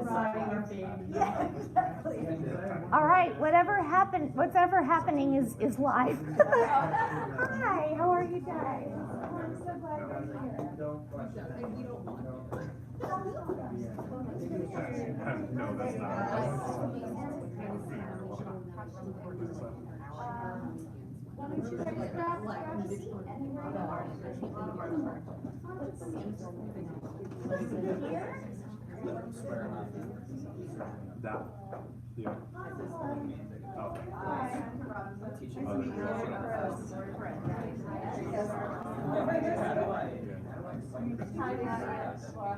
Yeah, exactly. All right, whatever happening is live. Hi, how are you guys? Oh, I'm so glad you're here. No, that's Why don't you guys grab a seat and that. Yeah.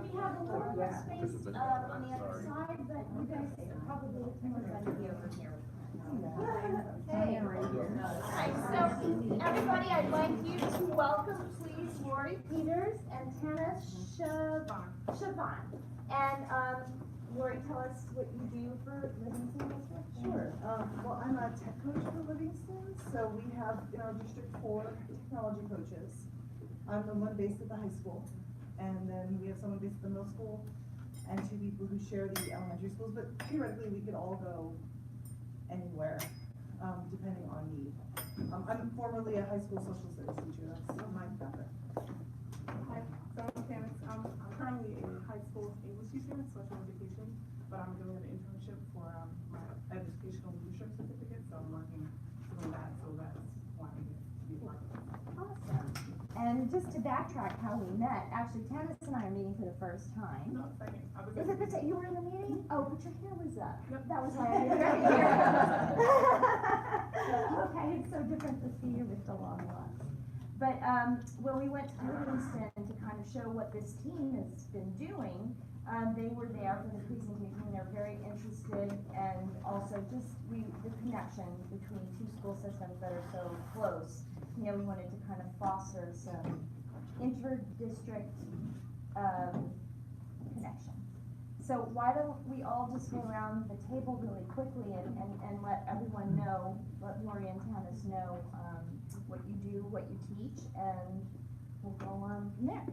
We have a little bit of space on the other side, but you guys probably look more than over here. Okay. Alright, so everybody, I'd like you to welcome, please, Lori Peters and Tana Siobhan. And Lori, tell us what you do for Livingston District. Sure. Well, I'm a tech coach for Livingston, so we have in our district 4 technology coaches. I'm the one based at the high school, and then we have someone based at the middle school, and 2 people who share the elementary schools, but theoretically we could all go anywhere, depending on need. I'm formerly a high school social studies teacher, that's my background. Hi, so I'm Candace. I'm currently a high school English teacher in special education, but I'm doing an internship for my educational leadership certificate, so I'm working doing that, so that's why I'm here to be a part of it. Awesome. And just to backtrack how we met, actually Tana and I are meeting for the first time. No, second. I was Is it the you were in the meeting? Oh, but your hair was up. Yep. That was why I didn't recognize you. Okay, it's so different to see you with the long locks. But when we went to Livingston to kind of show what this team has been doing, they were there for the presentation. They're very interested, and also just the connection between 2 school systems that are so close. You know, we wanted to kind of foster some inter-district connection. So why don't we all just go around the table really quickly and let everyone know, let Lori and Tanis know what you do, what you teach, and we'll go on from there.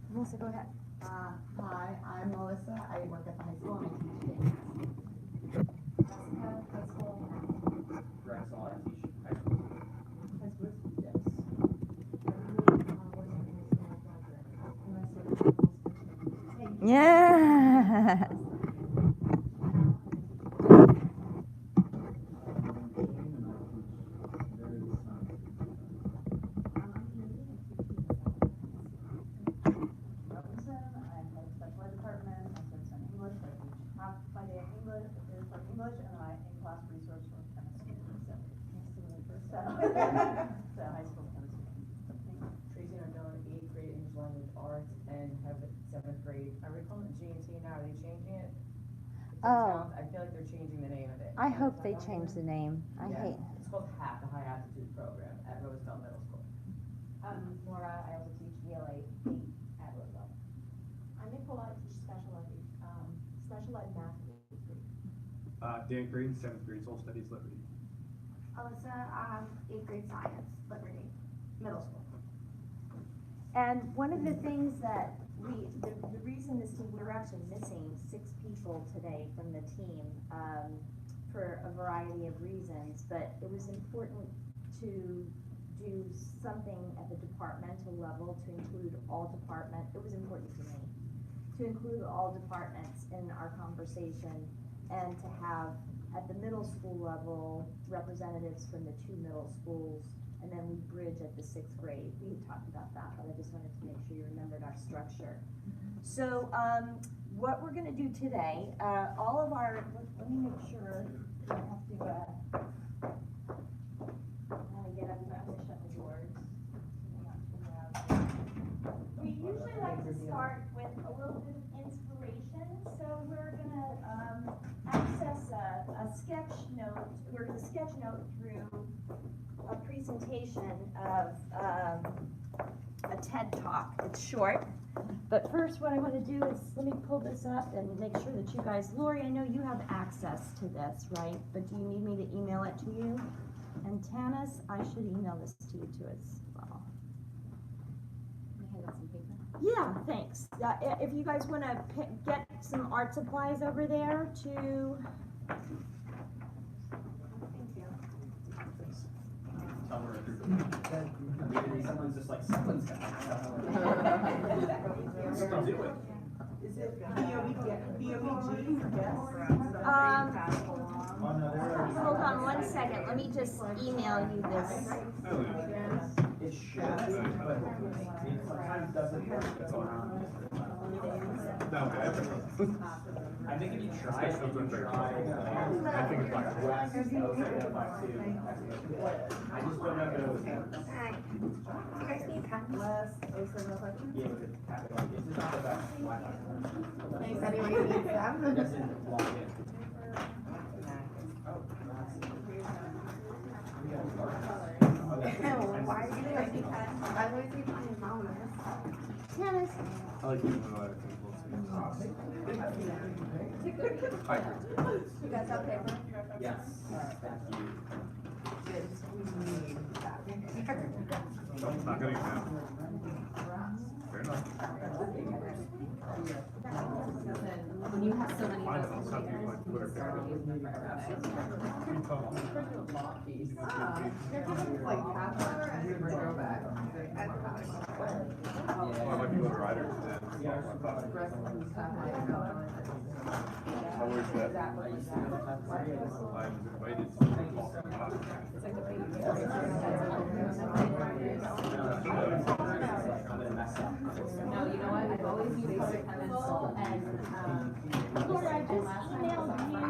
Melissa, go ahead. Hi, I'm Melissa. I work at the high school and I teach dance. Jessica, high school. Drexel, I teach high school. High school? Yes. Yes. So high school chemistry. Tracy and I are doing 8th grade English language arts and have 7th grade. Are we calling it G&T now? Are they changing it? Oh. I feel like they're changing the name of it. I hope they change the name. I Yeah. hate. It's called HAP, the High Aptitude Program at Roosevelt Middle School. I'm Laura, I also teach ELA 8 at Roosevelt. I'm Nicole, I teach special ed math in 8th grade. Dan Green, 7th grade Social Studies Liberty. Alyssa, 8th grade science, Liberty, middle school. And one of the things that the reason this team, we're actually missing 6 people today from the team for a variety of reasons, but it was important to do something at the departmental level to include all departments. It was important to me to include all departments in our conversation and to have at the middle school level representatives from the 2 middle schools, and then we bridge at the 6th grade. We had talked about that, but I just wanted to make sure you remembered our structure. So what we're going to do today, all of our, let me make sure I have to get up and I'm going to shut the doors. We usually like to start with a little bit of inspiration, so we're going to access a sketch note. We're going to sketch note through a presentation of a TED Talk. It's short, but first what I want to do is let me pull this up and make sure that you guys, Lori, I know you have access to this, right? But do you need me to email it to you? And Tanis, I should email this to you too as well. Let me hand out some paper. Yeah, thanks. If you guys wanna get some art supplies over there to, Tell her maybe someone's just like, someone's got. Someone do it. Is it BOBG, yes? Oh, no, they're already. hold on one second, let me just email you this. It should, but it sometimes doesn't work. No, okay. I think if you try, I think it's like West, I just don't know if it was. Hi. You guys need copies? West, 0705. Yeah, with the capital, it's just not the best Wi-Fi. Thanks, anybody needs them? It doesn't log in. Why are you doing because I always be playing Among Us. Dennis, I like using the hybrid. You guys have paper? Yes, thank you. Nope, not gonna use that. Fair enough. When you have so many. Fine, I'll just have to use my Twitter picture. Free talk. Like half hour and we go back. Well, I might be going to Riders and then. How was that? I was invited to the talk. No, you know what, I've always used public pencil and, Laura, I just emailed you,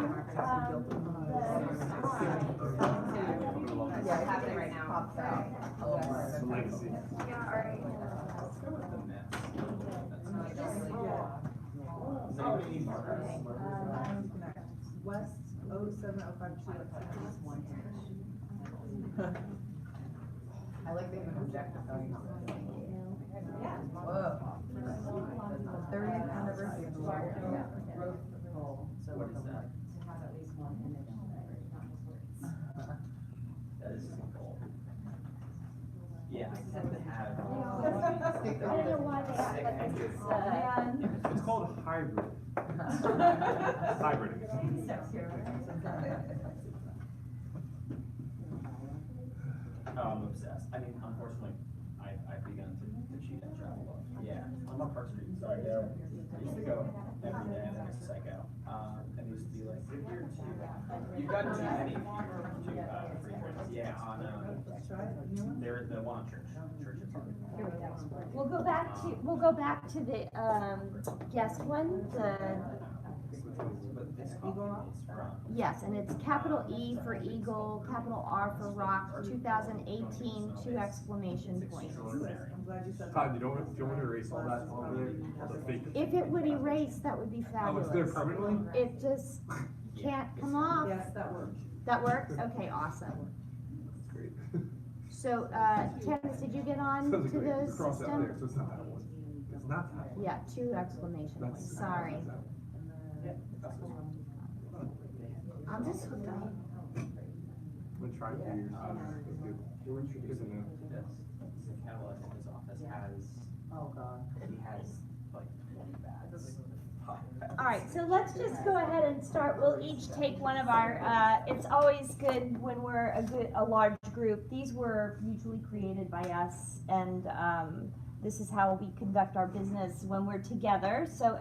yeah, I have it right now. It's a legacy. Yeah, alright. Does anybody need markers? West 07052. I like the objective. Whoa. The 30th anniversary of the growth goal, so What is that? to have at least one image, not just words. That is cool. Yeah, I tend to have. I don't know why they act like this is, It's called hybrid. Hybrid. Oh, I'm obsessed. I mean, unfortunately, I've begun to cheat and travel. Yeah, I'm on Park Street, sorry. I used to go every day and then I was psycho. And it used to be like, if you're you've got too many free trips. Yeah, on, they're the one on Church is we'll go back to the, guest one, But this copy is from. yes, and it's capital E for Eagle, capital R for Rock, 2018, 2 exclamation points. Extraordinary. I'm glad you said that. Todd, you don't want to erase all that over there? All the fake. If it would erase, that would be Oh, it's there fabulous. permanently? It just can't come off. Yes, that works. That works? Okay, awesome. That's great. So, Candace, did you get on Sounds to like the it's crossed out there, system? so it's not that one. It's not that one. Yeah, 2 exclamation That's. points, sorry. I'm just hooked up. I'm gonna try to do yours. That's good. Good to know. Yes. The catalyst in his office has, Oh, God. he has like 20 bags. All right, so let's just go ahead and start. We'll each take one of our, it's always good when we're a large group. These were mutually created by us, and this is how we conduct our business when we're together. So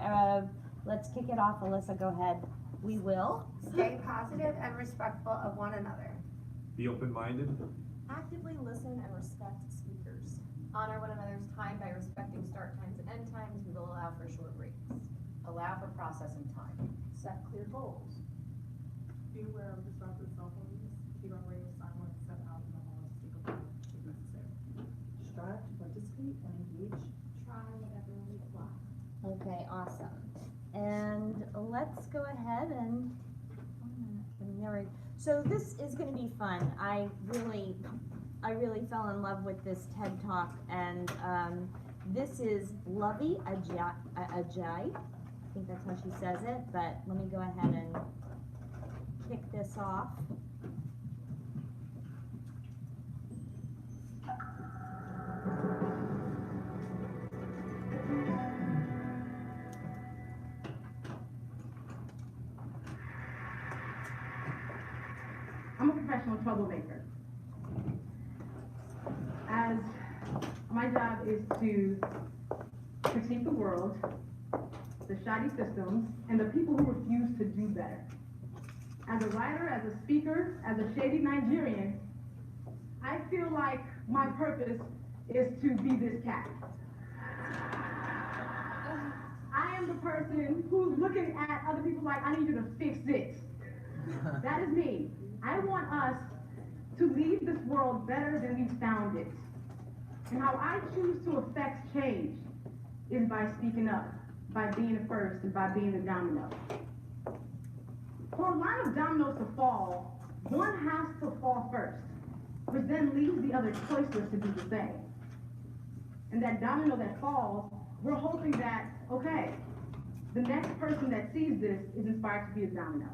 let's kick it off. Alyssa, go ahead. We will. Stay positive and respectful of one another. Be open-minded. Actively listen and respect speakers. Honor one another's time by respecting start times and end times. We will allow for short breaks. Allow for processing time. Set clear goals. Be aware of disruptive cell phone use. Keep on radio silent, step out in the hall to speak up if necessary. Strive to participate and engage. Try whatever we fly. Okay, awesome. And let's go ahead and, so this is gonna be fun. I really fell in love with this TED Talk, and this is Lovey Ajay. I think that's how she says it, but let me go ahead and kick this off. I'm a professional troublemaker. As my job is to critique the world, the shoddy systems, and the people who refuse to do better. As a writer, as a speaker, as a shady Nigerian, I feel like my purpose is to be this cat. I am the person who's looking at other people like, I need you to fix this. That is me. I want us to leave this world better than we found it. And how I choose to affect change is by speaking up, by being the first, and by being the domino. For a line of dominoes to fall, one has to fall first, which then leaves the other choiceless to do the same. And that domino that falls, we're hoping that, okay, the next person that sees this is inspired to be a domino.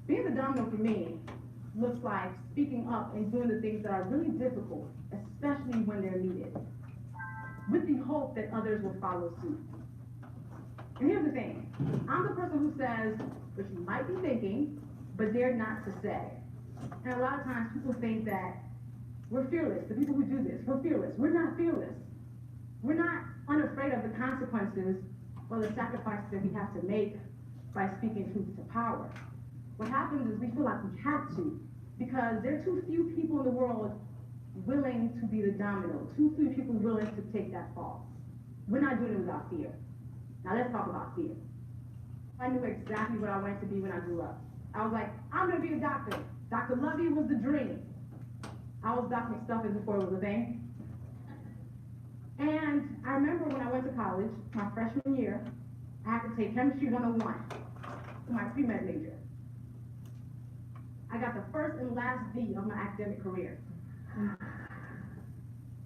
Being the domino for me looks like speaking up and doing the things that are really difficult, especially when they're needed, with the hope that others will follow suit. And here's the thing, I'm the person who says what you might be thinking, but dare not to say. And a lot of times people think that we're fearless, the people who do this, we're fearless. We're not fearless. We're not unafraid of the consequences or the sacrifices that we have to make by speaking truth to power. What happens is we feel like we have to, because there are too few people in the world willing to be the domino, too few people willing to take that fall. We're not doing it without fear. Now let's talk about fear. I knew exactly what I wanted to be when I grew up. I was like, I'm gonna be a doctor. Dr. Lovey was the dream. I was Dr. McStuffins before it was a thing. And I remember when I went to college, my freshman year, I had to take Chemistry 101 for my pre-med major. I got the first and last D of my academic career.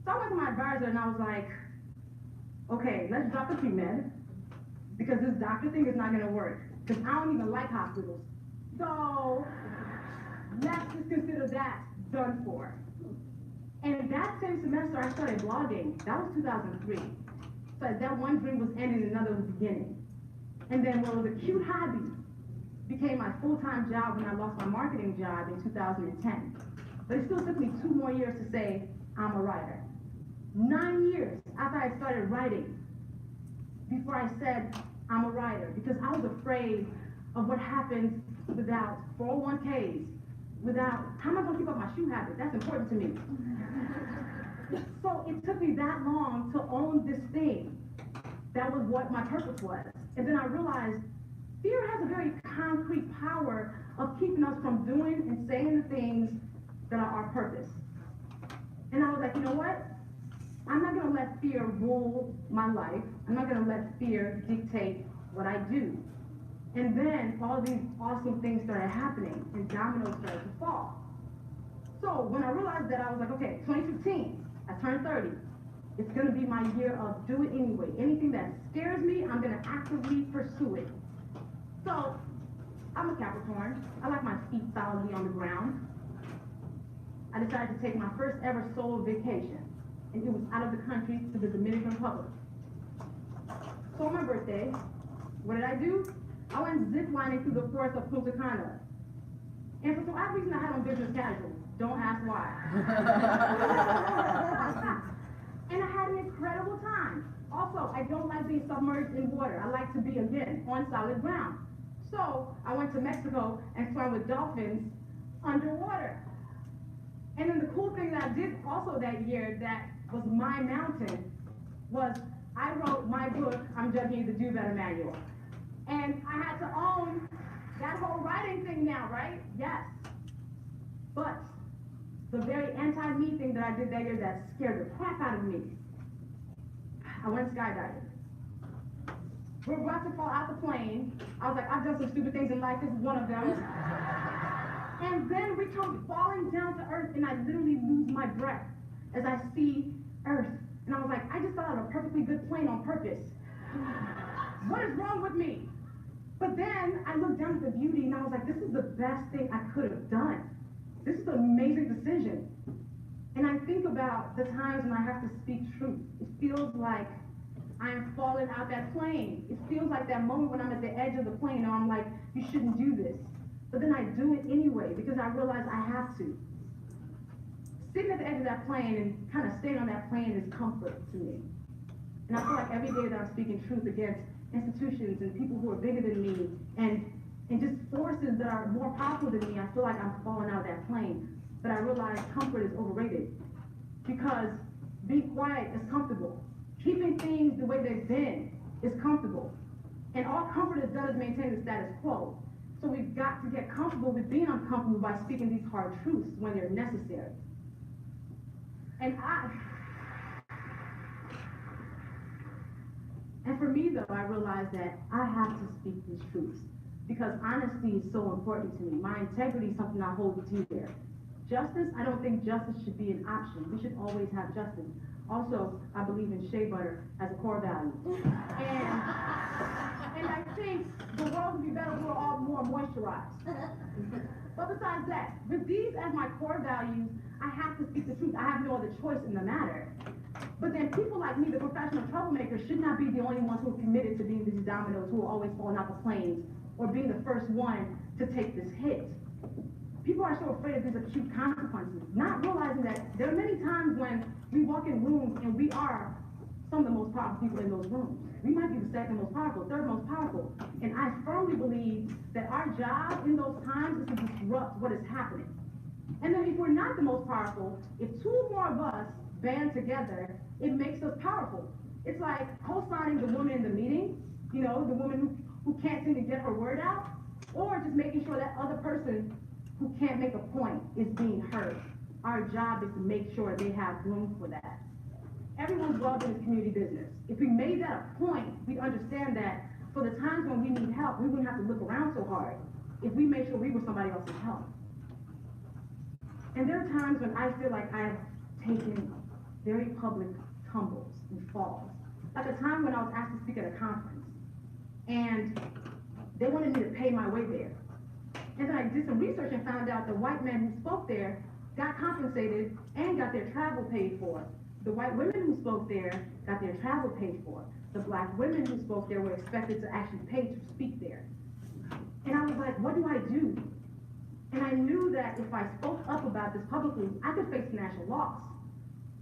So I went to my advisor and I was like, okay, let's drop the pre-med because this doctor thing is not gonna work because I don't even like hospitals. So let's just consider that done for. And that same semester I started blogging. That was 2003. So that one dream was ending, another was beginning. And then what was a cute hobby became my full-time job when I lost my marketing job in 2010. But it still took me 2 more years to say, I'm a writer. 9 years after I started writing, before I said, I'm a writer, because I was afraid of what happens without 401ks, without, how am I gonna keep up my shoe habit? That's important to me. So it took me that long to own this thing. That was what my purpose was. And then I realized fear has a very concrete power of keeping us from doing and saying the things that are our purpose. And I was like, you know what? I'm not gonna let fear rule my life. I'm not gonna let fear dictate what I do. And then all these awesome things started happening and dominoes started to fall. So when I realized that, I was like, okay, 2015, I turned 30. It's gonna be my year of do it anyway. Anything that scares me, I'm gonna actively pursue it. So I'm a Capricorn. I like my feet solidly on the ground. I decided to take my first ever solo vacation, and it was out of the country to the Dominican Republic. So on my birthday, what did I do? I went ziplining through the forest of Punta Cana. And for some odd reason, I had on business casual. Don't ask why. And I had an incredible time. Also, I don't like being submerged in water. I like to be, again, on solid ground. So I went to Mexico and swam with dolphins underwater. And then the cool thing that I did also that year that was my mountain was I wrote my book, I'm Judging You to Do Better Manual. And I had to own that whole writing thing now, right? Yes. But the very anti-me thing that I did that year that scared the crap out of me, I went skydiving. We're about to fall out the plane. I was like, I've done some stupid things in life, this is one of them. And then we come falling down to earth and I literally lose my breath as I see earth. And I was like, I just thought of a perfectly good plane on purpose. What is wrong with me? But then I looked down at the beauty and I was like, this is the best thing I could have done. This is an amazing decision. And I think about the times when I have to speak truth. It feels like I am falling out that plane. It feels like that moment when I'm at the edge of the plane and I'm like, you shouldn't do this. but then I do it anyway because I realize I have to. Sitting at the edge of that plane and kind of staying on that plane is comfort to me. And I feel like every day that I'm speaking truth against institutions and people who are bigger than me and just forces that are more powerful than me, I feel like I'm falling out of that plane. But I realize comfort is overrated because being quiet is comfortable. Keeping things the way they've been is comfortable. And all comfort has done is maintain the status quo. So we've got to get comfortable with being uncomfortable by speaking these hard truths when they're necessary. And for me though, I realized that I have to speak these truths because honesty is so important to me. My integrity is something I hold dear. Justice, I don't think justice should be an option. We should always have justice. Also, I believe in shea butter as a core value. And I think the world would be better if we were all more moisturized. But besides that, with these as my core values, I have to speak the truth. I have no other choice in the matter. But then people like me, the professional troublemakers, should not be the only ones who are committed to being these dominoes who are always falling out the planes or being the first one to take this hit. People are so afraid of these acute consequences, not realizing that there are many times when we walk in rooms and we are some of the most powerful people in those rooms. We might be the second most powerful, third most powerful. And I firmly believe that our job in those times is to disrupt what is happening. And then if we're not the most powerful, if two or more of us band together, it makes us powerful. It's like co-signing the woman in the meeting, you know, the woman who can't seem to get her word out, or just making sure that other person who can't make a point is being heard. Our job is to make sure they have room for that. Everyone's welcome is community business. If we made that a point, we'd understand that for the times when we need help, we wouldn't have to look around so hard if we made sure we were somebody else's help. And there are times when I feel like I've taken very public tumbles and falls. Like a time when I was asked to speak at a conference, and they wanted me to pay my way there. And then I did some research and found out the white men who spoke there got compensated and got their travel paid for. The white women who spoke there got their travel paid for. The black women who spoke there were expected to actually pay to speak there. And I was like, what do I do? And I knew that if I spoke up about this publicly, I could face financial loss.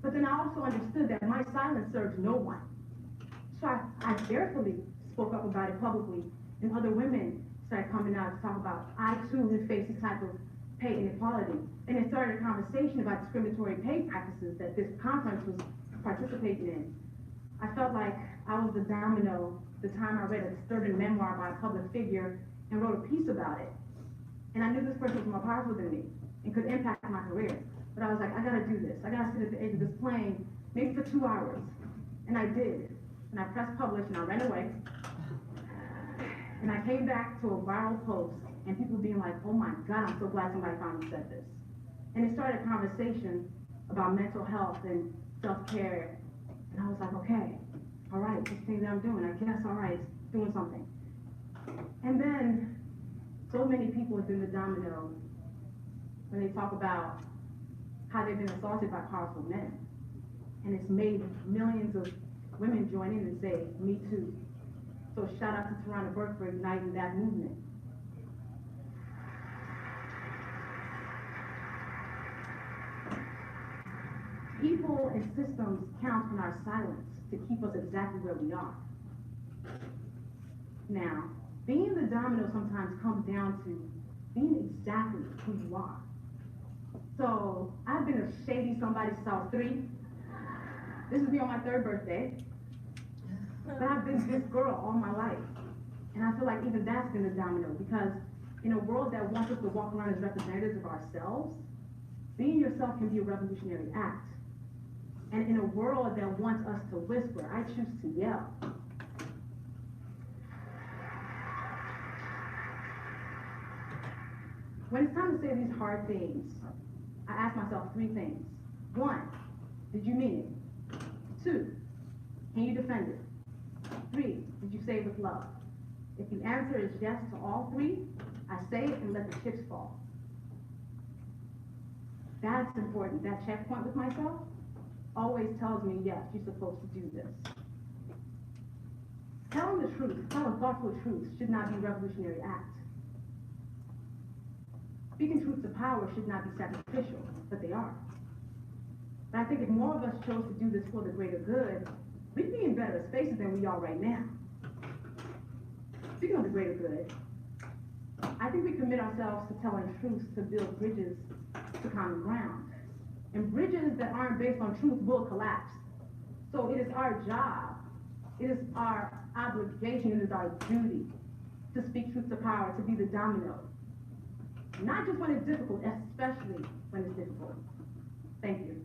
But then I also understood that my silence serves no one. So I carefully spoke up about it publicly, and other women started coming out to talk about, I too have faced this type of pay inequality. And it started a conversation about discriminatory pay practices that this conference was participating in. I felt like I was the domino the time I read a disturbing memoir by a public figure and wrote a piece about it. And I knew this person was more powerful than me and could impact my career. But I was like, I gotta do this. I gotta sit at the edge of this plane, maybe for 2 hours. And I did. And I pressed publish and I ran away. And I came back to a viral post and people being like, oh my God, I'm so glad somebody finally said this. And it started a conversation about mental health and self-care. And I was like, okay, all right, this thing that I'm doing, I guess, all right, it's doing something. And then so many people have been the domino when they talk about how they've been assaulted by powerful men. And it's made millions of women join in and say, me too. So shout out to Tarana Burke for igniting that movement. People and systems count on our silence to keep us exactly where we are. Now, being the domino sometimes comes down to being exactly who you are. So, I've been a shady somebody since 3. This is me on my 3rd birthday. But I've been this girl all my life. And I feel like even that's been a domino because in a world that wants us to walk around as representatives of ourselves, being yourself can be a revolutionary act. And in a world that wants us to whisper, I choose to yell. When it's time to say these hard things, I ask myself 3 things. 1, did you mean it? 2, can you defend it? 3, did you say it with love? If the answer is yes to all 3, I say it and let the chips fall. That's important. That checkpoint with myself always tells me, yes, you're supposed to do this. Telling the truth, telling thoughtful truth should not be a revolutionary act. speaking truth to power should not be sacrificial, but they are. But I think if more of us chose to do this for the greater good, we'd be in better spaces than we are right now. Speaking of the greater good, I think we commit ourselves to telling truths to build bridges to common ground. And bridges that aren't based on truth will collapse. So it is our job, it is our obligation, it is our duty to speak truth to power, to be the domino. Not just when it's difficult, especially when it's difficult. Thank you.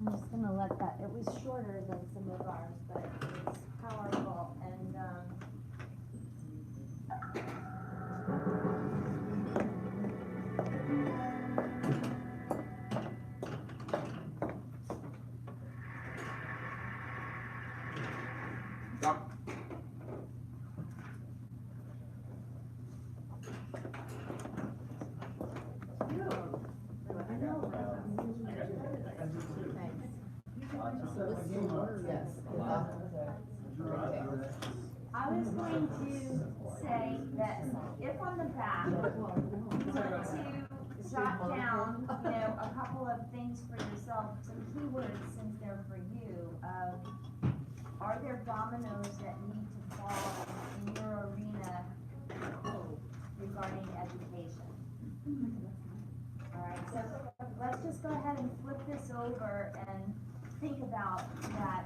I'm just gonna let that, it was shorter than some of ours, but it's powerful and, Stop. I was going to say that if on the back, to jot down, a couple of things for yourself, some keywords since they're for you. Are there dominoes that need to fall in your arena regarding education? All right, so let's just go ahead and flip this over and think about that.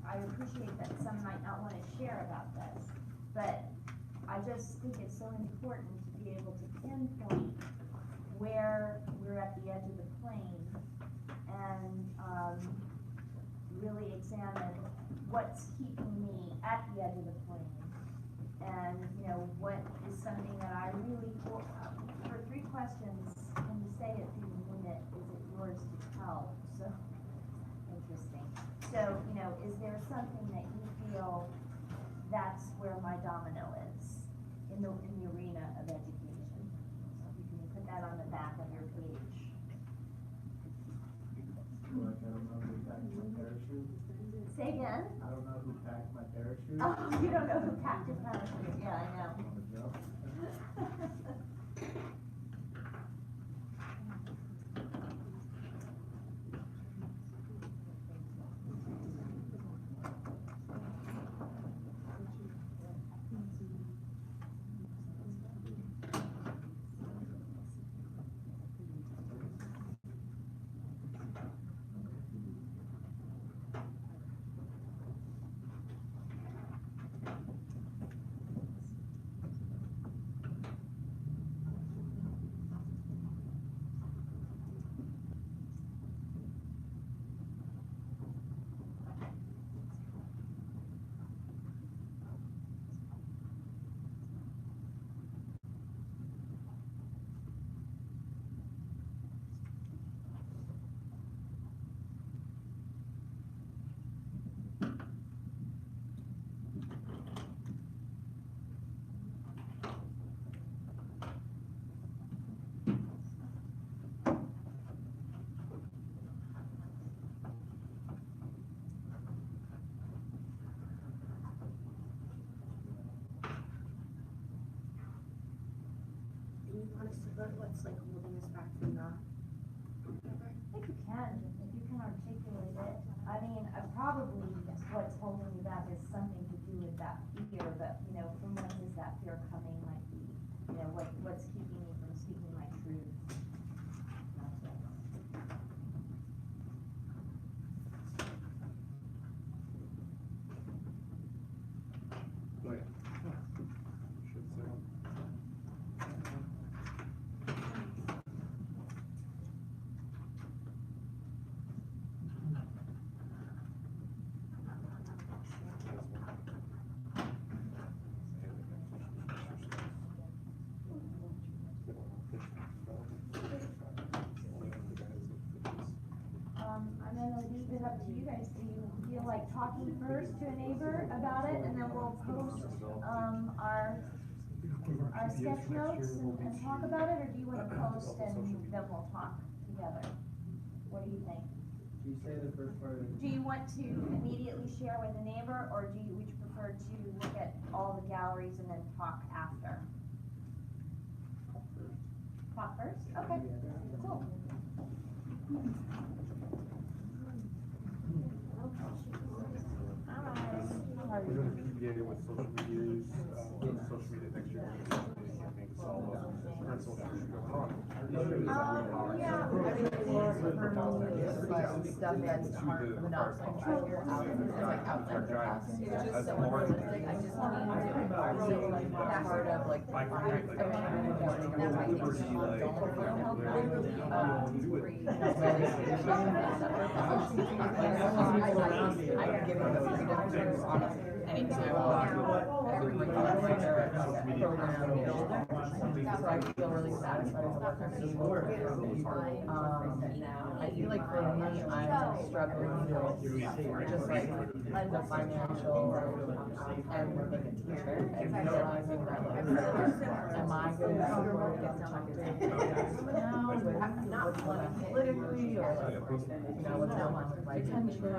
I appreciate that some might not want to share about this, but I just think it's so important to be able to pinpoint where we're at the edge of the plane and really examine what's keeping me at the edge of the plane. And, what is something that I really, for 3 questions, when you say it, do you mean it? Is it yours to tell? So, interesting. So, is there something that you feel that's where my domino is in the arena of education? So you can put that on the back of your page. Like, I don't know who packed my parachute. Say again? I don't know who packed my parachute. Oh, you don't know who packed your parachute? Yeah, I know. On the jump. What's like holding us back from that? If you can articulate it. I mean, probably what's holding you back is something to do with that fear, but, from when is that fear coming might be, what's keeping me from speaking my truth? That's it. Go ahead. Should say. I'm gonna leave it up to you guys. Do you feel like talking first to a neighbor about it, and then we'll post, our sketch notes and talk about it, or do you wanna post and then we'll talk together? What do you think? Can you say the first part? Do you want to immediately share with the neighbor, or would you prefer to look at all the galleries and then talk after? Talk first? Okay, cool. We're gonna PBA with social media use, social media next year. I think it's all current social issues going on. Yeah. Stuff that's not controlled out like outside the house. It's just so unrealistic. I just want to do like part of like the finance section. That's why I think it's I can give them the freedom to honestly anytime I want. So I feel really satisfied with what I'm doing. I feel like for me, I'm struggling with just like the financial and being a teacher and realizing that like, am I going to get checked now with what's going on politically or like, what's going on with my pension,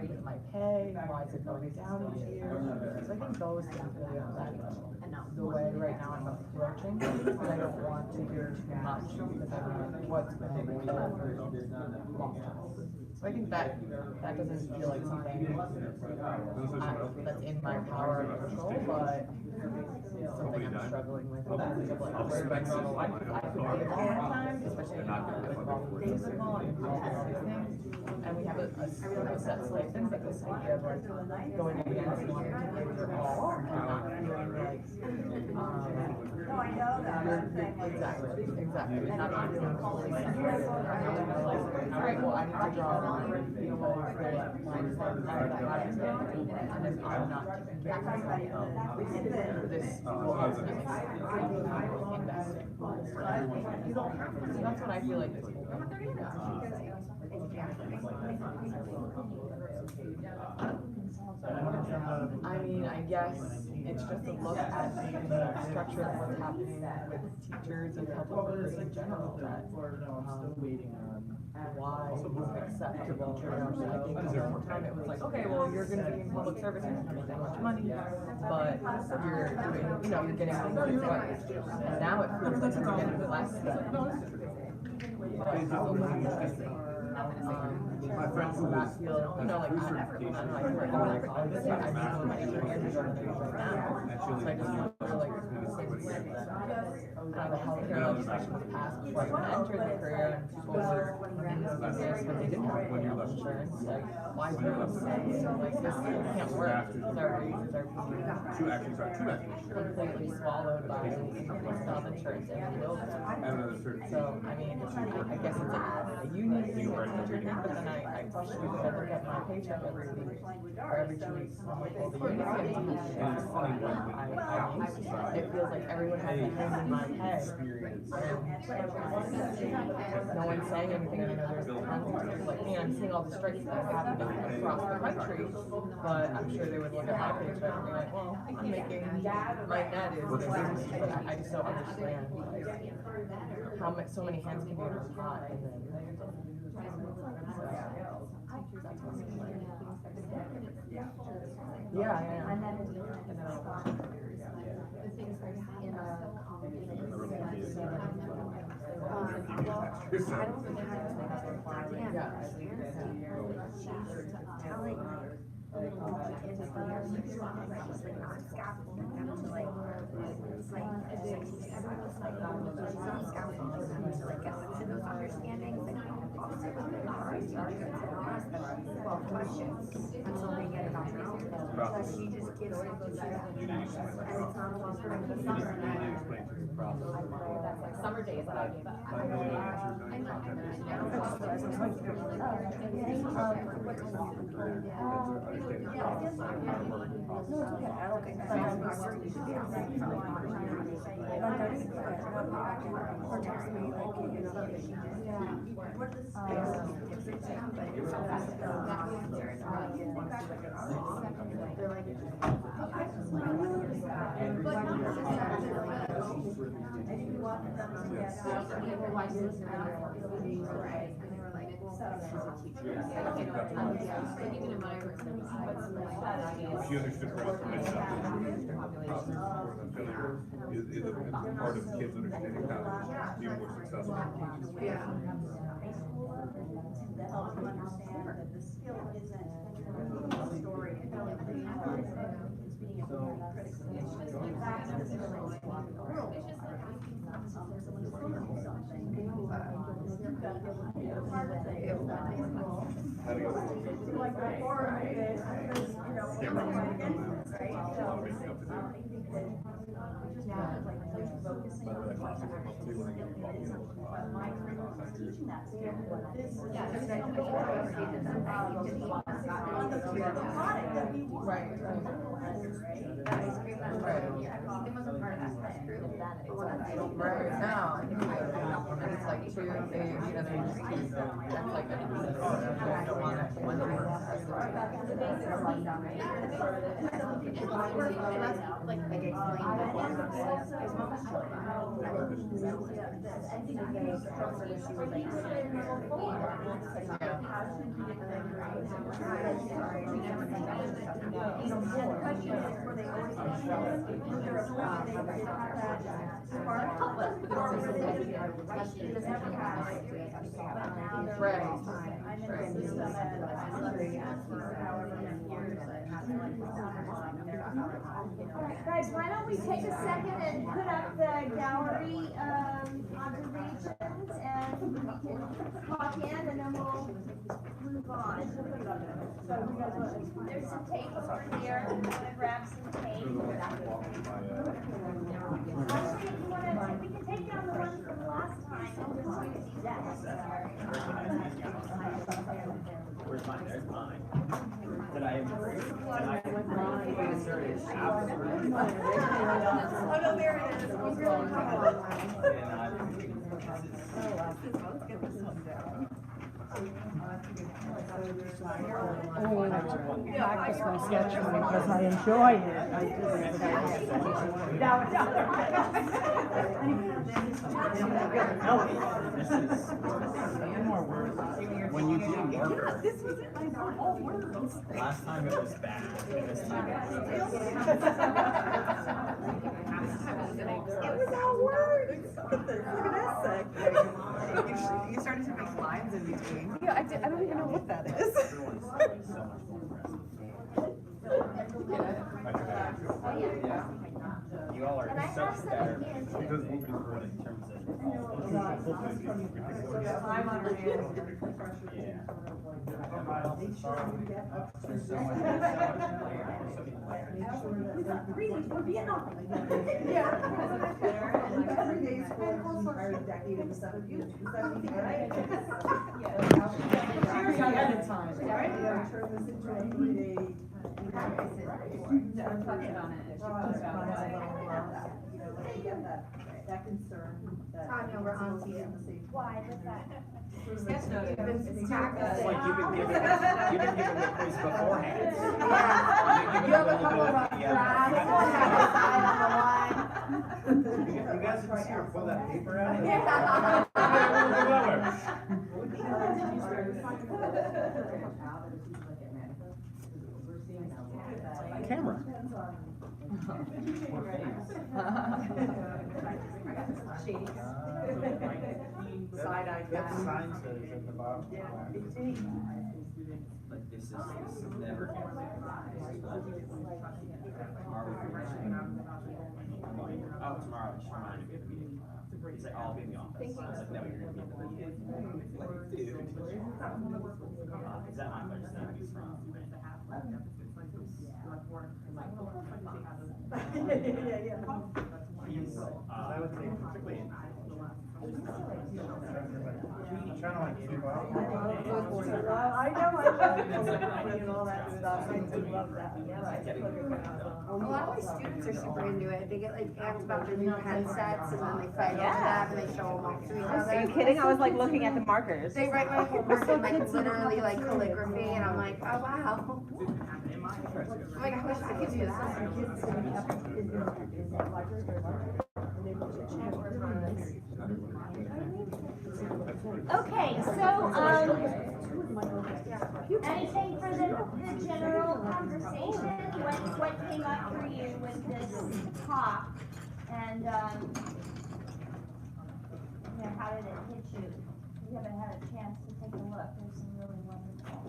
with my pay, why is it going down each year? So I think those things really affect the way right now I'm approaching, but I don't want to hear too much because I don't know what's going to be long term. So I think that doesn't feel like something that's in my power or control, but it's something I'm struggling with. I could be a long time, especially with all the baseball and all these things. And we have a set license, like this idea of like going against wanting to give your all and not feeling like No, I know that. exactly. And not feeling fully separated. Like, all right, well, I need to draw a line because mine's like I got it and if I'm not giving myself this will ultimately investing. So that's what I feel like this whole thing is. I mean, I guess it's just a look at the structure of what's happening with teachers and public workers in general that, and why it's acceptable. I think at one time it was like, okay, well, you're gonna be in public service, you're gonna make that much money, but you're doing, you're getting things right. And now it feels like you're getting less My friend who that was, feel, like, I feel like I'm this year, I'm doing my interviews right now. So I just feel like kind of the healthcare legislation was passed before I even entered the career and people were this, but they didn't have health insurance. Like, why do you say, like, this can't work because our raises are being completely swallowed by health insurance and bills. So, I mean, I guess it's a union thing with teacher thing, but then I question because I look at my paycheck every week or every 2 weeks and I'm like, well, the union gets it feels like everyone has a hand in my pay. No one's saying anything. I know there's tons of people like me, I'm seeing all the strikes that are happening across the country, but I'm sure they would look at my paycheck and be like, well, I'm making, my net is this, but I just don't understand like, how much, so many hands can be in one pot and then. Yeah. And then until they get it on their own. So she just gives it to them. And it's not a long term. That's like summer days that I gave up. Or text me, like, you know. She understood her information. Is a part of kids understanding how to be more successful. To help them understand that the skill isn't a story, it's being able to be critical. That's the skill in the world. Someone's going to do something. You've got to be able to do part of it. Like before I did, because, you know, right? So, I think that just like focusing on the skill is, but my curriculum is teaching that skill. This is just on the product that we want. Right. It wasn't part of that group. Right now, and it's like two, they, and then just two, that's like a, one Guys, why don't we take a second and put up the gallery, observations, and we can talk in, and then we'll move on. There's some tape over here, I'm gonna grab some tape. Actually, if you wanna, we can take down the ones from last time, and just use these desks. Where's mine? There's mine. That I am free. And I Oh, no, there it is. We're really Practice my sketching because I enjoy it. When you do marker. Last time it was bad, and this time it was It was all words. Look at this, You started to make lines in between. Yeah, I don't even know what that is. You all are And I have such some better here too. because in terms I'm on her hand. Yeah. Reading for Vietnam. Every day school for the entire decade of the 70s. Ahead of time. Turn this into a 3-day. That concern that. Tanya, we're on to you. Why, what's that? It's like you've been given the quiz beforehand. You have a couple of rough drafts, one have a side on the line. You guys can see her pull that paper out. Camera. Side-eye. That sign says at the bottom. Like this is never. Oh, tomorrow, just reminded me of the meeting. He's like, I'll be in the office. I was like, no, you're gonna be in the meeting. Like, dude. Is that my first name? He's from. He's, I would say particularly. trying to like keep up. I know, and all that stuff, I do love that. A lot of my students are super into it. They get like asked about their new pen sets and then they fight over them and they show them off to each other. Are you kidding? I was like looking at the markers. They write my homework in like literally like calligraphy and I'm like, oh wow. I'm like, I wish I could do that. Okay, so, anything for the general conversation? What came up for you with this talk? And, how did it hit you? You haven't had a chance to take a look. There's some really wonderful.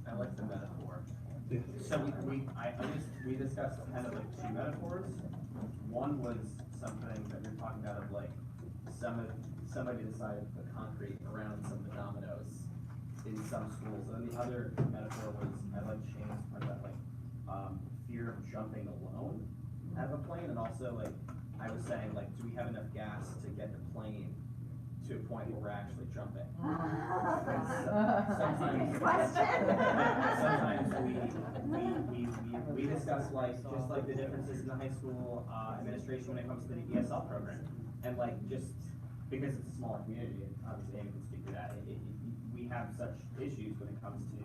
I like the metaphor. So we discussed kind of like two metaphors. One was something that we were talking about of like somebody decided to put concrete around some of the dominoes in some schools. And then the other metaphor was, I like Shane's part about like fear of jumping alone out of a plane, and also like I was saying like, do we have enough gas to get the plane to a point where we're actually jumping? Sometimes we discuss like just like the differences in the high school administration when it comes to the ESL program, and like just because it's a smaller community, and obviously Amy can speak to that. We have such issues when it comes to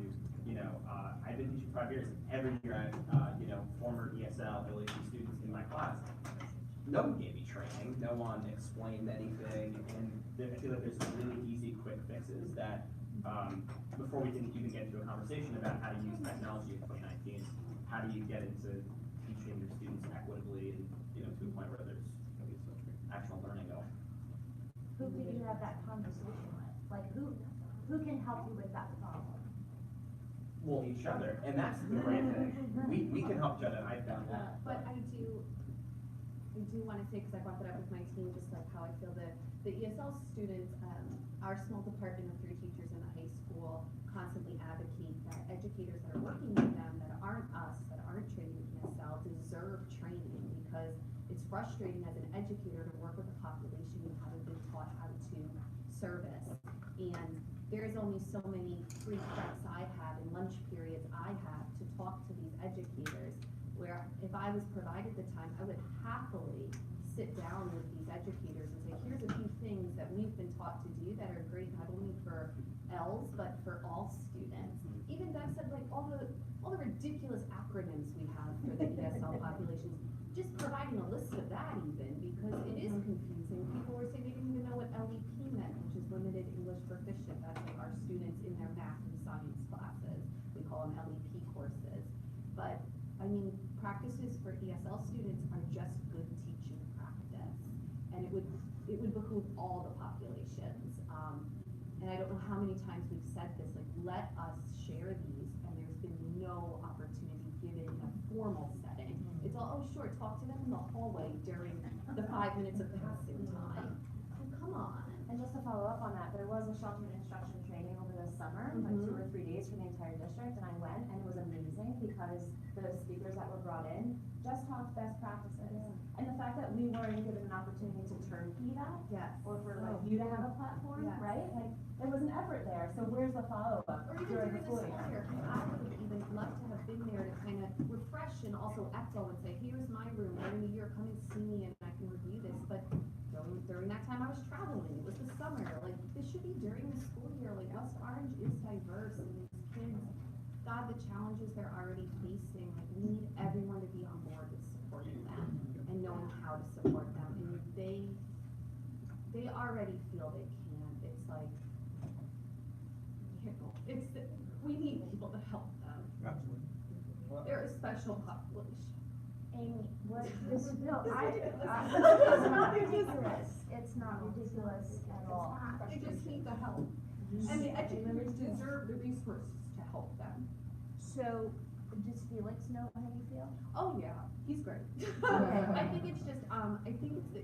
I've been teaching 5 years. Every year I have former ESL LAC students in my class. No one gave me training, no one explained anything, and I feel like there's some really easy, quick fixes that, before we can even get into a conversation about how to use technology in 2019, how do you get into teaching your students equitably and, to a point where there's actual learning going? Who could you have that conversation with? Like, who can help you with that problem? Well, each other, and that's the great thing. We can help each other, I found that. But I do want to say, because I brought that up with my team, just like how I feel that the ESL students, our small department of 3 teachers in the high school constantly advocate that educators that are working with them, that aren't us, that aren't trained in ESL, deserve training, because it's frustrating as an educator to work with a population you haven't been taught how to service. And there's only so many free preps I have and lunch periods I have to talk to these educators, where if I was provided the time, I would happily sit down with these educators and say, here's a few things that we've been taught to do that are great not only for L's, but for all students. Even Doug said, like, all the ridiculous acronyms we have for the ESL populations, just providing a list of that even, because it is confusing. People were saying they didn't even know what LEP meant, which is Limited English Proficient. That's like our students in their math and science classes. We call them LEP courses. But, I mean, practices for ESL students are just good teaching practice. And it would behoove all the populations. And I don't know how many times we've said this, like, let us share these, and there's been no opportunity given in a formal setting. It's all, oh sure, talk to them in the hallway during the 5 minutes of passing time. Oh, come on. And just to follow up on that, there was a sheltered instruction training over the summer, like 2 or 3 days for the entire district, and I went, and it was amazing because the speakers that were brought in just talked best practices. And the fact that we weren't given an opportunity to turnkey that, or for like you to have a platform, right? Like, there was an effort there, so where's the follow-up Or even during during the the school summer, year? I would even love to have been there to kind of refresh and also echo and say, here's my room, during the year, come and see me and I can review this, but during that time I was traveling, it was the summer, like, this should be during the school year, like, West Orange is diverse, and these kids, God, the challenges they're already facing, like, we need everyone to be on board with supporting them, and knowing how to support them, and they already feel they can, it's like, we need people to help them. Absolutely. They're a special population. Amy, what this bill, it's not ridiculous. It's not ridiculous at all. They just need the help. And the educators deserve the resources to help them. So, does Felix know how you feel? Oh, yeah, he's great. Okay. I think it's just,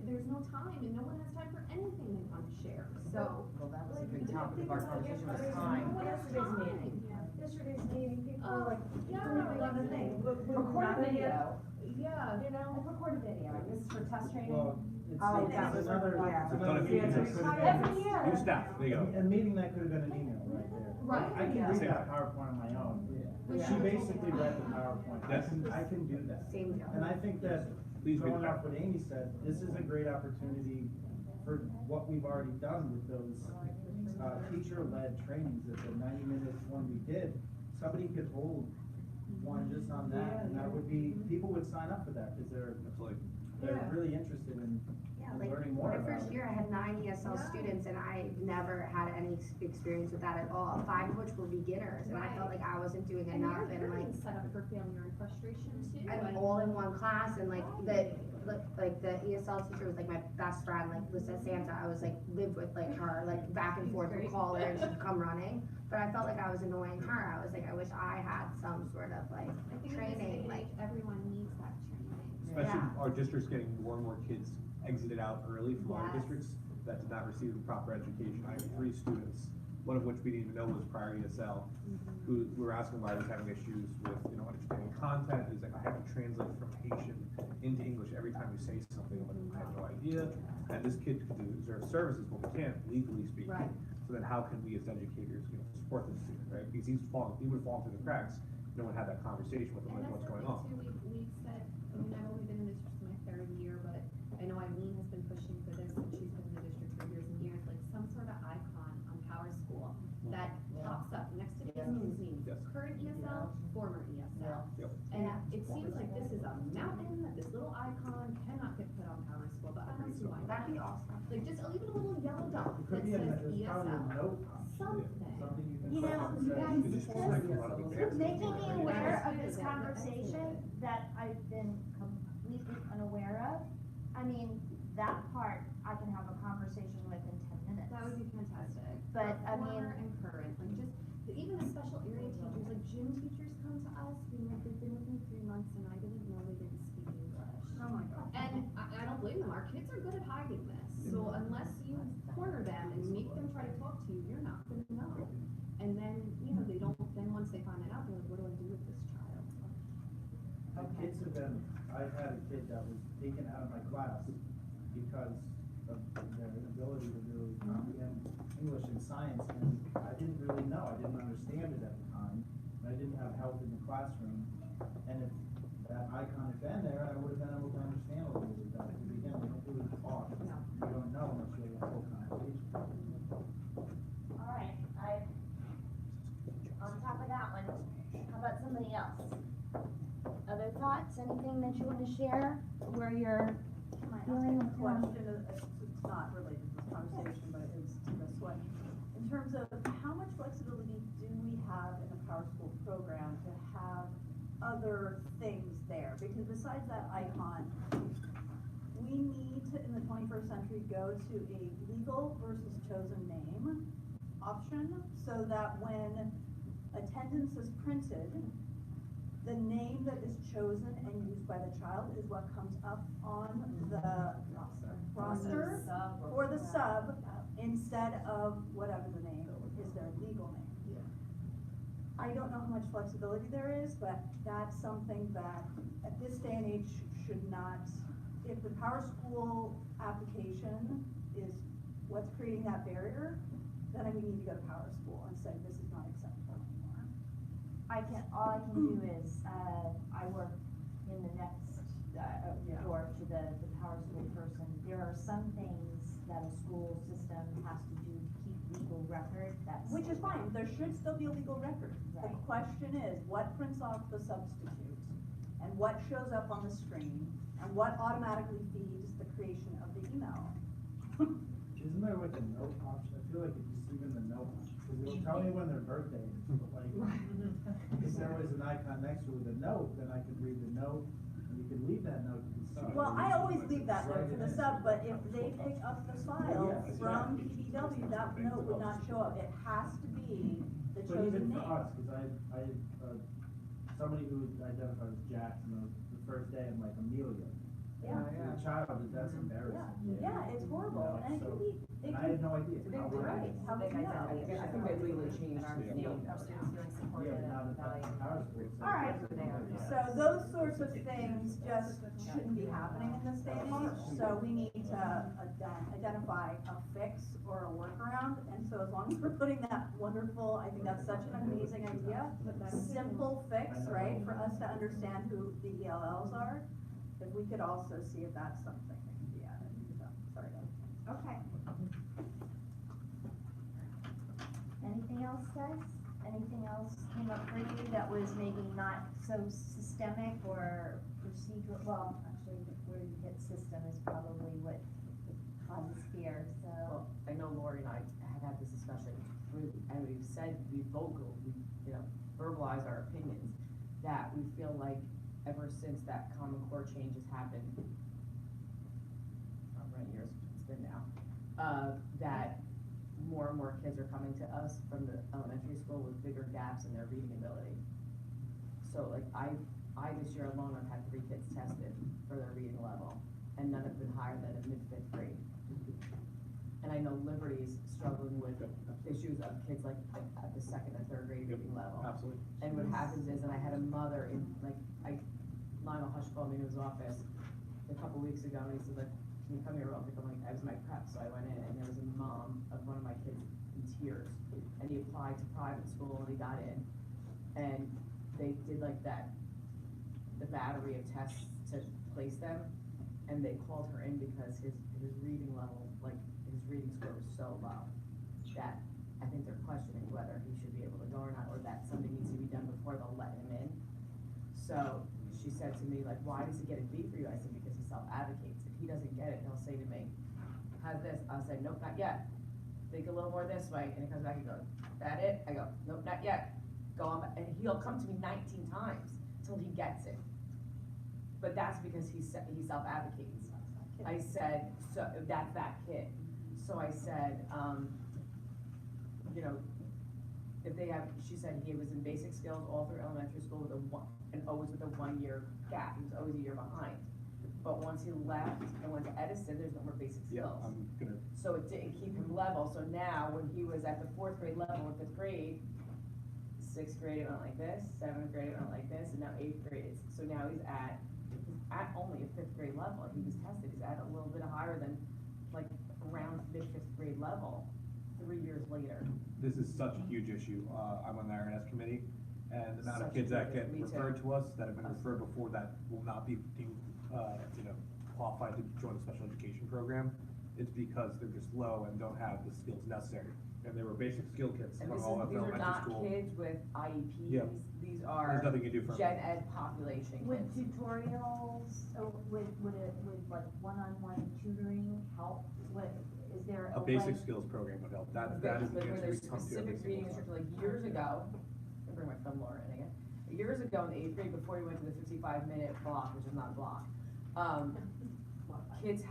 there's no time, and no one has time for anything they want to share, so. Well, that was a big topic of our conversation, was time. Yesterday's meeting, people were like, yeah, doing other things. Record a video, yeah. You know, record a video, like this is for test training. Well, Oh, it's that was another, yeah. it's It's another done meeting a that few could have Every been. year. New staff, there you go. A meeting that could have been an email right there. Right. I can Yeah. read that PowerPoint on my own. Yeah. She basically read the PowerPoint. Yes. I can do that. Same here. And I think that, Please read going the off what Amy said, this is a great opportunity for what we've already done with those, teacher-led trainings, that the 90 minutes one we did. Somebody could hold one just on that, and that would be, people would sign up for that, because they're really interested in Yeah, in like, learning more my about first it. year, I had 9 ESL students, and I never had any experience with that at all, 5 of which were beginners, and I felt like I wasn't doing And enough, you're and like, really set up for failure and frustration too. and all in one class, and like, the ESL teacher was like my best friend, like Lisa Santa, I was like, lived with like her, like back and forth, would call her, and she'd come running, but I felt like I was annoying her, I was like, I wish I had some sort of like I think training, like, everyone needs that training. Especially Yeah. our district's getting more and more kids exited out early from our Yes. districts that did not receive the proper education. I have 3 students, one of which we didn't even know was prior ESL, who we were asking why he was having issues with, understanding content. He's like, I have to translate from Haitian into English every time you say something. I'm like, I have no idea. And this kid could deserve services, but we can't legally speak. Right. So then how can we as educators, support this student, right? Because he would fall through the cracks. No one had that conversation with him, like, what's going on? We've said, I mean, I've only been in this for my 3rd year, but I know Eileen has been pushing for this, and she's been in the district for years and years, like some sort of icon on Power School that pops up next to the student's name. Yes. Current ESL, former ESL. Yep. And it seems like this is a mountain, that this little icon cannot get put on Power School, but I don't see why. that'd be awesome. Like, just even a little yellow dot It that could be says there's probably a ESL, note option, something. something you can. You put know, on you the guys, It's just like a lot of advanced making me things. aware of this conversation that I've been completely unaware of, I mean, that part, I can have a conversation with in 10 minutes. That would be fantastic. But, I mean- Former and current, like just, even the special area teachers, like gym teachers come to us, being like, they've been with me 3 months and I didn't know they didn't speak English. Oh my God. And I don't blame them, our kids are good at hiding this, so unless you corner them and make them try to talk to you, you're not gonna know. And then, they don't, then once they find it out, they're like, what do I do with this child? And kids have been, I've had a kid that was taken out of my class because of their inability to really comprehend English and science, and I didn't really know, I didn't understand it at the time, and I didn't have help in the classroom, and if that icon had been there, I would have been able to understand a little bit better, because again, they don't really talk, you don't know unless you have a full conversation. All right, on top of that one, how about somebody else? Other thoughts, anything that you want to share, where you're feeling? Question, it's not related to this conversation, but it is to this one. In terms of how much flexibility do we have in the Power School program to have other things there? Because besides that icon, we need to, in the 21st century, go to a legal versus chosen name option, so that when attendance is printed, the name that is chosen and used by the child is what comes up on the roster or the sub, instead of whatever the name is, their legal name. I don't know how much flexibility there is, but that's something that at this day and age should not, if the Power School application is what's creating that barrier, then we need to go to Power School and say this is not acceptable anymore. All I can do is, I work in the next, door to the Power School person. There are some things that a school system has to do to keep legal record, that's. Which is fine, there should still be a legal record. The Right. question is, what prints off the substitute? And what shows up on the screen? And what automatically feeds the creation of the email? Isn't there like a note option? I feel like it's just even the note, because it'll tell me when their birthday is, but like, if there was an icon next to it with a note, then I could read the note, and you could leave that note to the sub. Well, I always leave that note for the sub, but if they pick up the file from PBW, that note would not show up. It has to be the But chosen even for name. us, because I, somebody who identified as Jackson, the first day, I'm like, Amelia. Yeah. And for the child, that's embarrassing. Yeah, it's horrible, and it can be, it I had can, no idea. How would I? right, how would you know? I think they legally changed our name, our students feeling supported Yeah, but and now that valued. Power School, it's All right, so those sorts of things just shouldn't be happening in this day and age, so we need to identify a fix or a workaround, and so as long as we're putting that wonderful, I think that's such an amazing idea, simple fix, right, for us to understand who the ELLs are, if we could also see if that's something that can be added, so, sorry. Okay. Anything else, guys? Anything else came up for you that was maybe not so systemic or procedural? Well, actually, where you hit system is probably what causes fear, so. Well, I know Lori and I have had this discussion, and we've said, we verbalize our opinions, that we feel like ever since that Common Core change has happened, how many years it's been now, that more and more kids are coming to us from the elementary school with bigger gaps in their reading ability. So like I this year alone, I've had 3 kids tested for their reading level, and none have been higher than a mid-5th grade. And I know Liberty's struggling with issues of kids like at the 2nd and 3rd grade reading level. Absolutely. And what happens is, and I had a mother in, Lionel Hush called me in his office a couple weeks ago, and he said, like, can you come here real quick? I'm like, I was my prep, so I went in, and there was a mom of one of my kids in tears, and he applied to private school, and he got in, and they did like the battery of tests to place them, and they called her in because his reading level, like, his reading score was so low, that I think they're questioning whether he should be able to go or not, or that something needs to be done before they'll let him in. So she said to me, like, why does he get a B for you? I said, because he self-advocates. If he doesn't get it, he'll say to me, how's this? I'll say, nope, not yet. Think a little more this way. And he comes back and goes, that it? I go, nope, not yet. Go on, and he'll come to me 19 times till he gets it. But that's because he self-advocates. I said, so that's that kid. So I said, if they have, she said he was in basic skills all through elementary school and always with a 1-year gap. He was always a year behind. But once he left and went to Edison, there's no more basic skills. So it didn't keep him level. So now when he was at the 4th grade level in 5th grade, 6th grade it went like this, 7th grade it went like this, and now 8th grade. So now he's at only a 5th grade level. He was tested, he's at a little bit higher than like around mid-5th grade level 3 years later. This is such a huge issue. I'm on the IRS committee, and the amount of kids that get referred to us, that have been referred before, that will not be deemed, qualified to join the special education program, it's because they're just low and don't have the skills necessary. And they were basic skill kits And from all of these are elementary not school. kids with IEPs, Yeah. these are There's nothing you do for them. gen ed population Would kids. tutorials, or would like one-on-one tutoring help? Is there A a way? basic skills program would help. That is the But answer when we there's come to every specific reading single time. instructor, like years ago, I bring my friend Laura in again. Years ago in the 8th grade, before you went to the 55-minute block, which is not a block, kids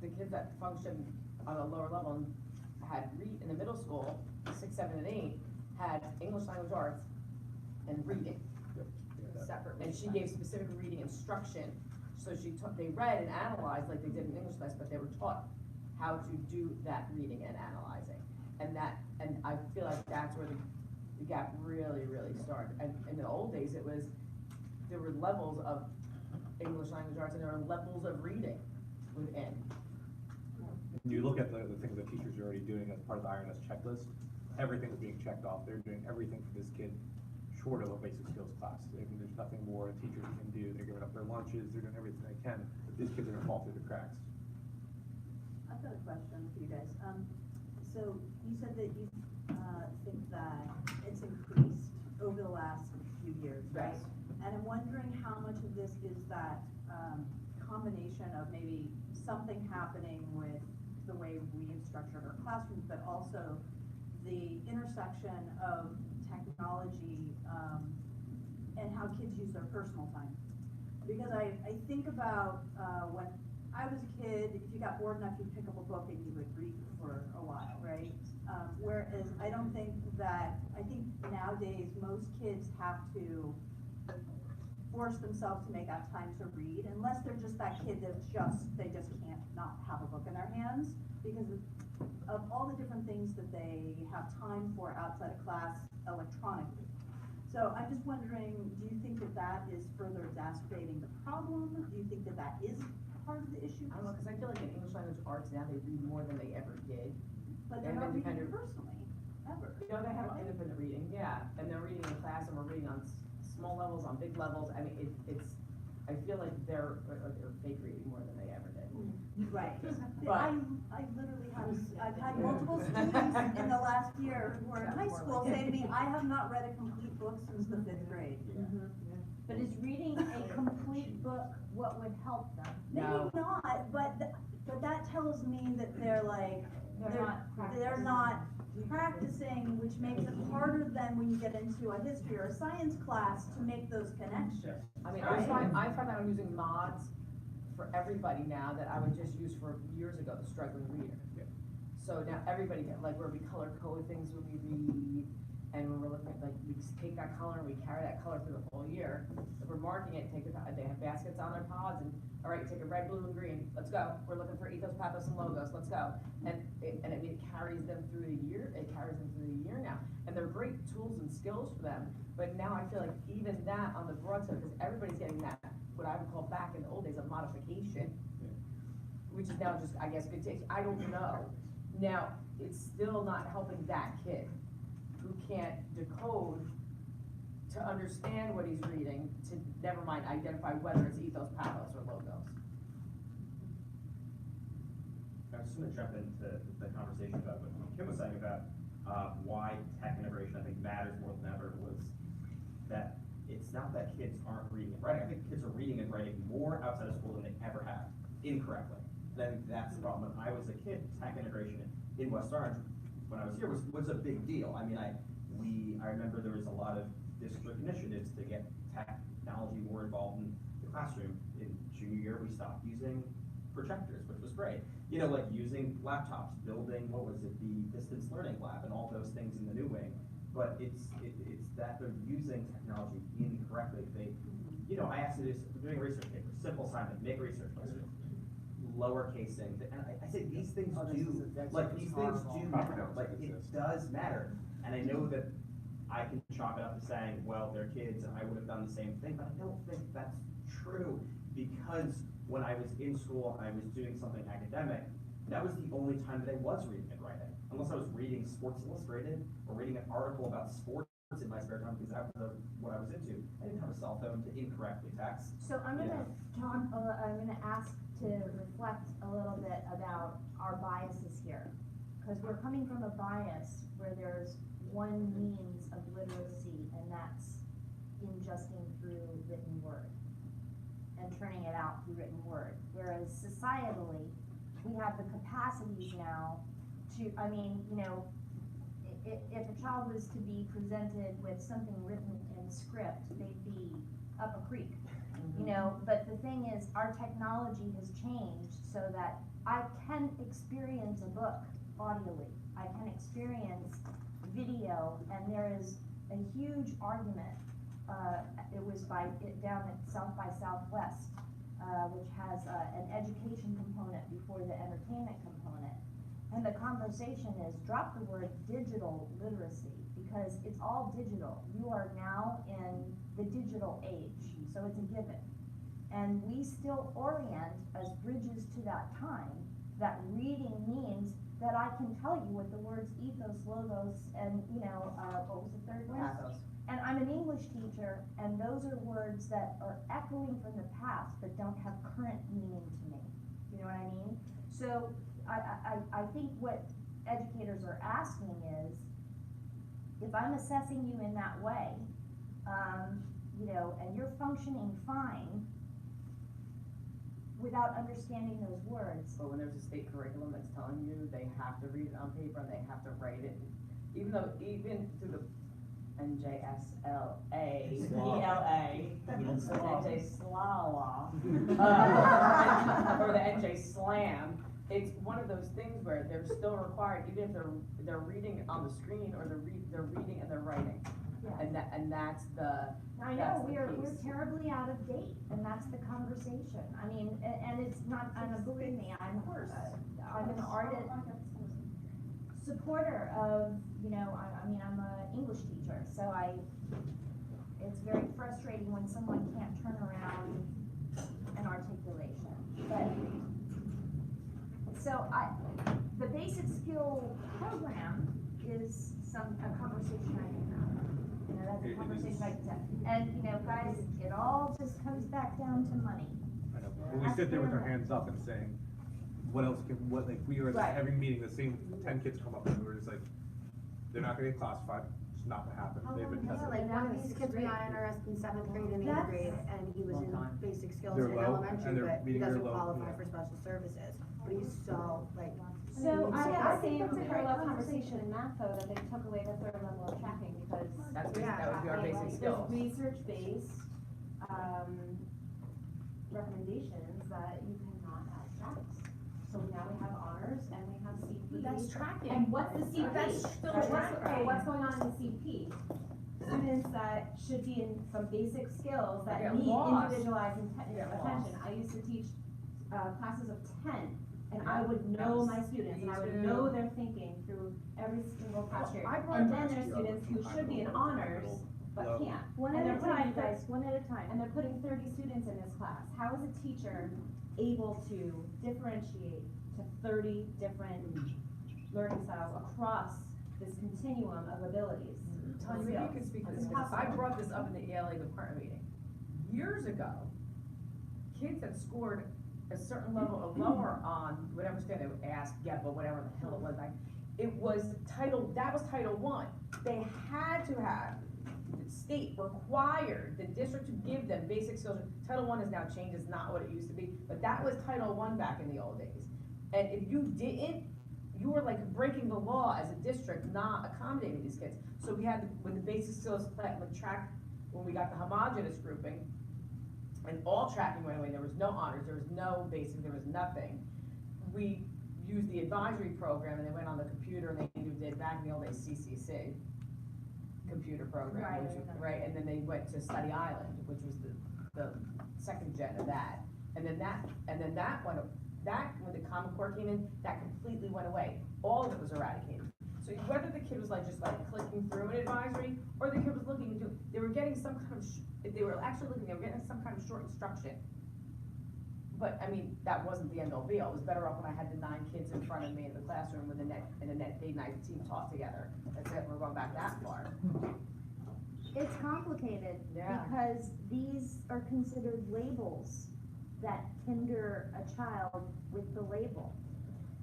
the kids that functioned on a lower level and had in the middle school, 6, 7, and 8, had English language arts and reading. Separate. And she gave specific reading instruction. So they read and analyzed like they did in English class, but they were taught how to do that reading and analyzing. And I feel like that's where the gap really, really started. And in the old days, there were levels of English language arts and there were levels of reading within. You look at the things that teachers are already doing as part of the IRS checklist, everything's being checked off. They're doing everything for this kid short of a basic skills class. I mean, there's nothing more a teacher can do. They're giving up their lunches, they're doing everything they can. These kids are gonna fall through the cracks. I've got a question for you guys. So you said that you, think that it's increased over the last few years, right? Yes. And I'm wondering how much of this is that, combination of maybe something happening with the way we have structured our classrooms, but also the intersection of technology, and how kids use their personal time. Because I think about, when I was a kid, if you got bored enough, you'd pick up a book and you would read for a while, right? Whereas I think nowadays, most kids have to force themselves to make out time to read, unless they're just that kid they just can't not have a book in their hands, because of all the different things that they have time for outside of class electronically. So I'm just wondering, do you think that that is further exacerbating the problem? Do you think that that is part of the issue? I don't know, cause I feel like in English language arts now, they read more than they ever did. But they're and not reading independent- personally, ever. You know, they have independent reading, yeah, and they're reading in class and we're reading on small levels, on big levels, I mean, it's, I feel like they're fake reading more than they ever did. Right. But- I literally I've had multiple students in the last year who are in high school say to me, I have not read a complete book since the 5th grade. But is reading a complete book what would help them? Maybe No. not, but that tells me that they're like, they're not practicing, which makes it harder than when you get into a history or a science class to make those connections. I mean, I find that I'm using mods for everybody now that I would just use for years ago, the struggling reader. So now everybody get, like, where we color code things when we read, and when we're looking at, like, we just take that color and we carry that color through the whole year. If we're marking it, they have baskets on their pods, and, all right, take a red, blue, and green, let's go. We're looking for ethos, pathos, and logos, let's go. And it carries them through the year, now. And they're great tools and skills for them, but now I feel like even that on the broad side, because everybody's getting that, what I would call back in the old days, a modification, which is now just, I guess, good taste, I don't know. Now, it's still not helping that kid who can't decode to understand what he's reading, to never mind identify whether it's ethos, pathos, or logos. I was just gonna jump into the conversation about what Kim was saying about, why tech integration, I think, matters more than ever, was that it's not that kids aren't reading and writing. I think kids are reading and writing more outside of school than they ever have, incorrectly. And I think that's the problem. When I was a kid, tech integration in West Orange, when I was here, was a big deal. I mean, I remember there was a lot of district initiatives to get technology more involved in the classroom. In junior year, we stopped using projectors, which was great. You know, like using laptops, building, what was it, the distance learning lab, and all those things in the new wing. But it's that they're using technology incorrectly. You know, I asked to do, doing a research paper, simple assignment, make a research paper, lowercase things, and I say these things these things do matter, like, it does matter. And I know that I can chalk it up to saying, well, they're kids and I would have done the same thing, but I don't think that's true, because when I was in school and I was doing something academic, that was the only time that I was reading and writing. Unless I was reading Sports Illustrated or reading an article about sports in my spare time, because that was what I was into. I didn't have a cell phone to incorrectly text. So I'm gonna, John, I'm gonna ask to reflect a little bit about our biases here. Because we're coming from a bias where there's one means of literacy, and that's ingesting through written word and turning it out through written word. Whereas societally, we have the capacities now to, I mean, you know, if a child was to be presented with something written in script, they'd be up a creek, you know, but the thing is, our technology has changed so that I can experience a book audibly, I can experience video, and there is a huge argument, it was down at South by Southwest, which has an education component before the entertainment component. And the conversation is, drop the word digital literacy, because it's all digital. You are now in the digital age, so it's a given. And we still orient as bridges to that time, that reading means that I can tell you what the words ethos, logos, and, you know, what was the third one? Pathos. And I'm an English teacher, and those are words that are echoing from the past, but don't have current meaning to me. You know what I mean? So I think what educators are asking is, if I'm assessing you in that way, you know, and you're functioning fine without understanding those words. But when there's a state curriculum that's telling you they have to read it on paper and they have to write it, even through the NJSLA, ELA, NJ SLALA, or the NJ SLAM, it's one of those things where they're still required, even if they're reading on the screen, or they're reading and they're writing. Yeah. And that's the, I know, we're terribly out of date, and that's the conversation. I mean, and it's not, believe me, I'm an ardent supporter of, you know, I mean, I'm an English teacher, so frustrating when someone can't turn around an articulation, but, so the basic skill program is a conversation I can have. You know, that's a conversation I can have. And, you know, guys, it all just comes back down to money. I know. When we sit there with our hands up and saying, like, we were Right. at every meeting, the same 10 kids come up and we're just like, they're not gonna get classified, it's not gonna happen, they've been Yeah, tested. like one of these kids we got NRS in 7th grade and 8th grade, and he was in basic skills They're in low, and elementary, they're but he meeting their doesn't low, qualify yeah. for special services. But he's so, like. So I think that's a parallel conversation in math though, that they took away the third level of tracking because. That would be our basic skills. There's research-based, recommendations that you cannot have tracks. So now we have honors and we have CP. That's tracking. And what's the CP? That's still Okay, what's going on in the CP? Students that should be in some basic skills that Get need lost. individualized Get attention. lost. I used to teach, classes of 10, and I would know my students, and I would know their thinking through every single class period. I brought And then first there's year students who should be in honors, but Low. can't. One And at a they're putting time, guys, one at a time. And they're putting 30 students in this class. How is a teacher able to differentiate to 30 different learning styles across this continuum of abilities? Tanya, maybe you can speak to this, because I brought this up in the ELA department meeting. Years ago, kids that scored a certain level or lower on whatever standard they would ask, GEPA, whatever the hell it was, like, that was Title I. They had to have, the state required the district to give them basic skills. Title I has now changed, it's not what it used to be, but that was Title I back in the old days. And if you didn't, you were like breaking the law as a district, not accommodating these kids. So we had, with the basic skills with track, when we got the homogeneous grouping, and all tracking went away, there was no honors, there was no basic, there was nothing. We used the advisory program, and they went on the computer, and they did back in the old days CCC, computer program, Right, which, right, and then they went to Study Island, which was the second gen of that. And then that went, when the Common Core came in, that completely went away. All of it was eradicated. So whether the kid was like just like clicking through an advisory, or the kid was looking into, they were getting some kind of, if they were actually looking, they were getting some kind of short instruction. But I mean, that wasn't the end all be all. It was better off when I had the 9 kids in front of me in the classroom with a net day-night team taught together. That's it, we're going back that far. It's complicated, Yeah. because these are considered labels that hinder a child with the label.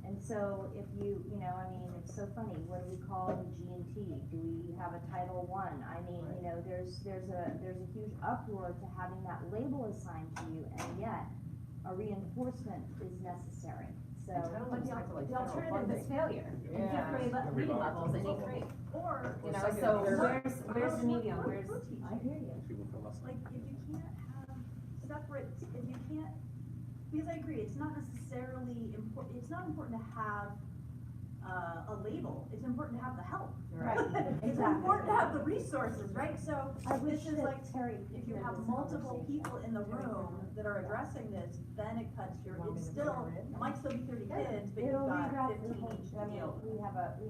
And so if you know, I mean, it's so funny, what do we call the G&T? Do we have a Title I? I mean, you know, there's a huge uproar to having that label assigned to you, and yet a reinforcement is necessary, so. But the alternative is failure in Yeah. 5th grade reading levels in 8th grade. Or, You know, second, so third. where's the medium, where's the teaching? I hear you. People feel less. like, if you can't have separate, if you can't, because I agree, it's not necessarily important, it's not important to have, a label, it's important to have the help. Right. It's Exactly. important to have the resources, right? So, I wish this is that like, Terry if you could have this multiple conversation. people in the room that are addressing this, then it cuts your, it's still, it might still be 30 kids, but you've It'll got rewrap the 15 whole, each I to mean, deal with. we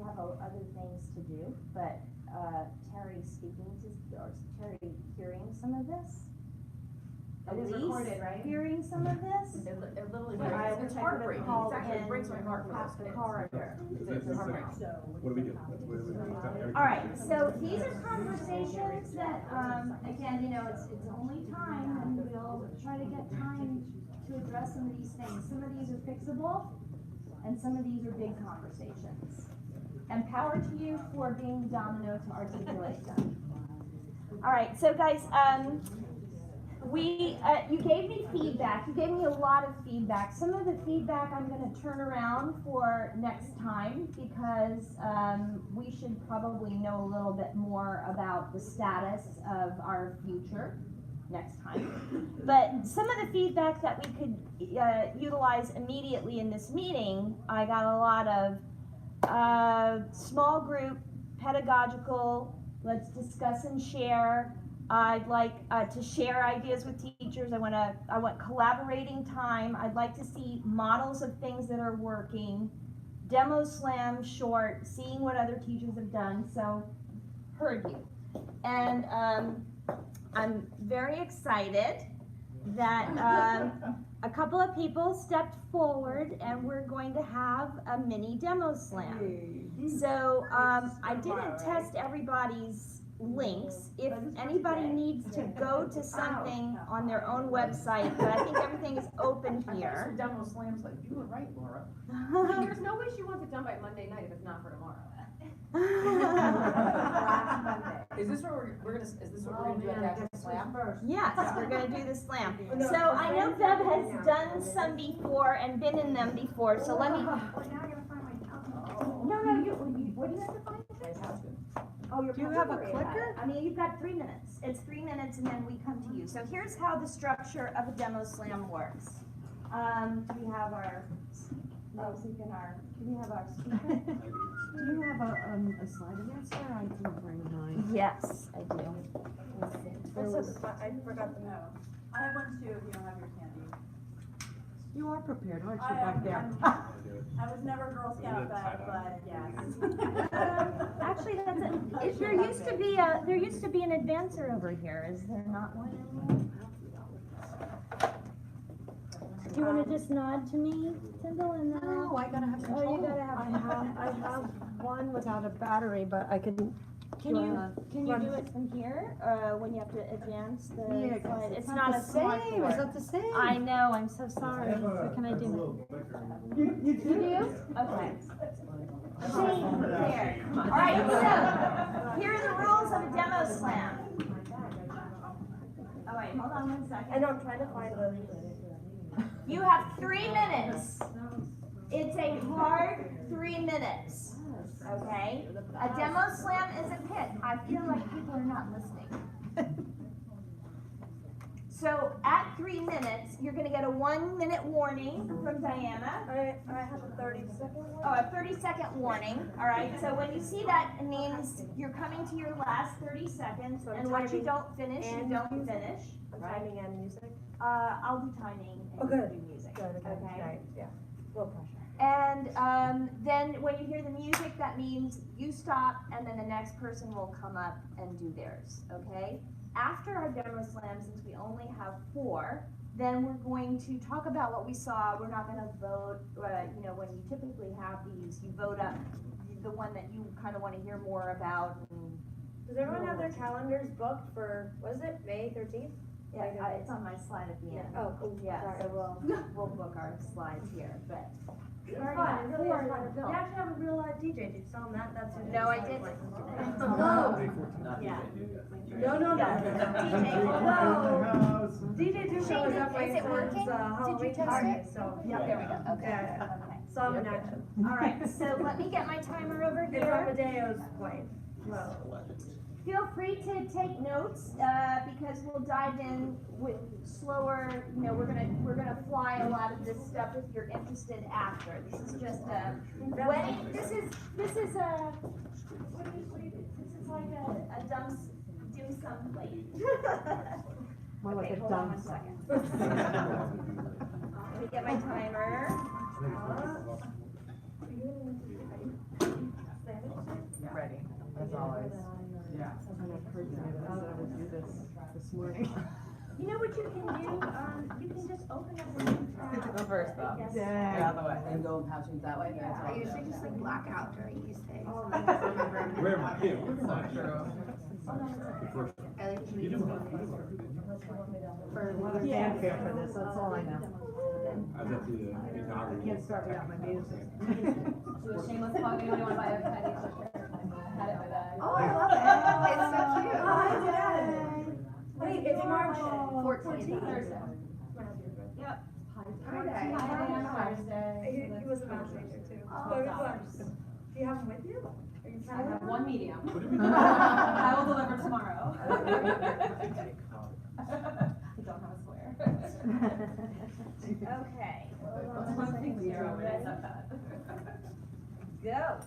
have other things to do, but, Terry speaking to, or Terry hearing some of this? It is Elise recorded, right? hearing some of this? It literally But I breaks, it's wish I could've heartbreaking, called it actually in breaks my heart for past those the kids. corridor. It's heartbreaking. What do we do? All right, so these are conversations that, again, you know, it's only time, and we'll try to get time to address some of these things. Some of these are fixable, and some of these are big conversations. And power to you for being the domino to articulate them. All right, so guys, you gave me feedback. You gave me a lot of feedback. Some of the feedback I'm going to turn around for next time, because we should probably know a little bit more about the status of our future next time. But some of the feedback that we could utilize immediately in this meeting, I got a lot of small group, pedagogical, let's discuss and share. I'd like to share ideas with teachers. I want collaborating time. I'd like to see models of things that are working. Demo slam short, seeing what other teachers have done. So, heard you. And I'm very excited that a couple of people stepped forward and we're going to have a mini demo slam. So I didn't test everybody's links. If anybody needs to go to something on their own website, but I think everything is open here. Demo slams, like, you were right, Laura. There's no way she wants it done by Monday night if it's not for tomorrow. Is this what we're gonna do at the actual slam? Yes, we're gonna do the slam. So I know Bev has done some before and been in them before, so let me. No, what do you have to find? Oh, you're. Do you have a clicker? I mean, you've got 3 minutes. It's 3 minutes and then we come to you. So here's how the structure of a demo slam works. We have our music and do we have our speaker? Do you have a slide against there? I didn't bring mine. Yes, I do. I forgot the note. I have one too, if you don't have your candy. You are prepared, aren't you, I back there? I was never Girl Scout, but yes. Actually, there used to be an advancer over here. Is there not one anymore? Do you want to just nod to me, Tyndall, and then? No, I gotta have control. Oh, you gotta have. I have one without a battery, but I can. Can you do it from here, when you have to advance the Yeah, slide? It's not not the a smart same. board. It's not the same. I know, I'm so sorry. What can I do? You do? Okay. See, there. All right, so, here are the rules of a demo slam. Oh wait, hold on 1 second. I know, I'm trying to find the. You have 3 minutes. It's a hard 3 minutes, okay? A demo slam is a pit. I feel like people are not listening. So at 3 minutes, you're gonna get a 1 minute warning from Diana. I have a 30-second one. Oh, a 30-second warning, all right? So when you see that, it means you're coming to your last 30 seconds, So and what you timing don't finish, you and don't music? finish. Timing and music. I'll do timing Oh, and good. you do music, Good, okay, okay? right, yeah. Low pressure. And then when you hear the music, that means you stop, and then the next person will come up and do theirs, okay? After our demo slam, since we only have 4, then we're going to talk about what we saw. We're not gonna vote, you know, when you typically have these, you vote up the one that you kind of want to hear more about. Does everyone have their calendars booked for, what is it, May 13th? Yeah, it's on my slide at the end. Oh, cool. Yeah, Sorry. so we'll book our slides here, but. It's fun, it really is fun. You actually have a real live DJ, did you tell them that? That's who. No, I didn't. No. Yeah. No. DJ Duco is up Is it working? Halloween Did you test party, it? so. Yeah, there we go, okay. Yeah. Okay. Saw him in action. All right, so let me get my timer over And here. Amadeo's quite low. Feel free to take notes, because we'll dive in with slower, you know, we're gonna fly a lot of this stuff if you're interested after. This is just a wedding, this is a, what do you do? This is like a dim sum plate. More like Okay, a hold on 1 dump. second. Let me get my timer. Ready, as always. Yeah. I would do this morning. You know what you can do? You can just open up the. Go first, though. Yes. Get out of the way. And go and pass it that way. I usually just like black out during these things. Where am I? Not true. I like to read. For a lot of fanfare for this, that's all I know. I was at the inaugural. I can't start without my music. Do a shameless plug, anybody want to buy a tiny t-shirt? Had it with a. Oh, I love it. It's so cute. Oh, I did. Wait, it's March 14th. Thursday. Yep. Friday. Thursday. He was a math major too. Oh, Very gosh. fun. Do you have him with you? Are you I have one medium. What do we do? I will deliver tomorrow. I don't have a square. Okay. Go.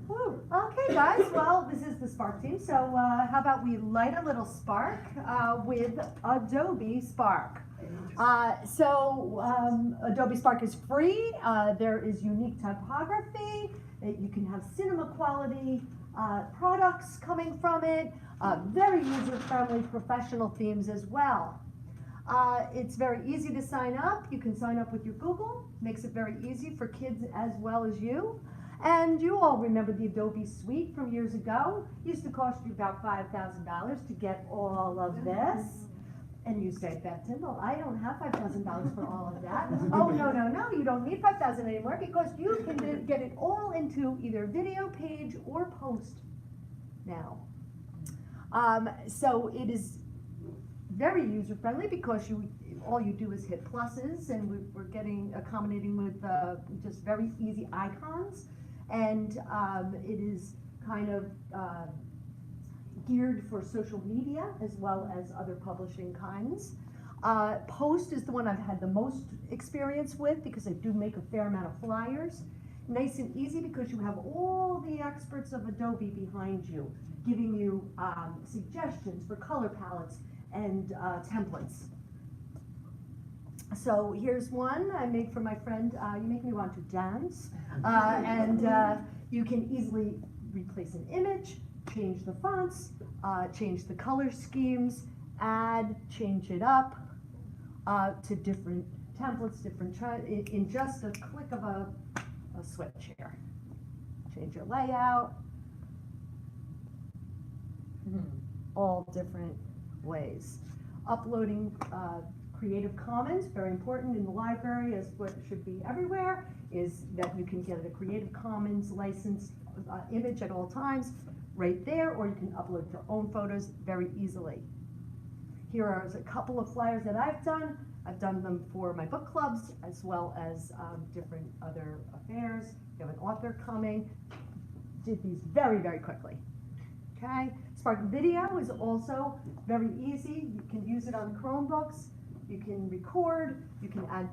Woo. Okay, guys, well, this is the Spark team, so how about we light a little spark with Adobe Spark. Adobe Spark is free. There is unique typography. You can have cinema quality products coming from it. Very user-friendly professional themes as well. It's very easy to sign up. You can sign up with your Google. Makes it very easy for kids as well as you. And you all remember the Adobe Suite from years ago. Used to cost you about $5,000 to get all of this. And you say, Benton, well, I don't have $5,000 for all of that. Oh, no, you don't need $5,000 anymore because you can get it all into either video page or post now. So it is very user-friendly because all you do is hit pluses, and we're accommodating with just very easy icons. And it is kind of geared for social media as well as other publishing kinds. Post is the one I've had the most experience with because I do make a fair amount of flyers. Nice and easy because you have all the experts of Adobe behind you, giving you suggestions for color palettes and templates. So here's one I made for my friend. You make me want to dance. And you can easily replace an image, change the fonts, change the color schemes, change it up to different templates, in just a click of a switch here. Change your layout. All different ways. Uploading Creative Commons, very important in the library, as what should be everywhere, is that you can get a Creative Commons licensed image at all times right there, or you can upload your own photos very easily. Here are a couple of flyers that I've done. I've done them for my book clubs as well as different other affairs. You have an author coming. Did these very, very quickly. Okay, Spark Video is also very easy. You can use it on Chromebooks. You can record, you can add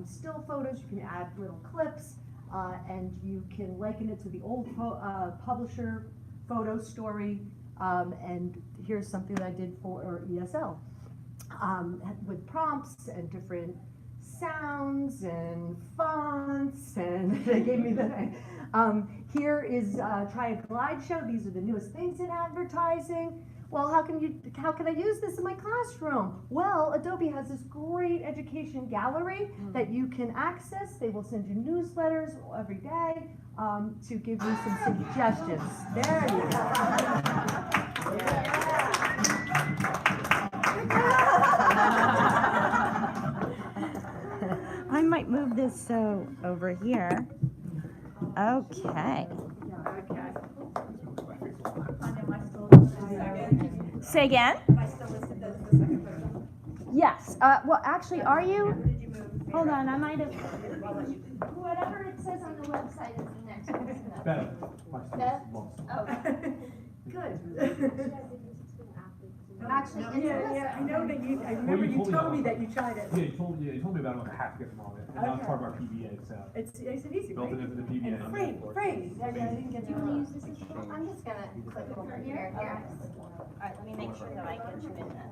still photos, you can add little clips, and you can liken it to the old publisher photo story. And here's something that I did for ESL with prompts and different sounds and fonts, and they gave me the here is try a glide show. These are the newest things in advertising. Well, how can I use this in my classroom? Well, Adobe has this great education gallery that you can access. They will send you newsletters every day to give you some suggestions. There you go. I might move this over here. Okay. Say again? Am I still listed as the second photo? Yes. Well, actually, are you? Hold on, I might have. Whatever it says on the website is the next one. Bev. Bev? Oh. Good. Actually, I know that I remember you told me that you tried it. Yeah, you told me about it. I have to get them on it. And now it's part of our PBA, so. It's an easy, Built it into the PBA. And free. I didn't get Do you want to use this as well? I'm just gonna click over here. Alright, let me make sure that I get you in that.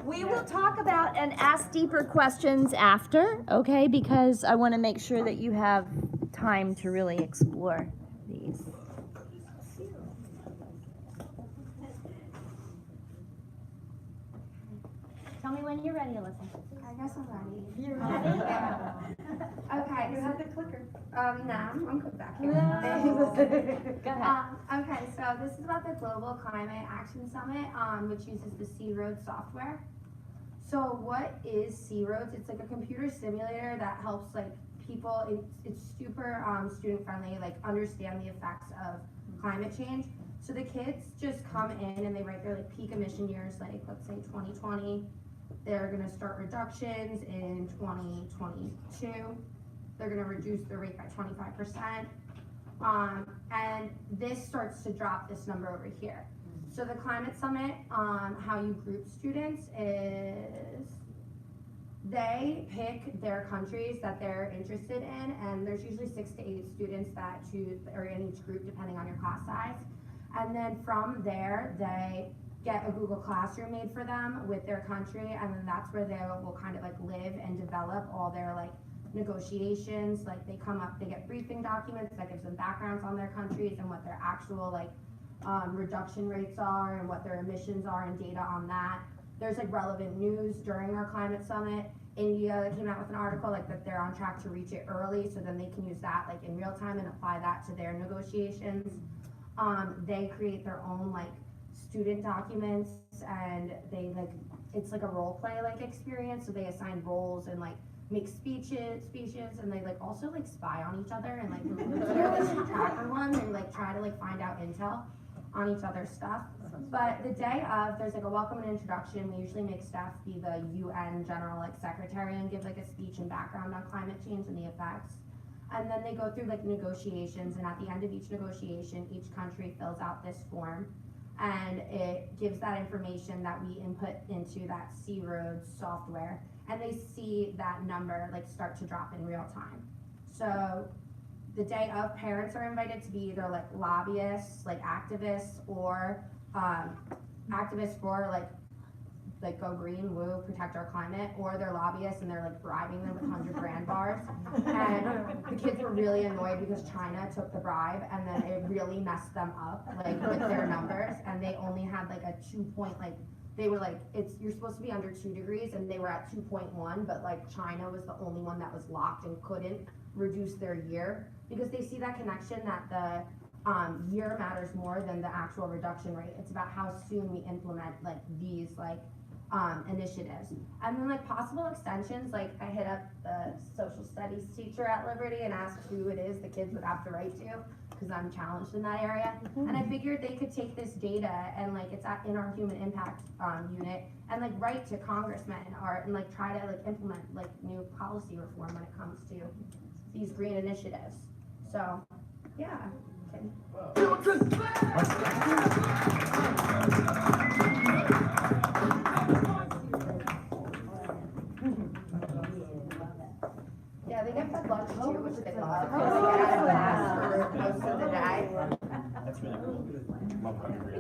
We will talk about and ask deeper questions after, okay? Because I want to make sure that you have time to really explore these. Tell me when you're ready, Alyssa. I guess I'm ready. You're ready? Okay. You have the clicker. Nah, I'm good back here. Go ahead. Okay, so this is about the Global Climate Action Summit, which uses the C-Roads software. So what is C-Roads? It's like a computer simulator that helps like people, it's super student friendly, like understand the effects of climate change. So the kids just come in and they write their like peak emission years, like let's say 2020. They're gonna start reductions in 2022. They're gonna reduce their rate by 25%. And this starts to drop this number over here. So the Climate Summit, how you group students is they pick their countries that they're interested in, and there's usually 6 to 8 students that are in each group depending on your class size. And then from there, they get a Google Classroom made for them with their country, and then that's where they will kind of like live and develop all their like negotiations. Like they get briefing documents that gives them backgrounds on their countries and what their actual like reduction rates are and what their emissions are and data on that. There's like relevant news during our climate summit. India came out with an article like that they're on track to reach it early, so then they can use that like in real time and apply that to their negotiations. They create their own like student documents, and they like, it's like a role play like experience, so they assign roles and like make speeches, and they like also like spy on each other, and like this tracker one, they like try to like find out intel on each other's stuff. But the day of, there's like a welcome and introduction. We usually make staff be the UN general like secretary and give like a speech and background on climate change and the effects. And then they go through like negotiations, and at the end of each negotiation, each country fills out this form, and it gives that information that we input into that C-Roads software, and they see that number like start to drop in real time. So the day of, parents are invited to be either like lobbyists, like activists, or activists for like go green, woo, protect our climate, or they're lobbyists and they're like bribing them with 100 grand bars. And the kids were really annoyed because China took the bribe, and then it really messed them up like with their numbers, and they only had like a 2 point, like they were like, you're supposed to be under 2 degrees, and they were at 2.1, but like China was the only one that was locked and couldn't reduce their year, because they see that connection that the year matters more than the actual reduction rate. It's about how soon we implement like these like initiatives. And then like possible extensions, like I hit up the social studies teacher at Liberty and asked who it is the kids would have to write to, because I'm challenged in that area. And I figured they could take this data and like it's in our human impact unit, and like write to congressmen and like try to like implement like new policy reform when it comes to these green initiatives. So yeah. Yeah, they get fed lunch too, which they love. They get out of class for most of the day. That's really cool. Love Hungary.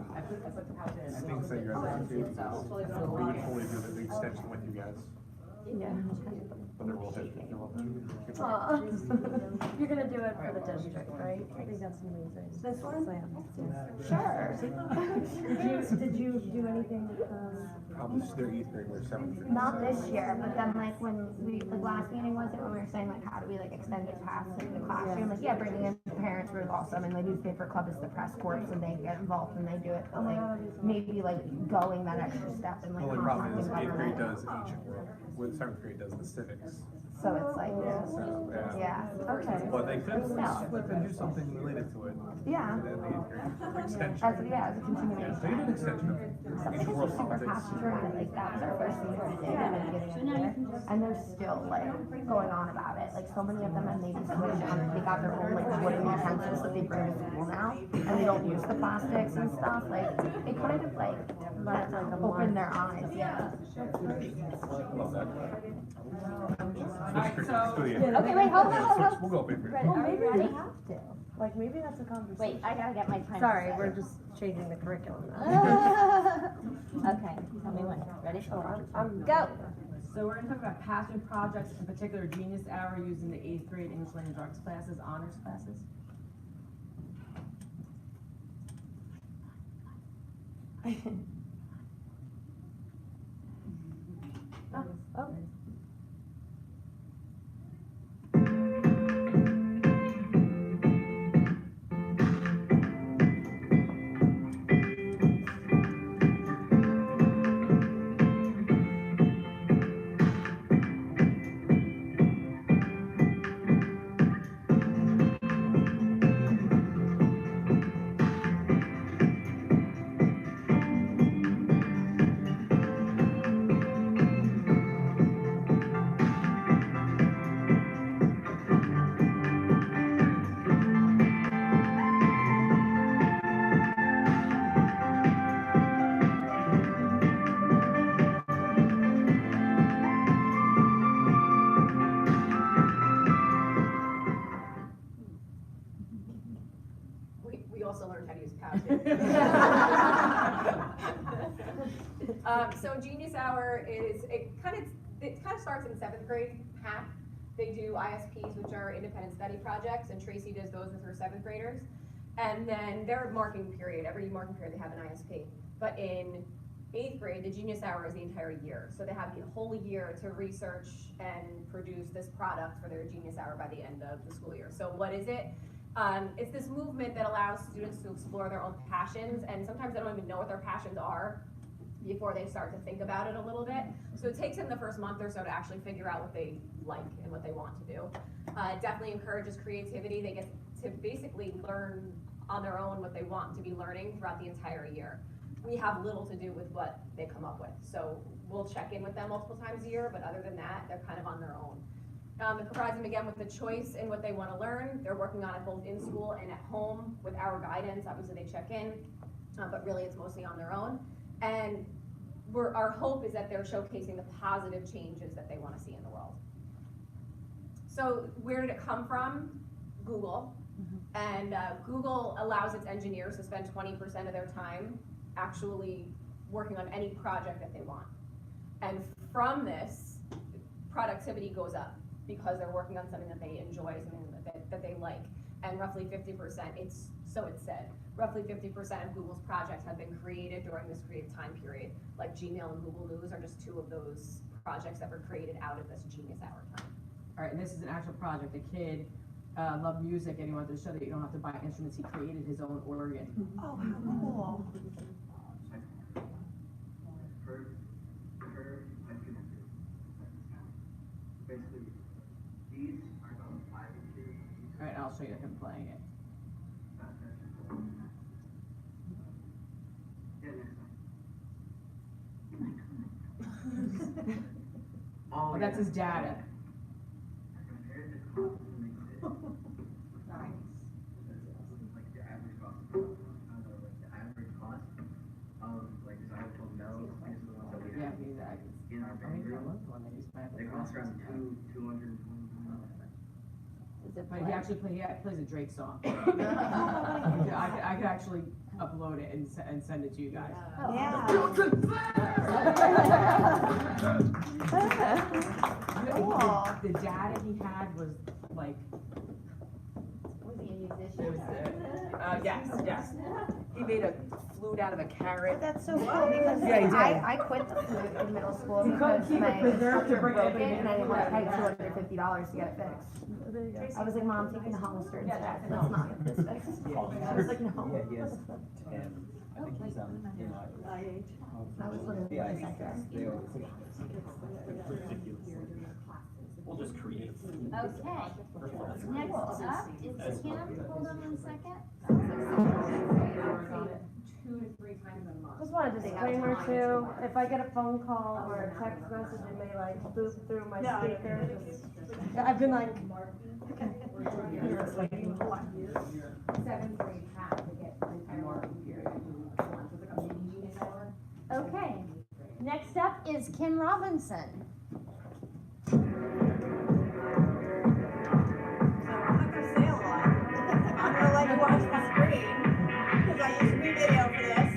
I think so, you're at the too. We would fully do the extension with you guys. Yeah. But they're all different. You're gonna do it for the district, right? I think that's amazing. This one? Sure. Did you do anything, This is their 8th grade, we're 7th grade. Not this year, but then like when we, the last meeting was it when we were saying like how do we like extend it past like the classroom, like yeah, bringing in parents was awesome, and the newspaper club is the press corps, and they get involved and they do it, but like maybe like going that extra step and like. The only problem is 8th grade does ancient world, where 7th grade does the civics. So it's like, So, yeah, okay. But they could flip and do something related to it. Yeah. And then the 8th grade extension. As a continuation. Yeah, they did an extension of ancient world Super politics. passionate about it, like that was our first year at the beginning of the year, and they're still like going on about it, like so many of them have maybe switched on, they got their own like wooden utensils that they bring to school now, and they don't use the plastics and stuff, like, it kind of like, opened their eyes, yeah. Love that. Alright, so- Okay, wait, hold on. We'll go big. Ready, are we ready? like, maybe that's a conversation. Wait, I gotta get my time. Sorry, we're just changing the curriculum. Okay, tell me when. Ready? I'm Go. So we're gonna talk about passion projects, in particular Genius Hour, using the 8th grade English language arts classes, honors classes. Oh. We also learned how to use Passion. So Genius Hour it kind of starts in 7th grade, half. They do ISPs, which are independent study projects, and Tracy does those with her 7th graders. And then their marking period, every marking period they have an ISP. But in 8th grade, the Genius Hour is the entire year. So they have the whole year to research and produce this product for their Genius Hour by the end of the school year. So what is it? It's this movement that allows students to explore their own passions, and sometimes they don't even know what their passions are before they start to think about it a little bit. So it takes them the first month or so to actually figure out what they like and what they want to do. It definitely encourages creativity. They get to basically learn on their own what they want to be learning throughout the entire year. We have little to do with what they come up with. So we'll check in with them multiple times a year, but other than that, they're kind of on their own. It provides them again with the choice in what they want to learn. They're working on it both in school and at home with our guidance. Obviously they check in, but really it's mostly on their own. And our hope is that they're showcasing the positive changes that they want to see in the world. So where did it come from? Google. And Google allows its engineers to spend 20% of their time actually working on any project that they want. And from this, productivity goes up because they're working on something that they enjoy, something that they like. And roughly 50%, so it's said, roughly 50% of Google's projects have been created during this creative time period. Like Gmail and Google News are just 2 of those projects that were created out of this Genius Hour time. All right, and this is an actual project. The kid loved music and he wanted to show that you don't have to buy instruments. He created his own organ. Oh, how cool. Basically, these are about 5 inches. All right, I'll show you him playing it. Oh, that's his data. Yeah, exactly. In our bedroom, they cost around $220. But he actually plays a Drake song. I could actually upload it and send it to you guys. Yeah. The data he had was like. Was he a musician? It was, yes. He made a flute out of a carrot. That's so cool because Yeah, he did. I quit the flute in middle school You couldn't because keep it my preserved to instructor bring broke it everybody and I didn't want to pay in. $250 to get it fixed. I was like, Mom, take me to Hollister instead. Yeah, Let's not get this fixed. I was like, no. Yeah, he has 10. I think he's in I was literally Yeah, like, they always push We'll just create. Okay, next up is Kim, hold on 1 second. 2 to 3 times a month. Just wanted to disclaimer too, if I get a phone call or a text message, it may like boop through my speaker. Yeah, I've been like. 7th grade had to get the entire marking period to do once. It's like a mini Genius Hour. Okay, next up is Kim Robinson. So I'm not gonna say a lot. I'm gonna let you watch the screen, because I use video for this.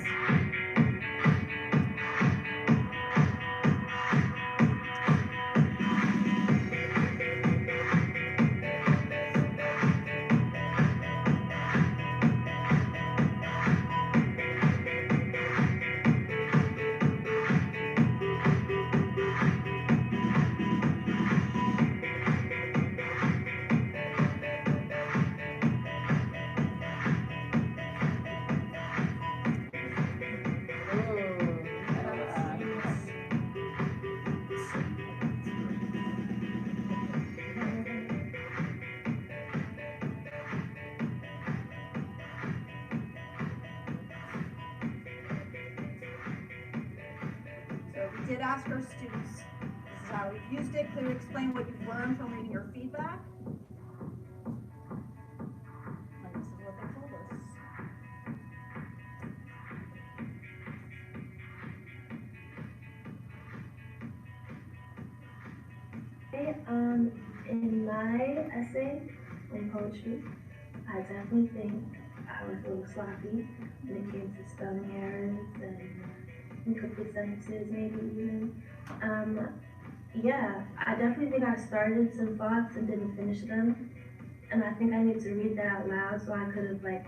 So we did ask our students, this is how we've used it, can you explain what you've learned from reading your feedback? And this is what they told us. In my essay in poetry, I definitely think I was a little sloppy when it came to spelling errors and incomplete sentences, maybe even. Yeah, I definitely think I started some thoughts and didn't finish them. And I think I need to read that out loud so I could have like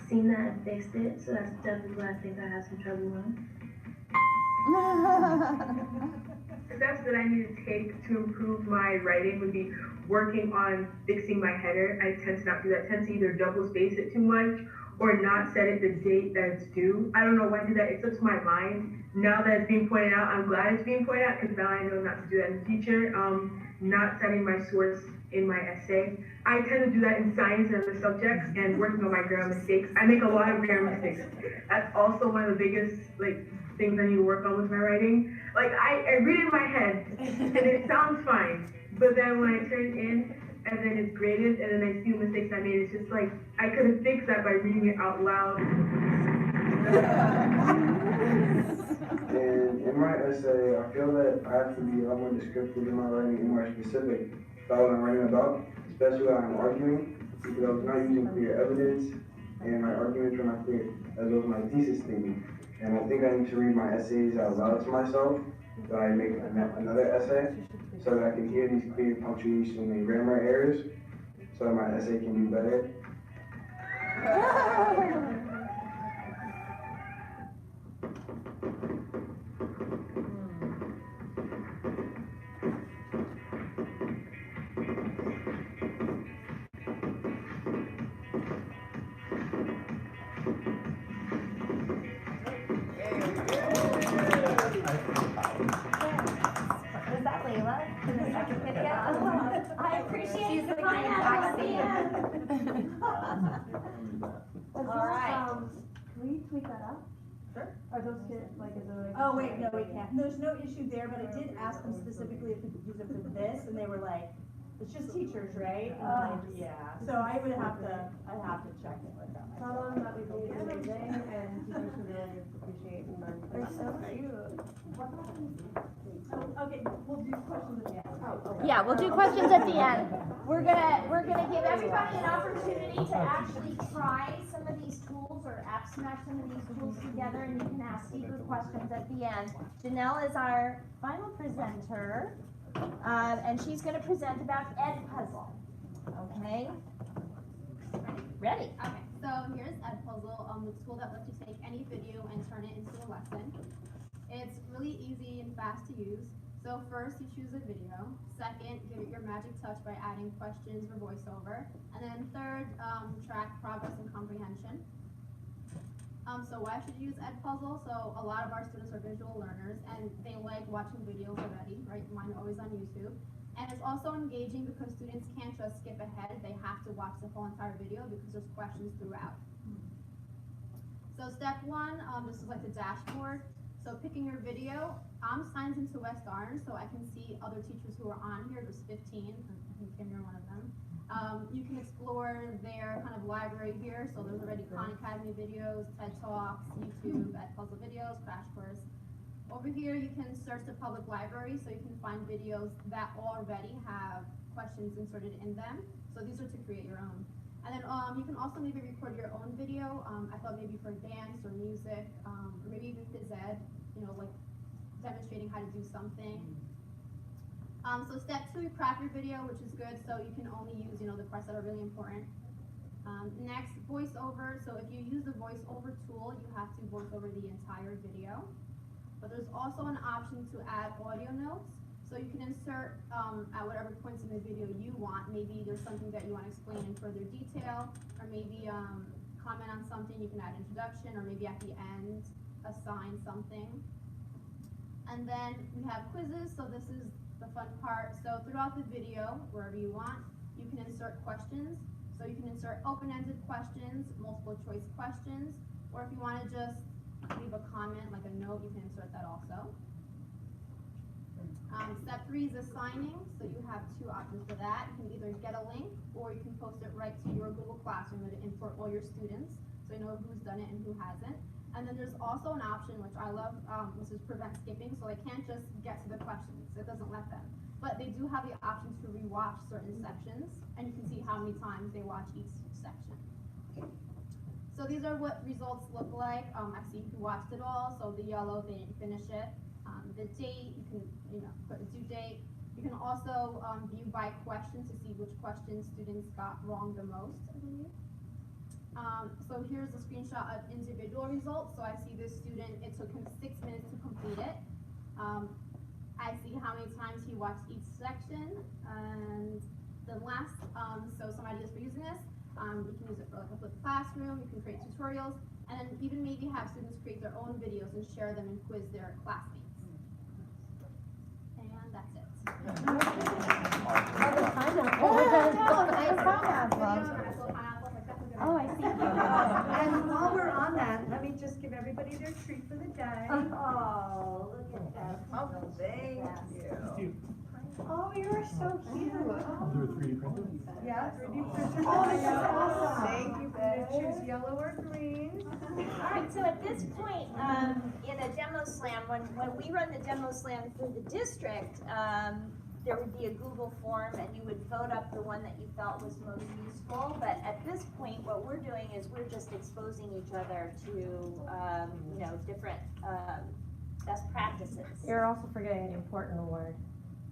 seen that and fixed it. So that's definitely what I think I have some trouble on. Steps that I need to take to improve my writing would be working on fixing my header. I tend to not do that. I tend to either double space it too much or not set it the date that it's due. I don't know why I do that. It slips my mind. Now that it's being pointed out, I'm glad it's being pointed out because now I know not to do that in the future. Not setting my source in my essay. I tend to do that in science and other subjects and working on my grammar mistakes. I make a lot of grammar mistakes. That's also one of the biggest things I need to work on with my writing. I read it in my head and it sounds fine, but then when I turn it in and then it's graded and then I see the mistakes I made, it's just like I could have fixed that by reading it out loud. And in my essay, I feel that I have to be a lot more descriptive in my writing and more specific about what I'm writing about, especially when I'm arguing, because I was not using clear evidence and my arguments were not clear, as well as my thesis statement. And I think I need to read my essays out loud to myself, so I make another essay, so that I can hear these clear punctuation and grammar errors, so that my essay can be better. Was that Layla in the second video? I appreciate the kind vaccine. All right. Can we tweak that out? Sure. Are those kids, is it like? Oh, wait, no, we can't. There's no issue there, but I did ask them specifically if we could use it for this, and they were like, it's just teachers, right? And I'm like, yeah, so I'd have to check it with them. Tell them that we believe in amazing and teachers should really appreciate and learn. They're so cute. Okay, we'll do questions at the end. Yeah, we'll do questions at the end. We're gonna give everybody an opportunity to actually try some of these tools or abstract some of these tools together, and you can ask speaker questions at the end. Janelle is our final presenter, and she's gonna present about Edpuzzle. Okay? Ready? Okay, so here's Edpuzzle, the tool that lets you take any video and turn it into a lesson. It's really easy and fast to use. So first, you choose a video. Second, give it your magic touch by adding questions or voiceover. And then third, track progress and comprehension. So why should you use Edpuzzle? So a lot of our students are visual learners and they like watching videos already, right? Mine are always on YouTube. And it's also engaging because students can't just skip ahead. They have to watch the whole entire video because there's questions throughout. So step one, this is like the dashboard. So picking your video, I'm signed into West Orange, so I can see other teachers who are on here. There's 15, I think Kim, you're one of them. You can explore their kind of library here. So there's already Khan Academy videos, TED Talks, YouTube, Edpuzzle videos, Crash Course. Over here, you can search the public library, so you can find videos that already have questions inserted in them. So these are to create your own. And then you can also maybe record your own video. I thought maybe for dance or music, or maybe even phys ed, like demonstrating how to do something. So step two, crop your video, which is good. So you can only use, the parts that are really important. Next, voiceover. So if you use the voiceover tool, you have to voice over the entire video. But there's also an option to add audio notes. So you can insert at whatever points in the video you want. Maybe there's something that you want to explain in further detail, or maybe comment on something, you can add introduction, or maybe at the end, assign something. And then we have quizzes, so this is the fun part. So throughout the video, wherever you want, you can insert questions. So you can insert open-ended questions, multiple choice questions, or if you want to just leave a comment, like a note, you can insert that also. Step three is assigning, so you have two options for that. You can either get a link, or you can post it right to your Google Classroom and import all your students, so you know who's done it and who hasn't. And then there's also an option, which I love, which is prevent skipping, so they can't just get to the questions, it doesn't let them. But they do have the option to rewatch certain sections, and you can see how many times they watch each section. So these are what results look like. I see who watched it all, so the yellow, they didn't finish it. the date, you can, put a due date. You can also, view by question to see which questions students got wrong the most, I believe. So here's a screenshot of individual results. So I see this student, it took him 6 minutes to complete it. I see how many times he watched each section, and the last, so some ideas for using this, you can use it for like a flipped classroom, you can create tutorials, and then even maybe have students create their own videos and share them and quiz their classmates. And that's it. Oh, I see. And while we're on that, let me just give everybody their treat for the day. Oh, look at that. Oh, thank you. Oh, you're so cute. I'll do a 3D printer. Yeah, 3D printer. Oh, this is awesome. Thank you, Ben. Choose yellow or green. All right, so at this point, in a demo slam, when we run the demo slam through the district, there would be a Google form and you would vote up the one that you felt was most useful. But at this point, what we're doing is we're just exposing each other to, different best practices. You're also forgetting an important award.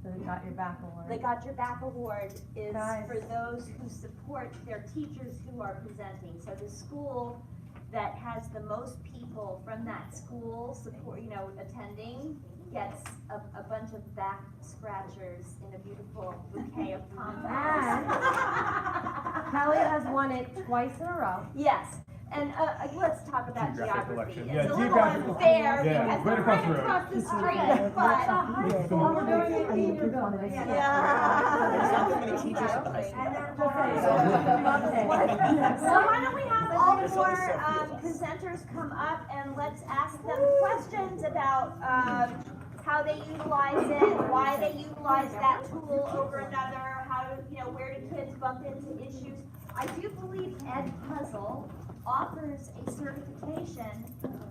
The Got Your Back award. The Got Your Back award is Guys. for those who support their teachers who are presenting. So the school that has the most people from that school support, attending, gets a bunch of back scratchers in a beautiful bouquet of pom And Kelly has won it twice in a row. Yes. And let's talk about Geographic geography. collection. It's Yeah, a little geographical- unfair yeah, because right they're across right the road. across the street, Well, but. we're doing it in your building. Yeah. There's not that many teachers at the high school. So why don't we have all four presenters come up and let's ask them questions about how they utilize it, why they utilize that tool over another, how to, where do kids bump into issues. I do believe Ed Puzzle offers a certification,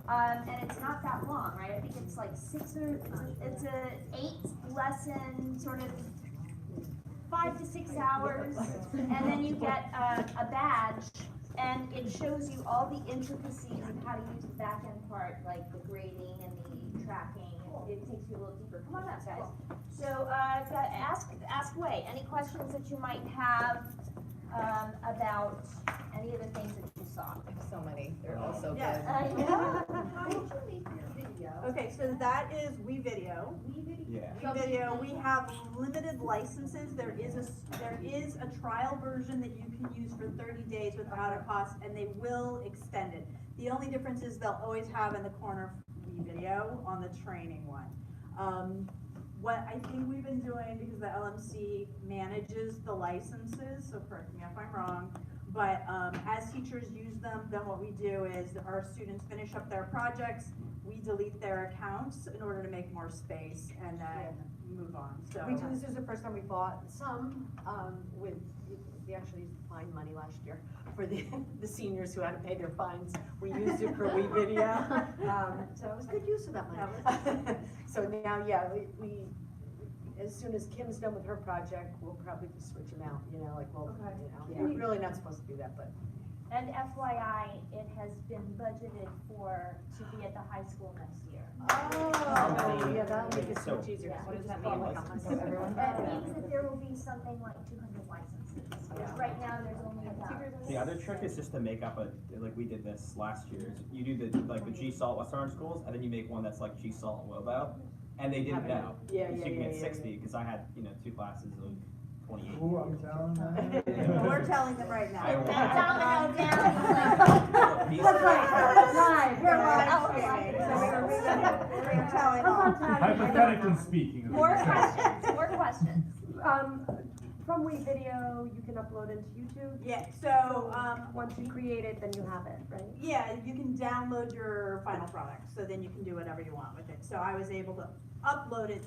and it's not that long, right? I think it's like it's a 8-lesson sort of 5 to 6 hours, and then you get a badge, and it shows you all the intricacies of how to use the back end part, like the grading and the tracking. It takes you a little deeper. Come on up, guys. So ask away. Any questions that you might have about any of the things that you saw? So many, they're all so good. I know. Okay, so that is WeVideo. Yeah. WeVideo, we have limited licenses. There is a trial version that you can use for 30 days without a cost, and they will extend it. The only difference is they'll always have in the corner WeVideo on the training one. What I think we've been doing, because the LMC manages the licenses, so correct me if I'm wrong, but as teachers use them, then what we do is our students finish up their projects, we delete their accounts in order to make more space and then move on, so. This is the first time we bought some, we actually used fine money last year for the seniors who had to pay their fines. We used it for WeVideo, so it was good use of that money. So now, we as soon as Kim's done with her project, we'll probably just switch them out, we're really not supposed to do that, but. And FYI, it has been budgeted to be at the high school next year. Oh, yeah, that'll make it so much easier. Yeah. What does that mean? Like 100 everyone? That means that there will be something like 200 licenses, because right now there's only about. The other trick is just to make up like we did this last year, is you do the G-Salt Western schools, and then you make one that's like G-Salt Wobo, and they didn't know. So you can get 60, because I had, 2 classes of 28. Ooh, I'm telling them. We're telling them right now. Domino down. That's right. You're Oh, right. okay. So we're telling them. Hypothetically speaking. More questions. From WeVideo, you can upload into YouTube? Yeah, so, once you create it, then you have it, right? yeah, you can download your final product, so then you can do whatever you want with it. So I was able to upload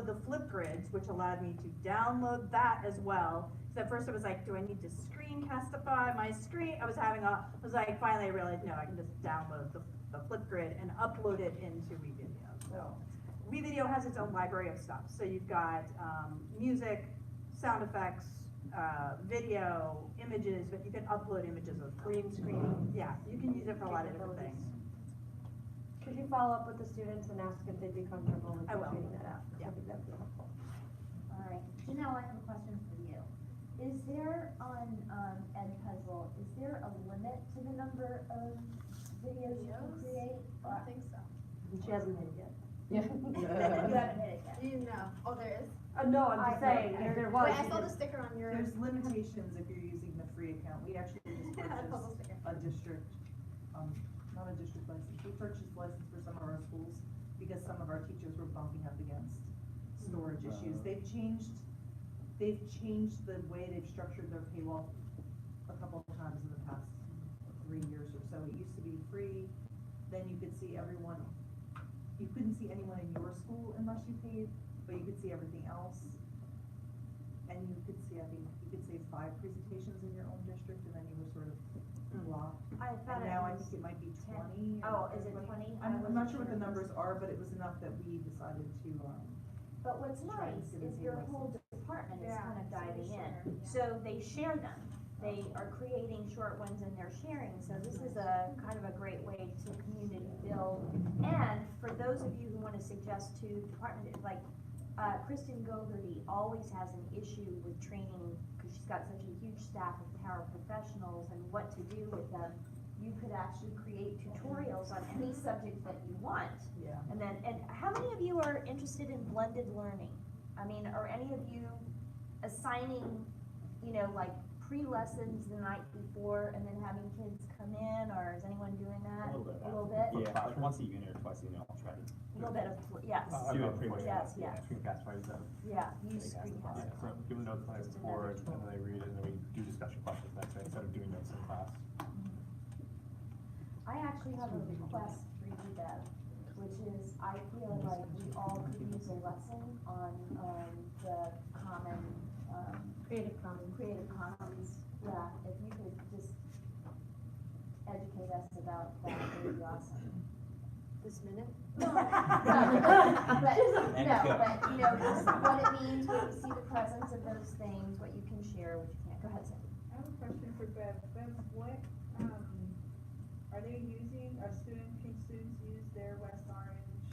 the Flipgrids, which allowed me to download that as well. So at first I was like, do I need to screencastify my screen? Finally I realized, no, I can just download the Flipgrid and upload it into WeVideo. So WeVideo has its own library of stuff. So you've got music, sound effects, video, images, but you can upload images of green screen. Yeah, you can use it for a lot of different things. Could you follow up with the students and ask if they'd be comfortable with I will. tweeting that out. I think that'd be helpful. All right, Janelle, I have a question for you. Is there on, Edpuzzle, is there a limit to the number of videos you can create? I don't think so. She hasn't hit it yet. You haven't hit it yet. You know, oh, there is? No, I'm just saying, there was. Wait, I saw the sticker on your. There's limitations if you're using the free account. We actually just Puzzle purchased sticker. a district, not a district license, we purchased a license for some of our schools because some of our teachers were bumping up against storage issues. They've changed the way they've structured their paywall a couple of times in the past 3 years or so. It used to be free, then you could see everyone, you couldn't see anyone in your school unless you paid, but you could see everything else. And you could see, I think, you could say 5 presentations in your own district, and then you were sort of blocked. I thought And it now I was think it might be 10. 20. Oh, is it 20? I'm not sure what the numbers are, but it was enough that we decided to, But what's try and nice get a is paid your license. whole department is Yeah, kind of so they diving share, in. yeah. So they share them. They are creating short ones and they're sharing, so this is a kind of a great way to community build. And for those of you who want to suggest to department, like, Kristen Gogarty always has an issue with training, because she's got such a huge staff of paraprofessionals and what to do with them. You could actually create tutorials on any subject that you want. Yeah. And then, and how many of you are interested in blended learning? I mean, are any of you assigning, like pre-lessons the night before and then having kids come in, or is anyone doing that? A little bit. A little bit? Yeah, like once a unit or twice a unit, I'll try to. A little bit of, yes. I do it pretty much. Yes, yes. Screencast wise, Yeah, use screencast. Yeah, so give them notes the night before, and then they read it, and then we do discussion questions next day, instead of doing notes in class. I actually have a request for you, Deb, which is, I feel like we all could use a lesson on, the common, Creative Commons. Creative Commons. Yeah, if you could just educate us about that, it would be awesome. This minute? But, no, but, just what it means when you see the presence of those things, what you can share, what you can't. Go ahead, Cindy. I have a question for Bev. Bev, what, can students use their West Orange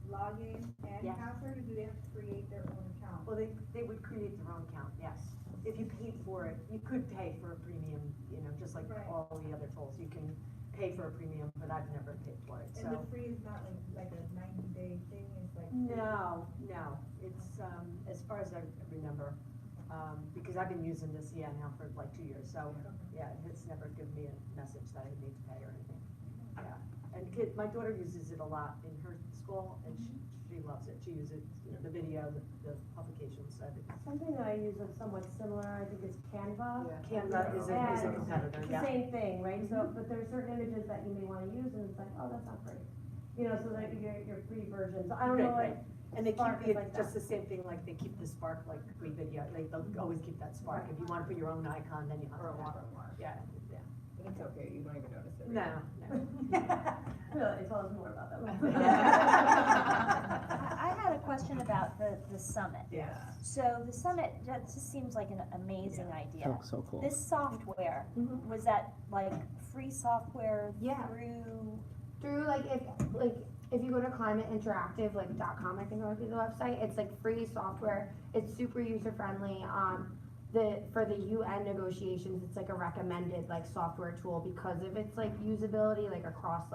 login and Yes. password, or do they have to create their own account? Well, they would create their own account, yes. If you paid for it, you could pay for a premium, just like Right. all the other tools. You can pay for a premium, but I've never paid for it, And so. the free is not like a 90-day thing, it's like. No, it's, as far as I remember, because I've been using this, now for like 2 years, so, yeah, it's never given me a message that I need to pay or anything. Yeah, and my daughter uses it a lot in her school, and she loves it. She uses the video, the publications, I think. Something that I use that's somewhat similar, I think, is Canva. Canva is a competitor, It's yeah. the same thing, right? So, but there are certain images that you may wanna use, and it's like, oh, that's not free. So that you get your free versions. I don't know, Right, like, And they Spark keep is it like just that. the same thing, like they keep the Spark, like free video, they'll always keep that Spark. If you wanna put your own icon, then you have to. Or a watermark. Yeah. It's okay, you don't even notice it. No. Really, tell us more about that. I had a question about the summit. Yes. So the summit, that just seems like an amazing idea. So cool. This software, was that like free software Through if you go to climateinteractive.com, I think would be the website, it's like free software, it's super user friendly. For the UN negotiations, it's like a recommended software tool because of its usability across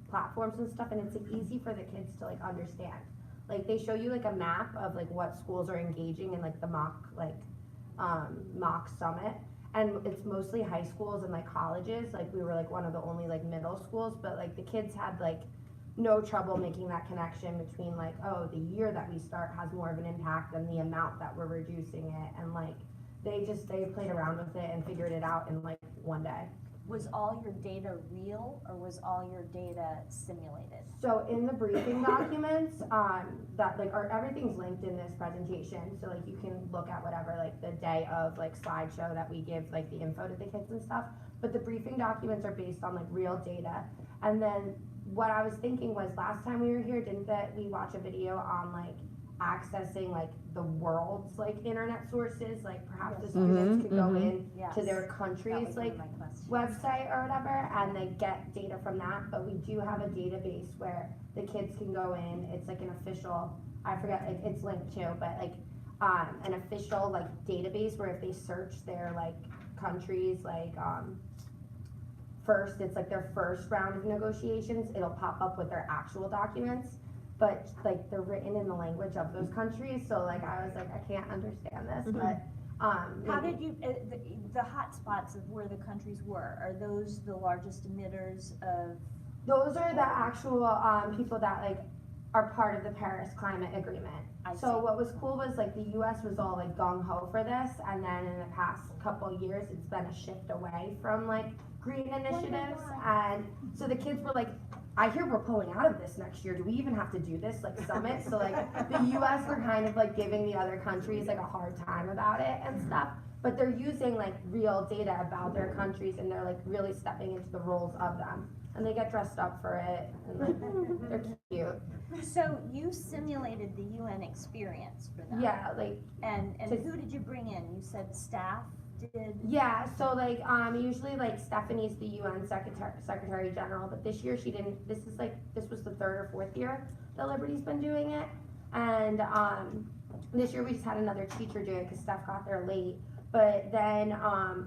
platforms and stuff, and it's easy for the kids to understand. They show you a map of what schools are engaging in the mock summit, and it's mostly high schools and colleges. We were one of the only middle schools, but the kids had no trouble making that connection between oh, the year that we start has more of an impact than the amount that we're reducing it, and they played around with it and figured it out in 1 day. Was all your data real, or was all your data simulated? So in the briefing documents, everything's linked in this presentation, so you can look at whatever the day of slideshow that we give the info to the kids and stuff. But the briefing documents are based on real data. And then what I was thinking was last time we were here, didn't we watch a video on accessing like the world's like internet sources, like perhaps the Yes. students could go in Yes. to their That country's was one like of my questions. website or whatever, and they get data from that. But we do have a database where the kids can go in. It's like an official, I forget, like it's linked to, but like an official like database where if they search their like countries, like first, it's like their first round of negotiations, it'll pop up with their actual documents, but like they're written in the language of those countries, so like I was like, I can't understand this, but How did you, the hot spots of where the countries were, are those the largest emitters of? those are the actual people that like are part of the Paris Climate Agreement. So what was cool was like the US was all like gung ho for this, and then in the past couple years it's been a shift away from like green initiatives, and so the kids were like, I hear we're pulling out of this next year, do we even have to do this like summit? So like the US were kind of like giving the other countries like a hard time about it and stuff, but they're using like real data about their countries, and they're like really stepping into the roles of them, and they get dressed up for it, and like they're cute. So you simulated the UN experience for them? Yeah, like. And to- who did you bring in? You said staff did? Yeah, so like usually like Stephanie's the UN Secretary General, but this year she didn't. This was the third or fourth year that Liberty's been doing it, and this year we just had another teacher do it because Steph got there late. But then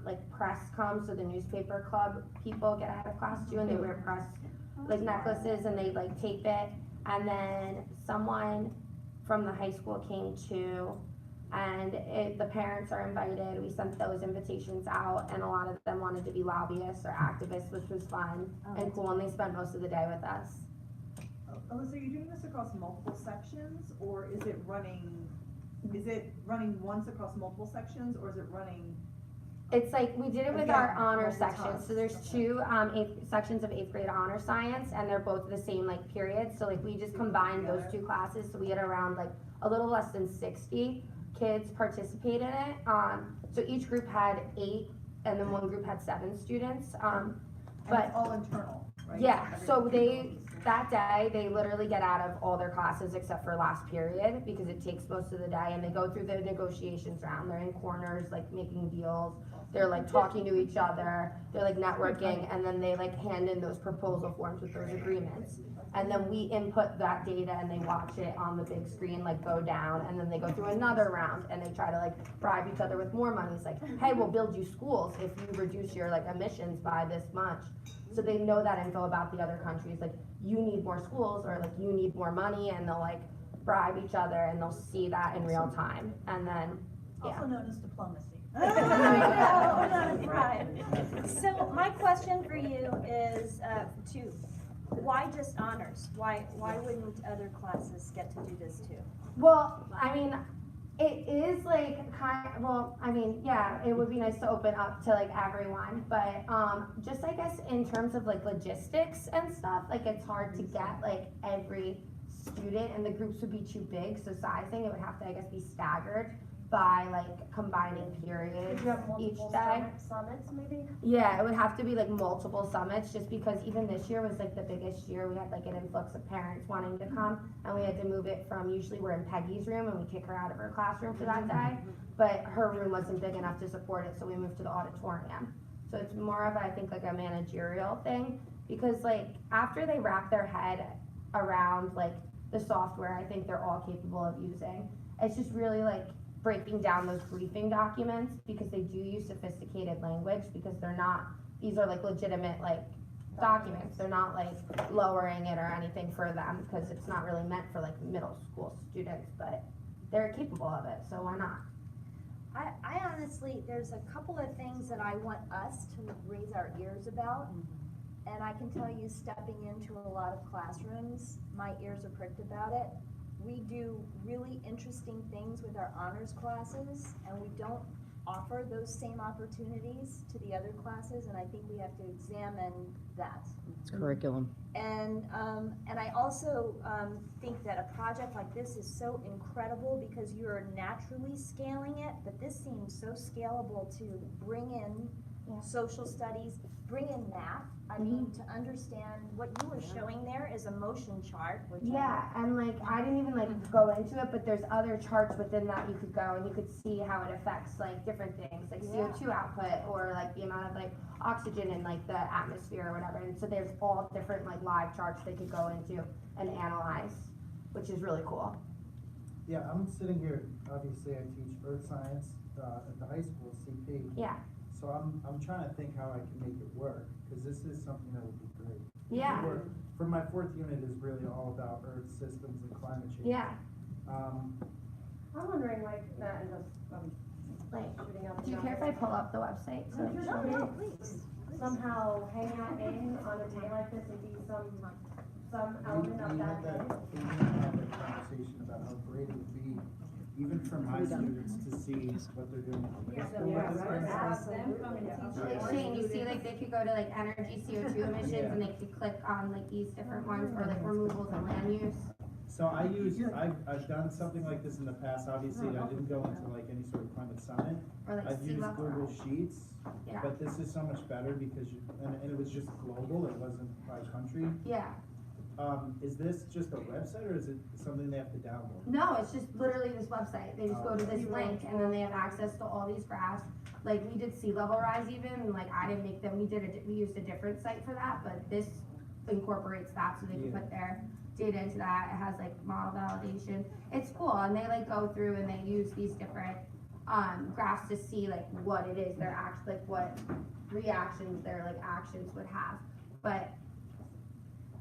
like press comes, so the newspaper club people get out of class too, and they wear press like necklaces, and they like tape it, and then someone from the high school came too. And the parents are invited. We sent those invitations out, and a lot of them wanted to be lobbyists or activists, which was fun and cool, and they spent most of the day with us. Alyssa, are you doing this across multiple sections, or is it running once across multiple sections, or is it running? It's like, we did it with Again, our honor multiple section, times. so there's two sections of 8th grade honor science, and they're both the same like period, so like we just combined those two classes, so we had around like a little less than 60 kids participate in it. So each group had 8, and then one group had 7 students. And But it's all internal, right? yeah, so that day, they literally get out of all their classes except for last period, because it takes most of the day, and they go through the negotiations round. They're in corners, like making deals, they're like talking to each other, they're like networking, and then they like hand in those proposal forms with those agreements. And then we input that data, and they watch it on the big screen like go down, and then they go through another round, and they try to like bribe each other with more money. It's like, hey, we'll build you schools if you reduce your like emissions by this much. So they know that info about the other countries, like you need more schools, or like you need more money, and they'll like bribe each other, and they'll see that in real time, and then, yeah. Also known as diplomacy. Right. So my question for you is, why just honors? Why wouldn't other classes get to do this too? Well, I mean, it is like yeah, it would be nice to open up to like everyone, but just I guess in terms of like logistics and stuff, like it's hard to get like every student, and the groups would be too big, so sizing, it would have to, I guess, be staggered by like combining periods each day. Summits maybe? Yeah, it would have to be like multiple summits, just because even this year was like the biggest year. We had like an influx of parents wanting to come, and we had to move it from, usually we're in Peggy's room and we kick her out of her classroom for that day, but her room wasn't big enough to support it, so we moved to the auditorium. So it's more of, I think, like a managerial thing, because like after they wrap their head around like the software, I think they're all capable of using. It's just really like breaking down those briefing documents, because they do use sophisticated language, because these are like legitimate like documents. They're not like lowering it or anything for them, because it's not really meant for like middle school students, but they're capable of it, so why not? I honestly, there's a couple of things that I want us to raise our ears about. And I can tell you, stepping into a lot of classrooms, my ears are pricked about it. We do really interesting things with our honors classes, and we don't offer those same opportunities to the other classes, and I think we have to examine that. It's curriculum. And I also think that a project like this is so incredible because you're naturally scaling it, but this seems so scalable to bring in social studies, bring in math. I mean, to understand what you were showing there is a motion chart, which Yeah, and like, I didn't even like go into it, but there's other charts within that you could go and you could see how it affects like different things, like CO2 output or like the amount of like oxygen in like the atmosphere or whatever. And so there's all different like live charts they could go into and analyze, which is really cool. Yeah, I'm sitting here, obviously I teach earth science, at the high school, CP. Yeah. So I'm trying to think how I can make it work, cause this is something that would be great. Yeah. For my 4th unit is really all about earth systems and climate change. Yeah. I'm wondering, like, and just, Like, shooting out the do you care if I pull up the website? So like, show me? please. Somehow hang out in on a day like this and be some element of that day. We had that conversation about how great it would be, even for my students, to see what they're doing at the high school. Like Shane, you see like they could go to like energy, CO2 emissions, and they could click on like these different ones, or like removals and land use. So I've done something like this in the past, obviously, I didn't go into like any sort of climate summit. Or like I've sea used level Google rise. Sheets, Yeah. but this is so much better because and it was just global, it wasn't by country. Yeah. Is this just a website or is it something they have to download? No, it's just literally this website. They just go to this link and then they have access to all these graphs. Like we did sea level rise even, and like I didn't make them, we used a different site for that, but this incorporates that so they can put their data into that. It has like model validation. It's cool, and they like go through and they use these different graphs to see like what it is their like what reactions their like actions would have. But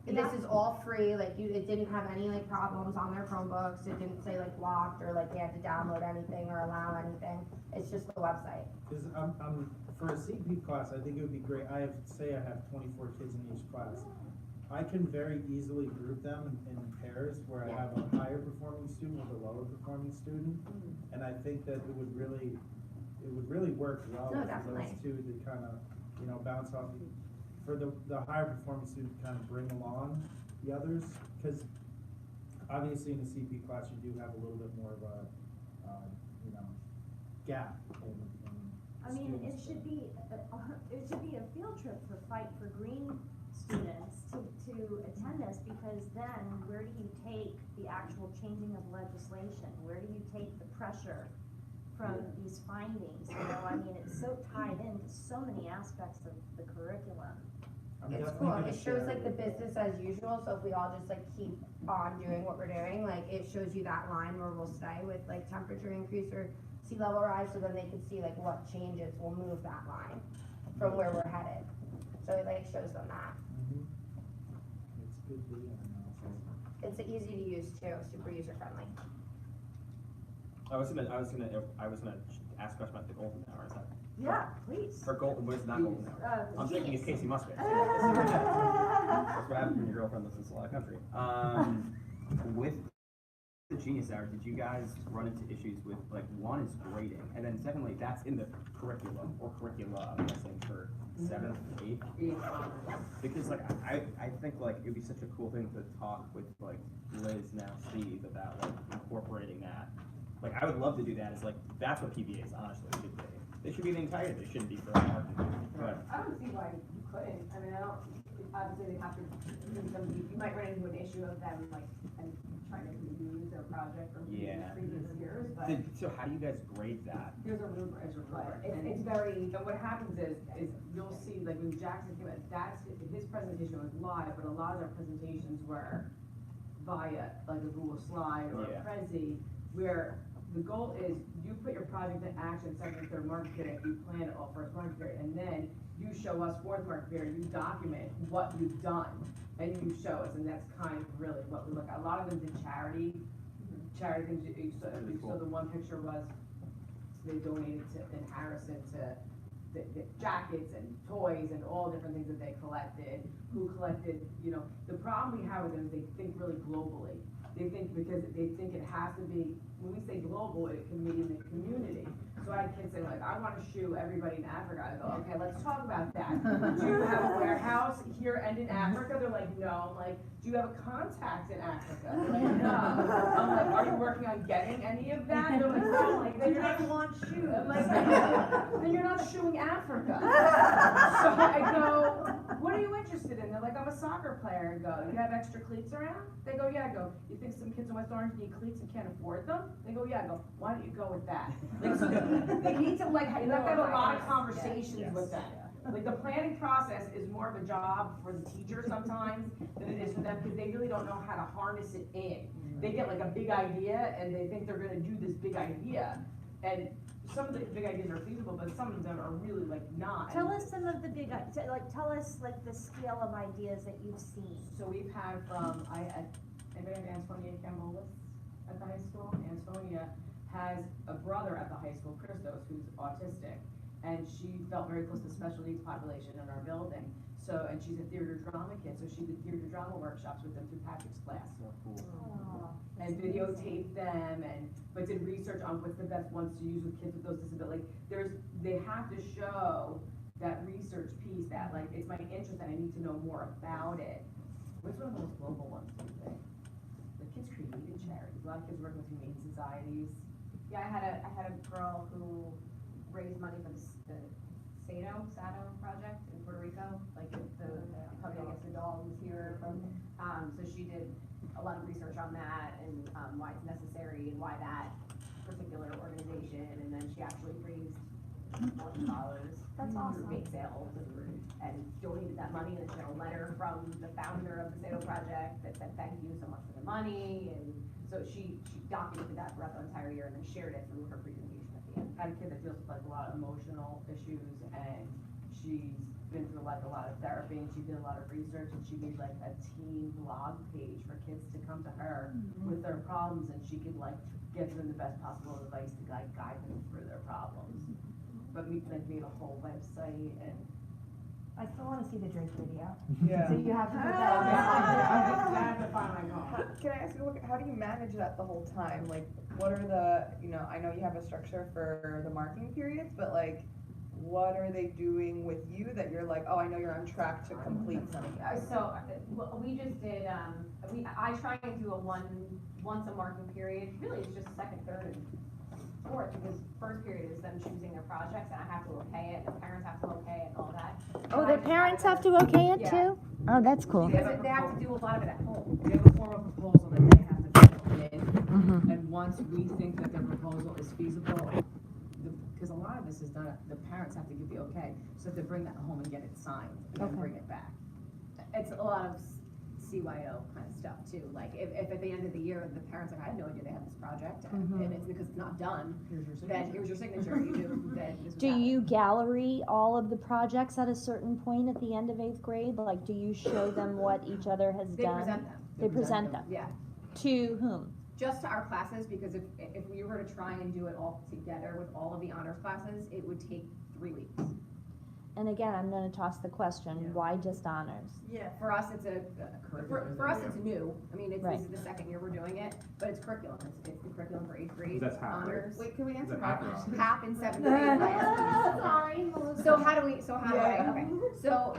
this is all free, like it didn't have any like problems on their Chromebooks, it didn't say like locked or like they had to download anything or allow anything, it's just the website. Cause for a CP class, I think it would be great, I have 24 kids in each class. I can very easily group them in pairs where I have a higher performing student with a lower performing student. And I think that it would really work well No, for definitely. those two to kind of, bounce off. For the higher performing student to kind of bring along the others, because obviously in a CP class, you do have a little bit more of a, gap in I mean, it students. should be a field trip for Fight for Green students to attend this, because then where do you take the actual changing of legislation? Where do you take the pressure from these findings? I mean, it's so tied into so many aspects of the curriculum. It's cool, it shows like the business as usual, so if we all just like keep on doing what we're doing, like it shows you that line where we'll stay with like temperature increase or sea level rise, so then they can see like what changes will move that line from where we're headed. So it like shows them that. It's good data analysis. It's easy to use too, super user friendly. I was gonna ask a question about the golden hour, is that? Yeah, please. For golden, what is not golden hour? I'm thinking it's Casey Musgrave. That's what happens when your girlfriend listens to a lot of country. With the Genius Hour, did you guys run into issues with, like, one is grading, and then secondly, that's in the curriculum, or curricula, I'm guessing, for 7th, 8th? Because, like, I think, like, it'd be such a cool thing to talk with, like, Liz, now Steve, about, like, incorporating that. Like, I would love to do that, it's like, that's what PBAs honestly should be. They should be the entire, they shouldn't be for a market. But I don't see why you couldn't, I mean, obviously they have to, you might run into an issue of them, like, and trying to reuse their project from previous years, but. So how do you guys grade that? There's a rubric, it's very, and what happens is you'll see, like, when Jackson came out, his presentation was live, but a lot of their presentations were via, like, a Google slide or a Prezi, where the goal is you put your project in action second, third market period, you plan it all first market period, and then you show us fourth market period, you document what you've done, and you show us, and that's kind of really what we look at. A lot of them did charity things, so the one picture was, they donated to, in Harrison to the jackets and toys and all different things that they collected, who collected, the problem we have with them is they think really globally. they think it has to be, when we say global, it can be in the community. So I had kids say like, I wanna shoe everybody in Africa. I go, okay, let's talk about that. Do you have a warehouse here and in Africa? They're like, no. I'm like, do you have a contact in Africa? They're like, no. I'm like, are you working on getting any of that? They're like, no. I'm like, then you're not want shoes. I'm like, then you're not shoeing Africa. So I go, what are you interested in? They're like, I'm a soccer player. I go, you have extra cleats around? They go, yeah. I go, you think some kids in West Orange need cleats and can't afford them? They go, yeah. I go, why don't you go with that? Like, so they need to like, you have to have a lot of conversations with them. Like the planning process is more of a job for the teacher sometimes than it is for them, because they really don't know how to harness it in. They get like a big idea and they think they're gonna do this big idea. And some of the big ideas are feasible, but some of them are really like not. Tell us some of the big, tell us like the scale of ideas that you've seen. So we've had from, anybody have Antonia Cambolis at the high school? Antonia has a brother at the high school, Christos, who's autistic. And she felt very close to the special needs population in our building. So, and she's a theater drama kid, so she did theater drama workshops with them through Patrick's class. And videotaped them but did research on what's the best ones to use with kids with those disabilities. They have to show that research piece that like, it's my interest and I need to know more about it. What's one of the most global ones, do you think? The kids created charities. A lot of kids work with humane societies. Yeah, I had a girl who raised money for the SADO project in Puerto Rico, like the Puppy Against the Dog was here from, so she did a lot of research on that and why it's necessary and why that particular organization, and then she actually raised $1,000. That's awesome. Through bake sales and donated that money, and she had a letter from the founder of the SADO project that said thank you so much for the money, and so she documented that throughout the entire year and then shared it through her presentation. I had a kid that deals with like a lot of emotional issues, and she's been through like a lot of therapy, and she did a lot of research, and she made like a teen blog page for kids to come to her with their problems, and she could like give them the best possible advice to like guide them through their problems. But we like made a whole website, and I still wanna see the Drake video. Yeah. So you have to put that on the I have to find my phone. Can I ask you, how do you manage that the whole time? Like, what are the, I know you have a structure for the marking periods, but like, what are they doing with you that you're like, oh, I know you're on track to complete something? So, we just did, I try and do once a marking period, really it's just second, third, and fourth, because first period is them choosing their projects, and I have to okay it, the parents have to okay it, and all that. Oh, the parents have to okay it too? Oh, that's cool. Because they have to do a lot of it at home. We have a formal proposal that they have to fill in, and once we think that their proposal is feasible, because a lot of this is done, the parents have to give the okay, so they have to bring that home and get it signed, and then bring it back. It's a lot of CYO kind of stuff too, like if at the end of the year, the parents are like, I had no idea they had this project, and it's because it's not done, then here's your signature, you do, then this was Do happening. you gallery all of the projects at a certain point at the end of 8th grade? Like, do you show them what each other has They done? present them. They present them? Yeah. To whom? Just to our classes, because if we were to try and do it all together with all of the honors classes, it would take 3 weeks. And again, I'm gonna toss the question, why just honors? Yeah. For us, it's for us, it's new. I mean, this is the second year we're doing it, but it's curriculum. It's the curriculum for 8th grade. That's half, right? honors. Wait, can we answer that? Half in 7th grade. Sorry. So how do okay. So,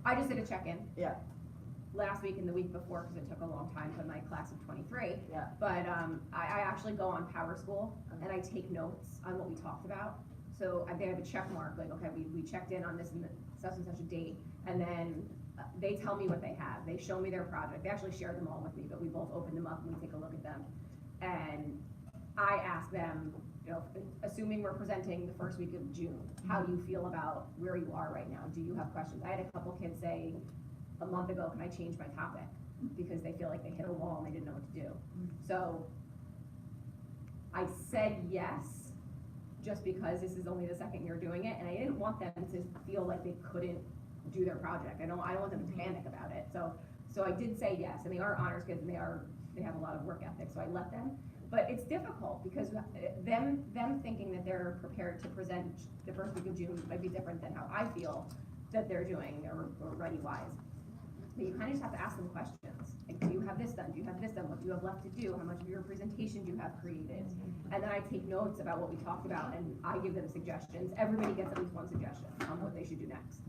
I just did a check-in. Yeah. Last week and the week before, because it took a long time for my class of 23. Yeah. But, I actually go on Power School and I take notes on what we talked about. So they have a check mark, like, okay, we checked in on this and such and such a date, and then they tell me what they have. They show me their project. They actually shared them all with me, but we both open them up and we take a look at them. And I ask them, assuming we're presenting the first week of June, how do you feel about where you are right now? Do you have questions? I had a couple kids say a month ago, can I change my topic? Because they feel like they hit a wall and they didn't know what to do. So I said yes, just because this is only the second year doing it, and I didn't want them to feel like they couldn't do their project. I don't want them to panic about it. So I did say yes, and they are honors kids, and they have a lot of work ethic, so I let them. But it's difficult because them thinking that they're prepared to present the first week of June might be different than how I feel that they're doing or ready-wise. But you kind of just have to ask them questions. Like, do you have this done? Do you have this done? What do you have left to do? How much of your presentation do you have created? And then I take notes about what we talked about and I give them suggestions. Everybody gets at least one suggestion on what they should do next.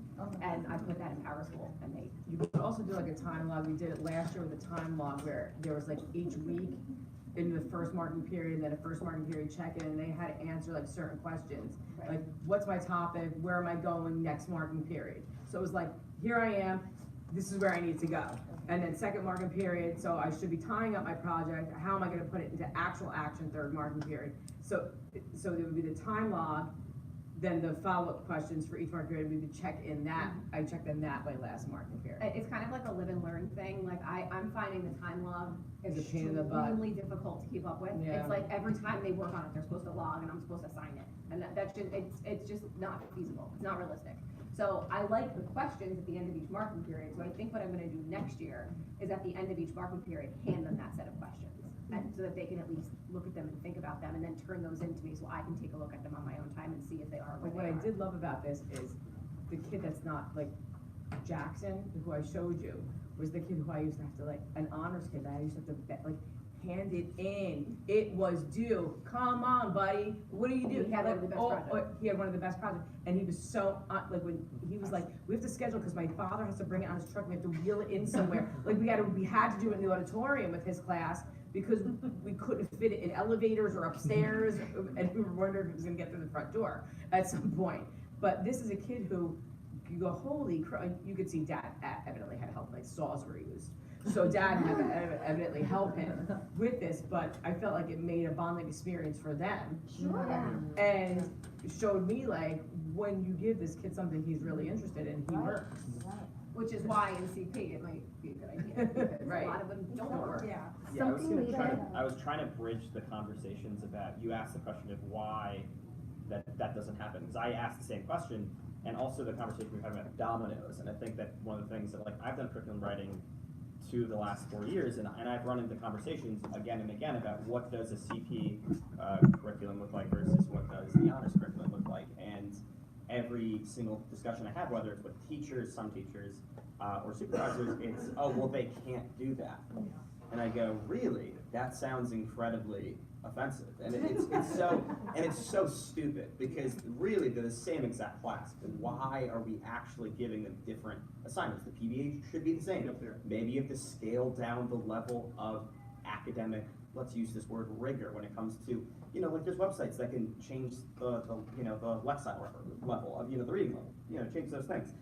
And I put that in Power School and they. You could also do like a time log. We did it last year with a time log where there was like each week in the first marking period, then a first marking period check-in, and they had to answer like certain questions. Right. Like, what's my topic? Where am I going next marking period? So it was like, here I am, this is where I need to go. And then second marking period, so I should be tying up my project. How am I gonna put it into actual action, third marking period? So there would be the time log, then the follow-up questions for each marking period, we would check in that, I checked in that by last marking period. It's kind of like a live and learn thing. Like I'm finding the time log Is a pain in the butt. extremely difficult to keep up with. Yeah. It's like every time they work on it, they're supposed to log and I'm supposed to sign it. And that's just, it's just not feasible. It's not realistic. So I like the questions at the end of each marking period. So I think what I'm gonna do next year is at the end of each marking period, hand them that set of questions. And so that they can at least look at them and think about them and then turn those into me so I can take a look at them on my own time and see if they are where Like, what they I are. did love about this is the kid that's not like Jackson, who I showed you, was the kid who I used to have to like, an honors kid that I used to have to like hand it in. It was due. Come on, buddy. What do you do? He had one of the best projects. He had one of the best projects, and he was so like when he was like, we have to schedule because my father has to bring it on his truck. We have to wheel it in somewhere. Like we had to do it in the auditorium with his class because we couldn't fit it in elevators or upstairs, and we were wondering if he was gonna get through the front door at some point. But this is a kid who, you go, holy crap, you could see Dad evidently had help, like saws were used. So Dad had to evidently help him with this, but I felt like it made a bonding experience for them. Sure. And showed me like, when you give this kid something he's really interested in, he works. Which is why in CP it might be a good idea, because Right. a lot of them don't work. Yeah, I was trying to bridge the conversations about, you asked the question of why that doesn't happen, because I asked the same question, and also the conversation we were having about dominoes, and I think that one of the things that, like, I've done curriculum writing the last 4 years, and I've run into conversations again and again about what does a CP curriculum look like versus what does the honors curriculum look like, and every single discussion I have, whether it's with teachers, some teachers, or supervisors, it's, oh, well, they can't do that. And I go, really? That sounds incredibly offensive. And it's so stupid, because really they're the same exact class. But why are we actually giving them different assignments? The PBA should be the same. Maybe you have to scale down the level of academic, let's use this word, rigor when it comes to, like there's websites that can change the Lexile level of, the reading level, change those things.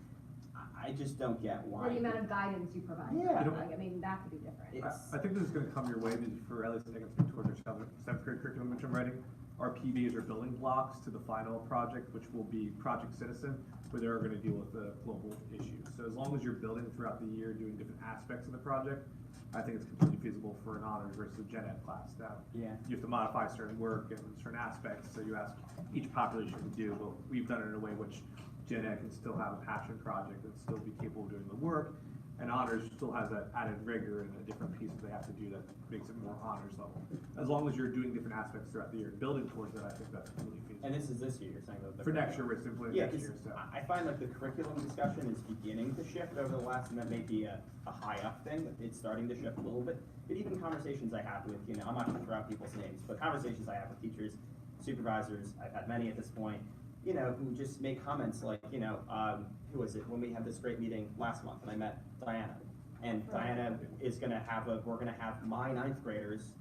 I just don't get why. Or the amount of guidance you provide. Yeah. Like, I mean, that could be different. I think this is gonna come your way, because for at least I can speak towards our seventh grade curriculum which I'm writing. Our PBAs are building blocks to the final project, which will be Project Citizen, where they're gonna deal with the global issues. So as long as you're building throughout the year, doing different aspects of the project, I think it's completely feasible for an honors versus a gen ed class. Now, Yeah. you have to modify certain work and certain aspects, so you ask each population to do, but we've done it in a way which gen ed can still have a passion project and still be capable of doing the work, and honors still has that added rigor and a different piece that they have to do that makes it more honors level. As long as you're doing different aspects throughout the year and building towards it, I think that's completely feasible. And this is this year, you're saying that. For next year, we're simply Yeah, next 'cause year, so. I find like the curriculum discussion is beginning to shift over the last, and that may be a high up thing, but it's starting to shift a little bit. But even conversations I have with, I'm not gonna throw out people's names, but conversations I have with teachers, supervisors, I've had many at this point, who just make comments like, who was it, when we had this great meeting last month, and I met Diana. And Diana is gonna we're gonna have my ninth graders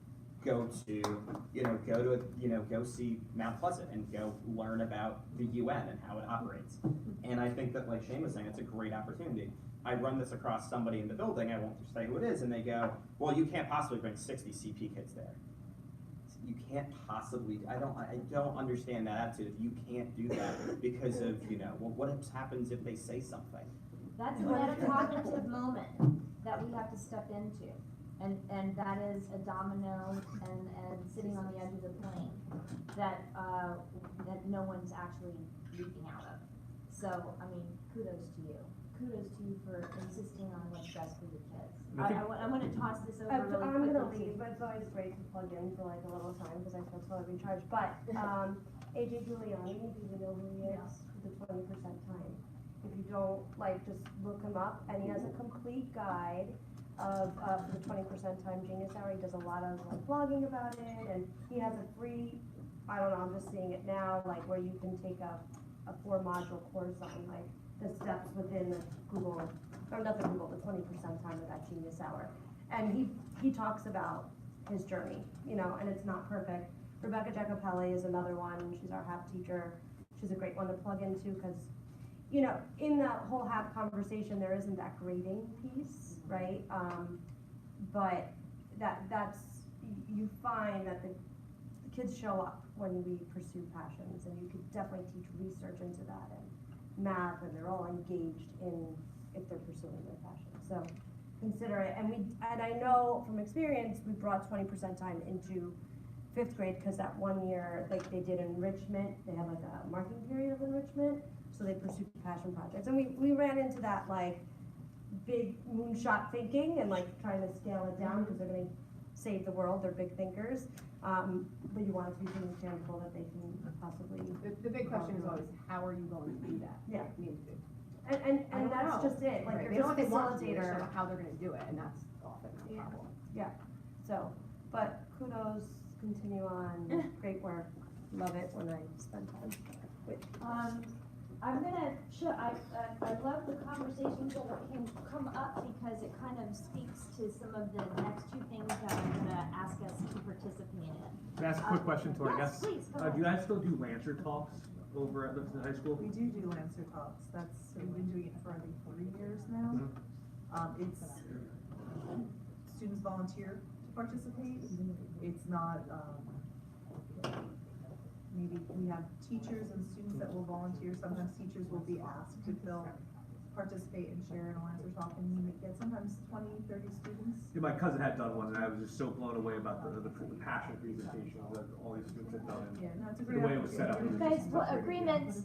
go see Mount Pleasant and go learn about the UN and how it operates. And I think that, like Shane was saying, it's a great opportunity. I run this across somebody in the building, I won't say who it is, and they go, well, you can't possibly bring 60 CP kids there. You can't possibly, I don't understand that attitude. If you can't do that because of, well, what happens if they say something? That's a metacognitive moment that we have to step into. And that is a domino and sitting on the edge of the plane that no one's actually leaping out of. So, I mean, kudos to you. Kudos to you for insisting on what's best for the kids. I want to toss this over really I'm quickly. gonna leave, but it's always great to plug in for like a little time, because I feel totally in charge. But, AJ Giuliani, do you know who he is? The 20% time. If you don't, just look him up, and he has a complete guide for the 20% time Genius Hour. He does a lot of like blogging about it, and he has a free, I don't know, I'm just seeing it now, like where you can take a 4-module course on like the steps within the Google, or not the Google, the 20% time of that Genius Hour. And he talks about his journey, you know, and it's not perfect. Rebecca Jacopelli is another one. She's our HAP teacher. She's a great one to plug into because, you know, in the whole HAP conversation, there isn't that grading piece, right? But that's, you find that the kids show up when we pursue passions, and you could definitely teach research into that and math, and they're all engaged in if they're pursuing their passion. So consider it. And I know from experience, we brought 20% time into 5th grade because that one year, like they did enrichment, they had like a marking period of enrichment, so they pursued passion projects. And we ran into that like big moonshot thinking and like trying to scale it down because they're going to save the world, they're big thinkers. But you want it to be something tangible that they can possibly. The big question is always, how are you going to do that? Yeah. I mean, And that's just it, like Right. you're They just don't know what they want to do, they just don't facilitator. know how they're gonna do it, and that's often the problem. Yeah, so, but kudos, continue on, great work, love it when I spend time with. I'm gonna show, I love the conversations that can come up because it kind of speaks to some of the next 2 things that I'm gonna ask us to participate in. Can I ask a quick question, Tori? Yes, please, go Do you guys still do Lancer talks over at Livingston High School? We do Lancer Talks. We've been doing it for I think 40 years now. It's, students volunteer to participate. It's not, maybe we have teachers and students that will volunteer. Sometimes teachers will be asked if they'll participate and share in a Lancer Talk, and we get sometimes 20, 30 students. Yeah, my cousin had done one, and I was just so blown away about the passion presentation that all these students had done. And Yeah, no, it's a the great way it was set up. opportunity. was Guys, just well, great. agreements.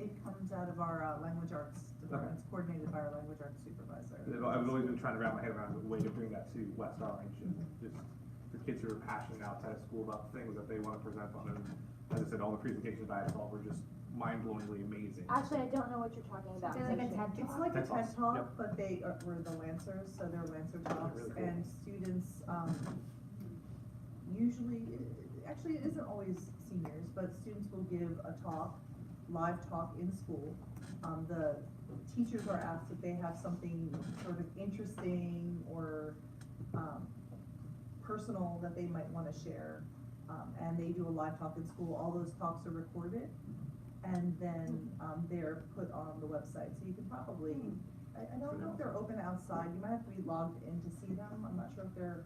It comes out of our language arts department. It's coordinated by our language arts supervisor. I've always been trying to wrap my head around a way to bring that to West Orange, and just for kids who are passionate outside of school about things that they want to present on. And as I said, all the presentations I saw were just mind-blowingly amazing. Actually, I don't know what you're talking about. It's like a TED Talk. It's like a TED TED Talks, Talk, but we're the Lancers, so they're Lancer Talks, really cool. and students, usually, actually, it isn't always seniors, but students will give a talk, live talk in school. The teachers are asked if they have something sort of interesting or, personal that they might wanna share. And they do a live talk in school. All those talks are recorded, and then, they're put on the website. So you can probably, I don't know if they're open outside. You might have to be logged in to see them. I'm not sure if they're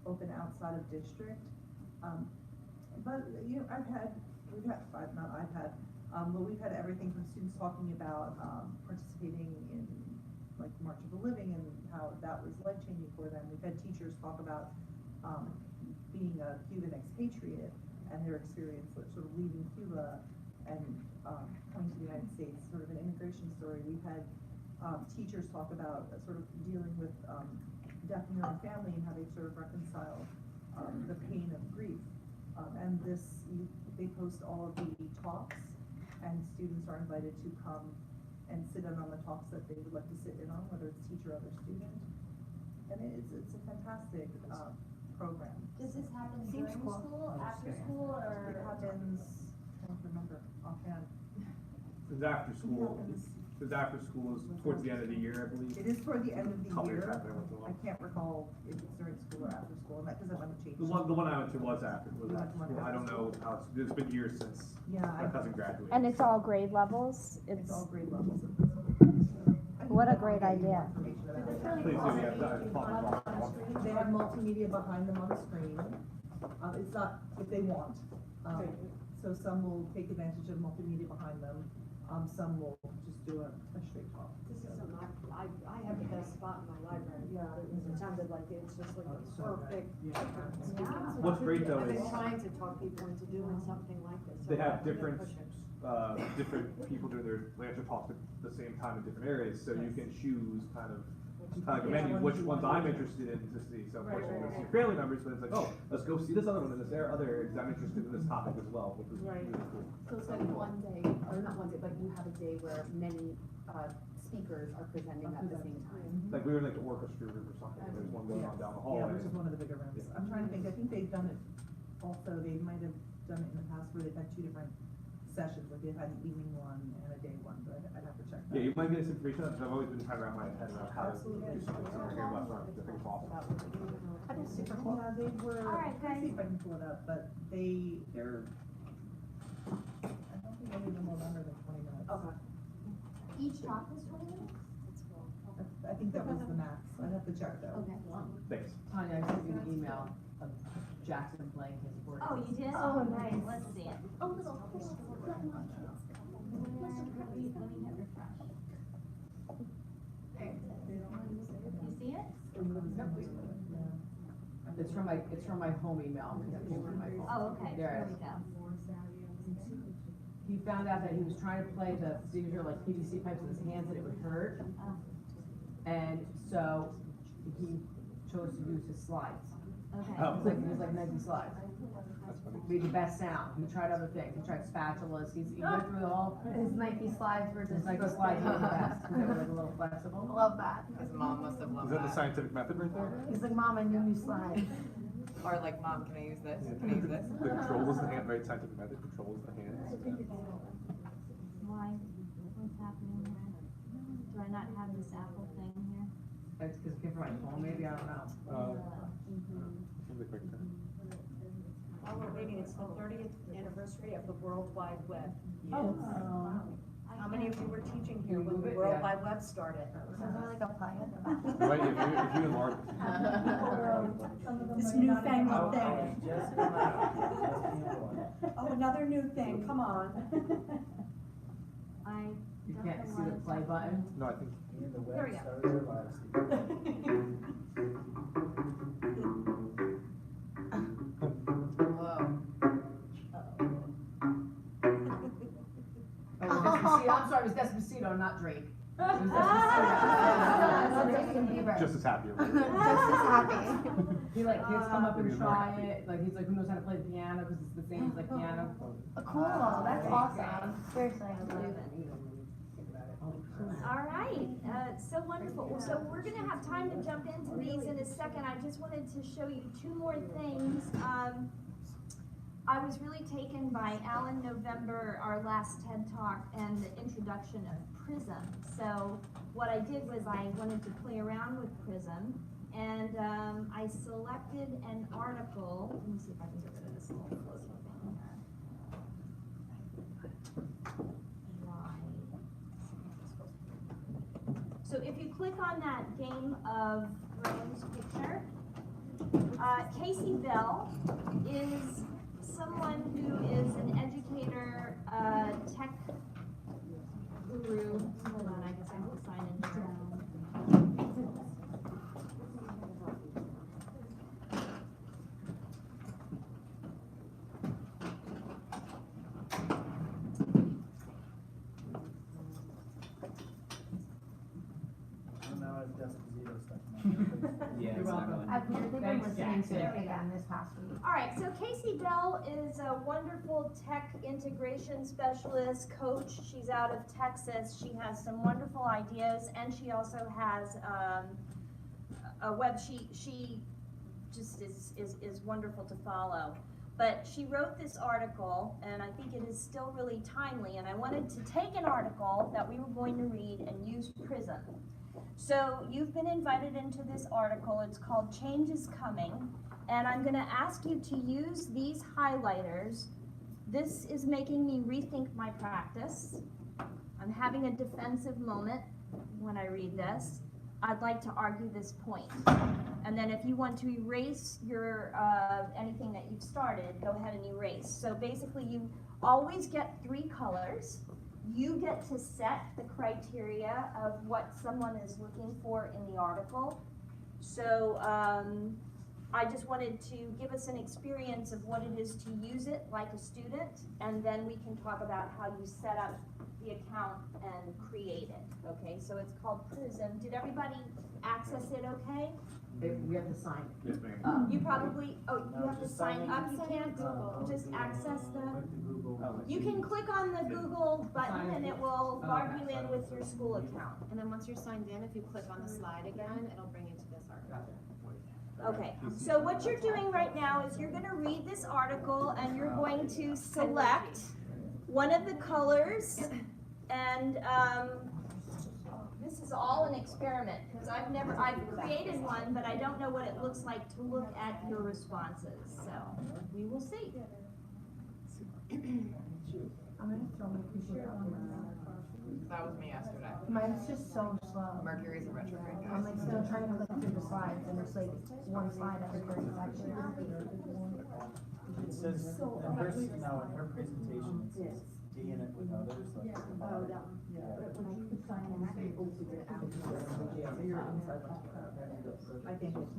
open outside of district. But, you know, but we've had everything from students talking about, participating in, like, March of the Living and how that was life-changing for them. We've had teachers talk about, being a Cuban expatriate and their experience with sort of leaving Cuba and, coming to the United States, sort of an immigration story. We've had, teachers talk about sort of dealing with, death in their own family and how they sort of reconcile, the pain of grief. And they post all of the talks, and students are invited to come and sit in on the talks that they would like to sit in on, whether it's teacher or other student. And it's a fantastic, program. Does this happen Seems during cool. school, after school, or? It happens, I don't remember offhand. It's after school. It's after school, is towards the end of the year, I believe. It is toward the end of the Couple years year. after I went to I one. can't recall if it's during school or after school, and that, because that might have changed. The one I went to was after You went to one school. I don't know how it's been years since Yeah, my cousin graduated. And it's all grade levels? It's all grade levels. What a great idea. Please do, yeah, They have multimedia behind them on the screen. It's not if they want. So some will take advantage of multimedia behind them. Some will just do a straight talk. This is something I have the best spot in my library. Yeah. It sounded like it's just like a perfect. What's great though I've been is trying to talk people into doing something like this. so they have I'm gonna different, push it. different people doing their Lancer talks at the same time in different areas, so you can choose kind of kind of like a menu, which ones I'm interested in to see, so of course, you're gonna see your family members, but it's like, oh, let's go see this other one, and is there other areas, I'm interested in this topic as well, which is really cool. So it's like one day, or not one day, but you have a day where many, speakers are presenting at the same time. Like, we were in like the orchestra room or something, there's one going on down the hallway. Yeah, which is one of the bigger rooms. I'm trying to think, I think they've done it also, they might have done it in the past where they've had two different sessions, like they've had an evening one and a day one, but I'd have to check that. Yeah, you might get this information, because I've always been trying to wrap my head around how to do something similar here in West Orange, I think it's awesome. That is super cool. Yeah, they were, All right, let's see if I can pull it up, but they're, I don't think any of them were longer than 20 minutes. Okay. Each talk was 20 minutes? I think that was the max, I'd have to check though. Okay. Thanks. Tanya, I sent you an email of Jackson playing his work. Oh, you did? Oh, nice. Let's see it. Oh, little kids. Let me hit refresh. You see it? It's from my home email, because it came from my phone. Oh, okay. There There it we is. go. He found out that he was trying to play the signature like PVC pipes with his hands and it would hurt. Oh. And so he chose to use his slides. Okay. It was like Nike slides. Made the best sound. He tried other things. He tried spatulas. He went through the whole. His Nike slides were His just. Nike slides were the best. They were like a little flexible. Love that. His mom must have Is that the scientific method right there? He's like, Mom, I knew you slides. Or like, Mom, can I use this? Can I use this? The control is the hand, right, scientific method, control is the hand. Why? What's happening here? Do I not have this Apple thing here? That's because it came from my phone, maybe, I don't know. Really quick then. While we're waiting, it's the 30th anniversary of the World Wide Web. Oh. How many of you were teaching here when the World Wide Web started? Is there like a plan? Right, if you enlarge. This newfangled thing. Oh, another new thing, come on. You can't see the play button? No, I think. There we go. Despacito. I'm sorry, it was Despacito, not Drake. It was Despacito. Just as happy. Just as happy. He like kids come up and try it, like he's like, who knows how to play the piano, because it's the same as like piano. Cool, that's awesome. Seriously, I love it. All right, so wonderful. So we're gonna have time to jump into these in a second. I just wanted to show you two more things. I was really taken by Alan November, our last TED Talk, and the introduction of Prism. So what I did was I wanted to play around with Prism, and I selected an article. Let me see if I can get rid of this little floaty thing here. So if you click on that Game of Thrones picture, Casey Bell is someone who is an educator, tech guru. Hold on, I guess I have to sign in here. Now it's Despacito stuff. Yeah, it's not really. I've been Thanks, listening to Jackson. it again this past week. All right, so Casey Bell is a wonderful tech integration specialist, coach. She's out of Texas. She has some wonderful ideas, and she also has a web. She just is wonderful to follow. But she wrote this article, and I think it is still really timely, and I wanted to take an article that we were going to read and use Prism. So you've been invited into this article. It's called Change is Coming, and I'm going to ask you to use these highlighters. This is making me rethink my practice. I'm having a defensive moment when I read this. I'd like to argue this point. And then if you want to erase your anything that you've started, go ahead and erase. So basically you always get 3 colors. You get to set the criteria of what someone is looking for in the article. So I just wanted to give us an experience of what it is to use it like a student, and then we can talk about how you set up the account and create it. Okay, so it's called Prism. Did everybody access it okay? We have to sign it. Yes, ma'am. You probably, you have to just sign sign up, you in. can't just access the, Oh, you can click on the Google button and it will log you in with your school account. And then once you're signed in, if you click on the slide again, it'll bring you to this article. Okay, so what you're doing right now is you're gonna read this article and you're going to select one of the colors and, this is all an experiment, because I've created one, but I don't know what it looks like to look at your responses, so we will see. I'm gonna throw my computer on That was me yesterday. Mine's just so slow. Mercury's in retrograde, guys. I'm like still trying to click through the slides and it's like one slide every 30 seconds. It says, in her, no, in her presentation, it says D in it with others, like. Oh, that one. But when I could sign in, I could open it out. I think it's.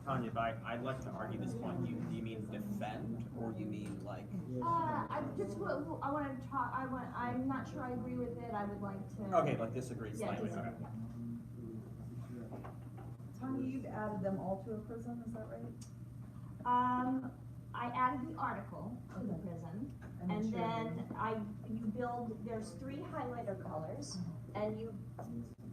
Tanya, but I'd like to argue this point. Do you mean defend, or you mean like? I just, I wanna talk, I'm not sure I agree with it, I would like to. Okay, like disagree Yeah, slightly. disagree, Okay. Tanya, you've added them all to a prism, is that right? I added the article to the prism, and then you build, there's 3 highlighter colors, and you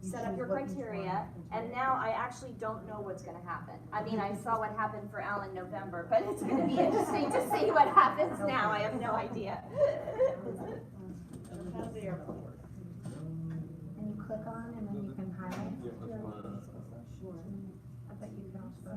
set up your criteria, and now I actually don't know what's gonna happen. I mean, I saw what happened for Al in November, but it's gonna be interesting to see what happens now, I have no idea. And you click on and then you can highlight. Sure. I bet you can also.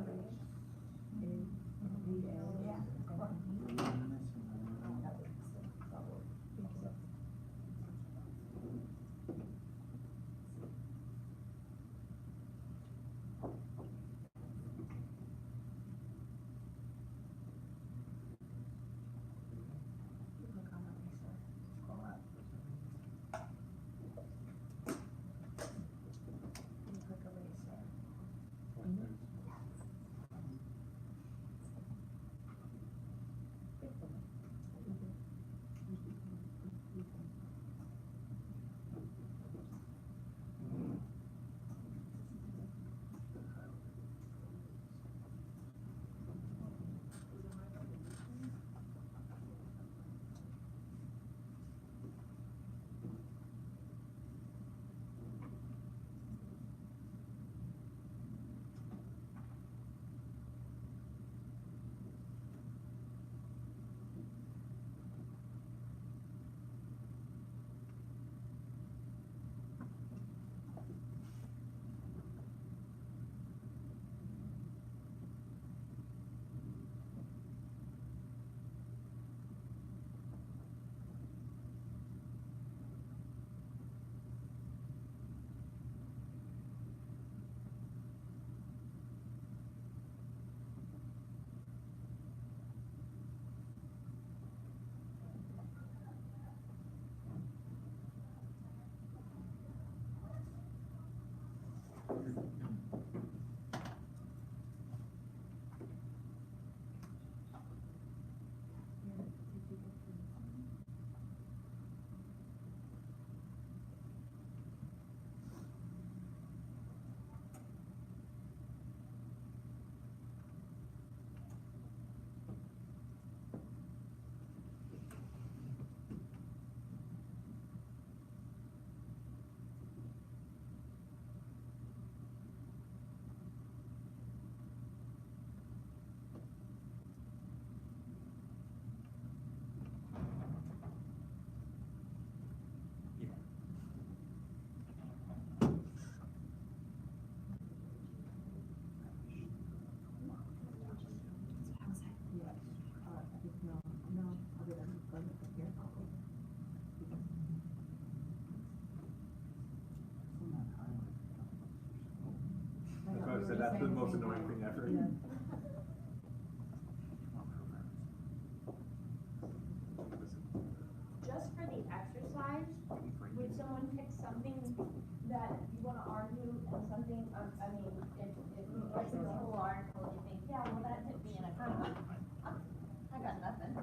So that's the most annoying thing ever. Yeah, well, that hit me in a kind of, I got nothing.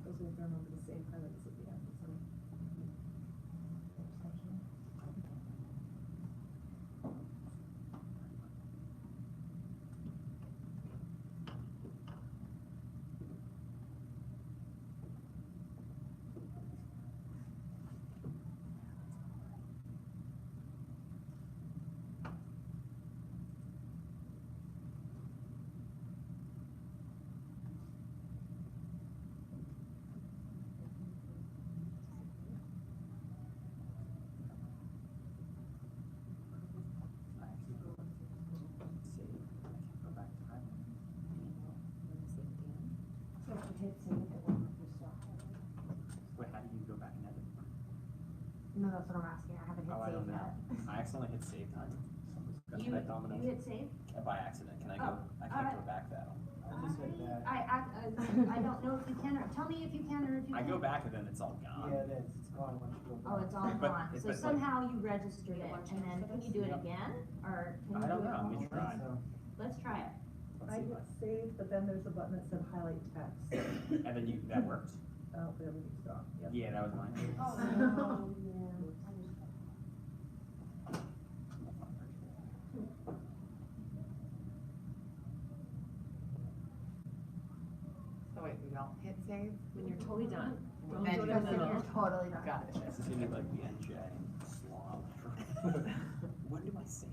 Those are done over the same credits at the end, so. So if you hit save, it will restart. Wait, how do you go back and edit? No, that's what I'm asking, I haven't hit Oh, I don't save know. yet. I accidentally hit save time. You hit save? By accident, can I go, I can't go back though. I just hit that. I don't know if you can, or tell me if you can or if you I can't. go back and then it's all gone. Yeah, it is, it's gone once you go back. Oh, it's all But- gone, so but like- somehow you registered it, and then can you do it Yep. again, or can you I do don't it? know, let me try. Let's try it. I hit save, but then there's a button that said highlight text. And then that worked? Oh, but everything stopped, yep. Yeah, that was mine. Oh, no. So wait, we don't hit save when you're totally done? Don't Then do it you until go- you're totally done. Got it. This is gonna be like the NJ slob. When do I save?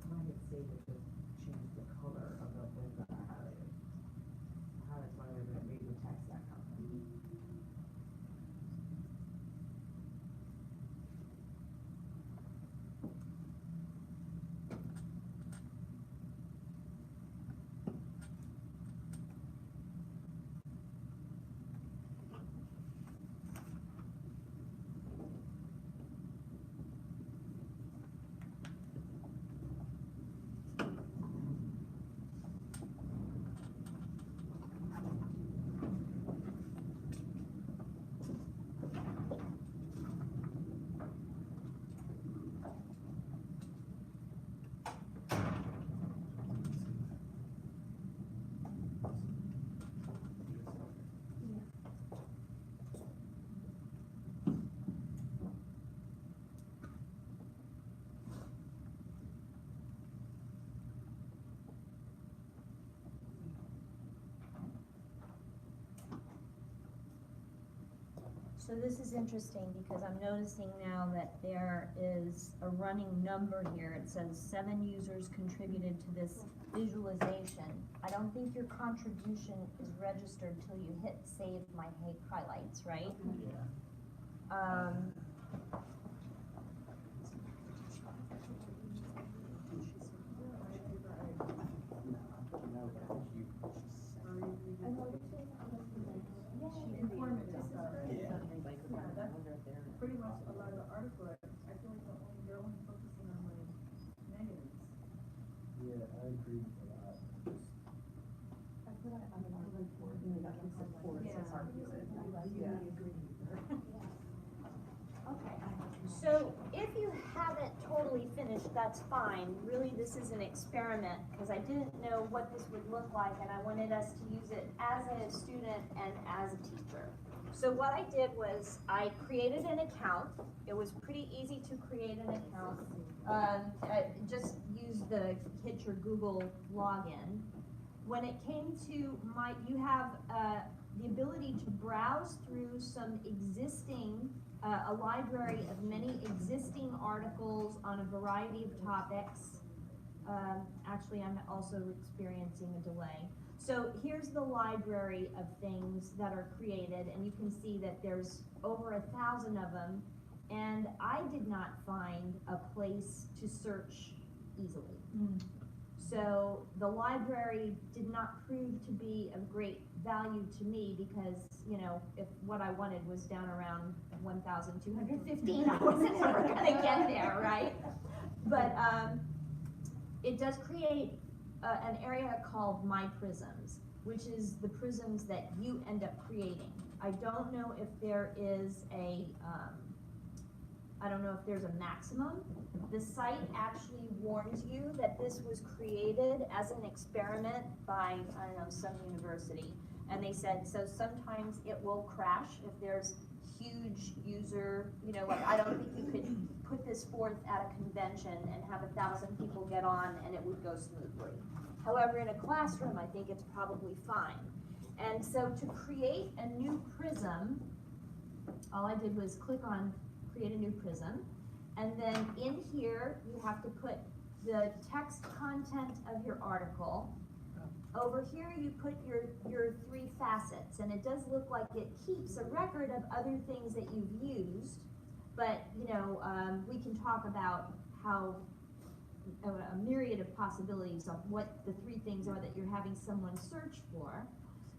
When I hit save, it just changed the color of the thing that I highlighted. Highlights one way, but it made the text that color. So this is interesting because I'm noticing now that there is a running number here. It says 7 users contributed to this visualization. I don't think your contribution is registered till you hit save my highlights, right? Yeah. know, but I think she Pretty much a lot of the article, I feel like they're only focusing on like negatives. Yeah, I agree with that. I feel like I'm a report, you know, that can support, so it's hard to use it. Okay, so if you haven't totally finished, that's fine. Really, this is an experiment, because I didn't know what this would look like, and I wanted us to use it as a student and as a teacher. So what I did was, I created an account. It was pretty easy to create an account. Just use hit your Google login. When it came to you have the ability to browse through some existing, a library of many existing articles on a variety of topics. Actually, I'm also experiencing a delay. So here's the library of things that are created, and you can see that there's over 1,000 of them, and I did not find a place to search easily. So the library did not prove to be of great value to me, because, you know, if what I wanted was down around 1,215, I wasn't ever gonna get there, right? But it does create an area called My Prisms, which is the prisms that you end up creating. I don't know if there is I don't know if there's a maximum. The site actually warns you that this was created as an experiment by, I don't know, some university. And they said, so sometimes it will crash if there's huge user, you know, like I don't think you could put this forth at a convention and have 1,000 people get on and it would go smoothly. However, in a classroom, I think it's probably fine. And so to create a new prism, all I did was click on create a new prism. And then in here, you have to put the text content of your article. Over here, you put your 3 facets, and it does look like it keeps a record of other things that you've used, but, you know, we can talk about how a myriad of possibilities of what the 3 things are that you're having someone search for.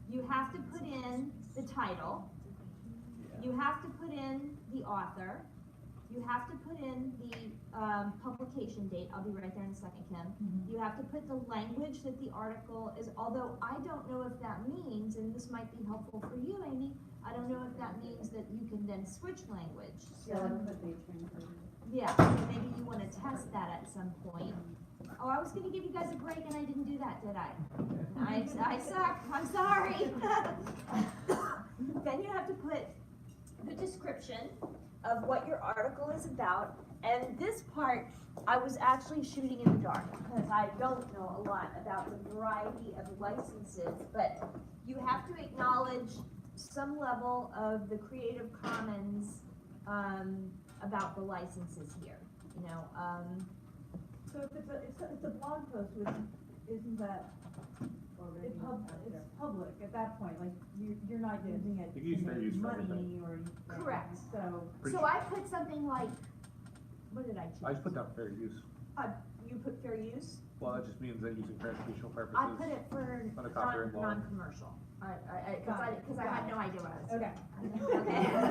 You have to put in the title. You have to put in the author. You have to put in the publication date. I'll be right there in a second, Kim. You have to put the language that the article is, although I don't know if that means, and this might be helpful for you, Amy, I don't know if that means that you can then switch language. So, yeah, so maybe you want to test that at some point. Oh, I was going to give you guys a break and I didn't do that, did I? I suck. I'm sorry. Then you have to put the description of what your article is about, and this part I was actually shooting in the dark because I don't know a lot about the variety of licenses, but you have to acknowledge some level of the Creative Commons about the licenses here, you know. So if it's a blog post, isn't that it's public at that point? Like you're not using it You can use fair use to for make money everything. or Correct. So I put something like, what did I choose? I just put down fair use. You put fair use? Well, that just means that using for educational purposes. I put it for Not a copyright law. non-commercial. Because I had no idea what I was doing. Okay. Okay. No.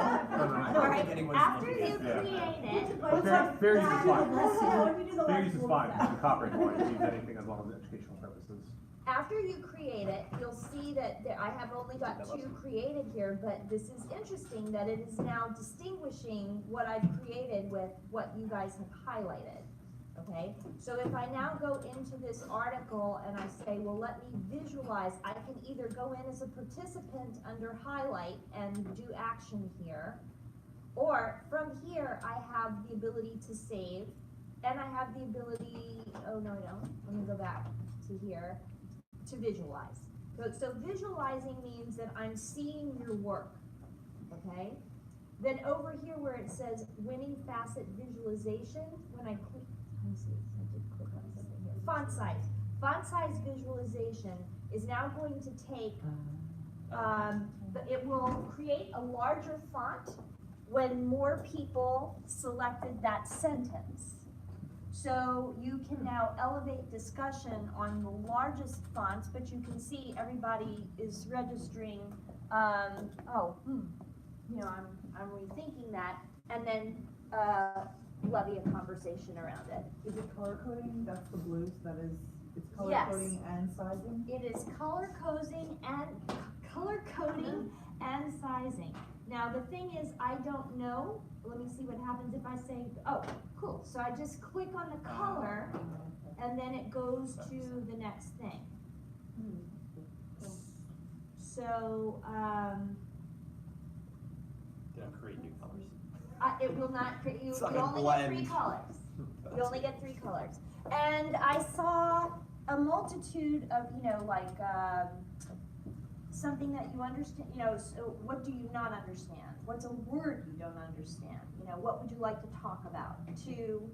All right, after you create it. But fair use is fine. When you do the Fair use is lesson, fine. we'll The copyright law, you can use anything as long as educational purposes. After you create it, you'll see that I have only got 2 created here, but this is interesting that it is now distinguishing what I've created with what you guys have highlighted, okay? So if I now go into this article and I say, well, let me visualize, I can either go in as a participant under highlight and do action here, or from here, I have the ability to save, and I have the ability, oh no I don't, let me go back to here, to visualize. So visualizing means that I'm seeing your work, okay? Then over here where it says winning facet visualization, when I click, let me see, I did click on something here. Font size. Font size visualization is now going to take, it will create a larger font when more people selected that sentence. So you can now elevate discussion on the largest fonts, but you can see everybody is registering, I'm rethinking that, and then, levy a conversation around it. Is it color coding? That's the blues, that is, it's color Yes. coding and sizing? It is color coding and sizing. Now, the thing is, I don't know, let me see what happens if I say, oh, cool, so I just click on the color, and then it goes to the next thing. So, Don't create new colors. it will not create, you It's not you gonna only get 3 blend. colors. You only get 3 colors. And I saw a multitude of, something that you understand, so what do you not understand? What's a word you don't understand? What would you like to talk about? To,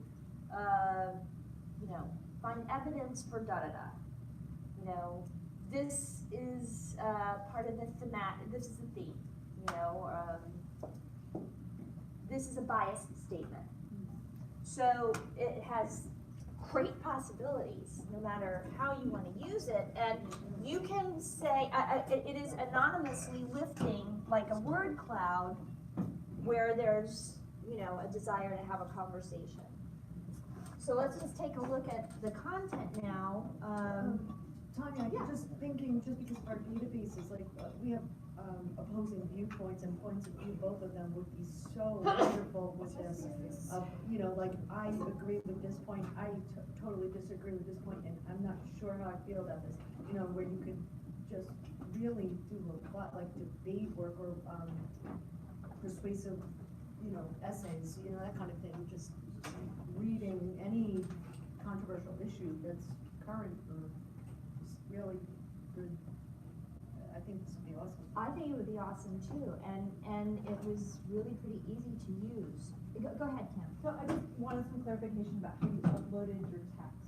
find evidence for da-da-da. This is, part of the this is the theme, this is a biased statement. So it has great possibilities, no matter how you want to use it, and you can say, it is anonymously lifting like a word cloud where there's, a desire to have a conversation. So let's just take a look at the content now. Tanya, I'm just thinking, just because our database is like, we have opposing viewpoints and points of view, both of them would be so wonderful with this. Like, I agree with this point, I totally disagree with this point, and I'm not sure how I feel about this. Where you could just really do a lot, like debate work or persuasive, essays, that kind of thing, just reading any controversial issue that's current or just really good. I think this would be awesome. I think it would be awesome too, and it was really pretty easy to use. Go ahead, Kim. So I just wanted some clarification about how you uploaded your text.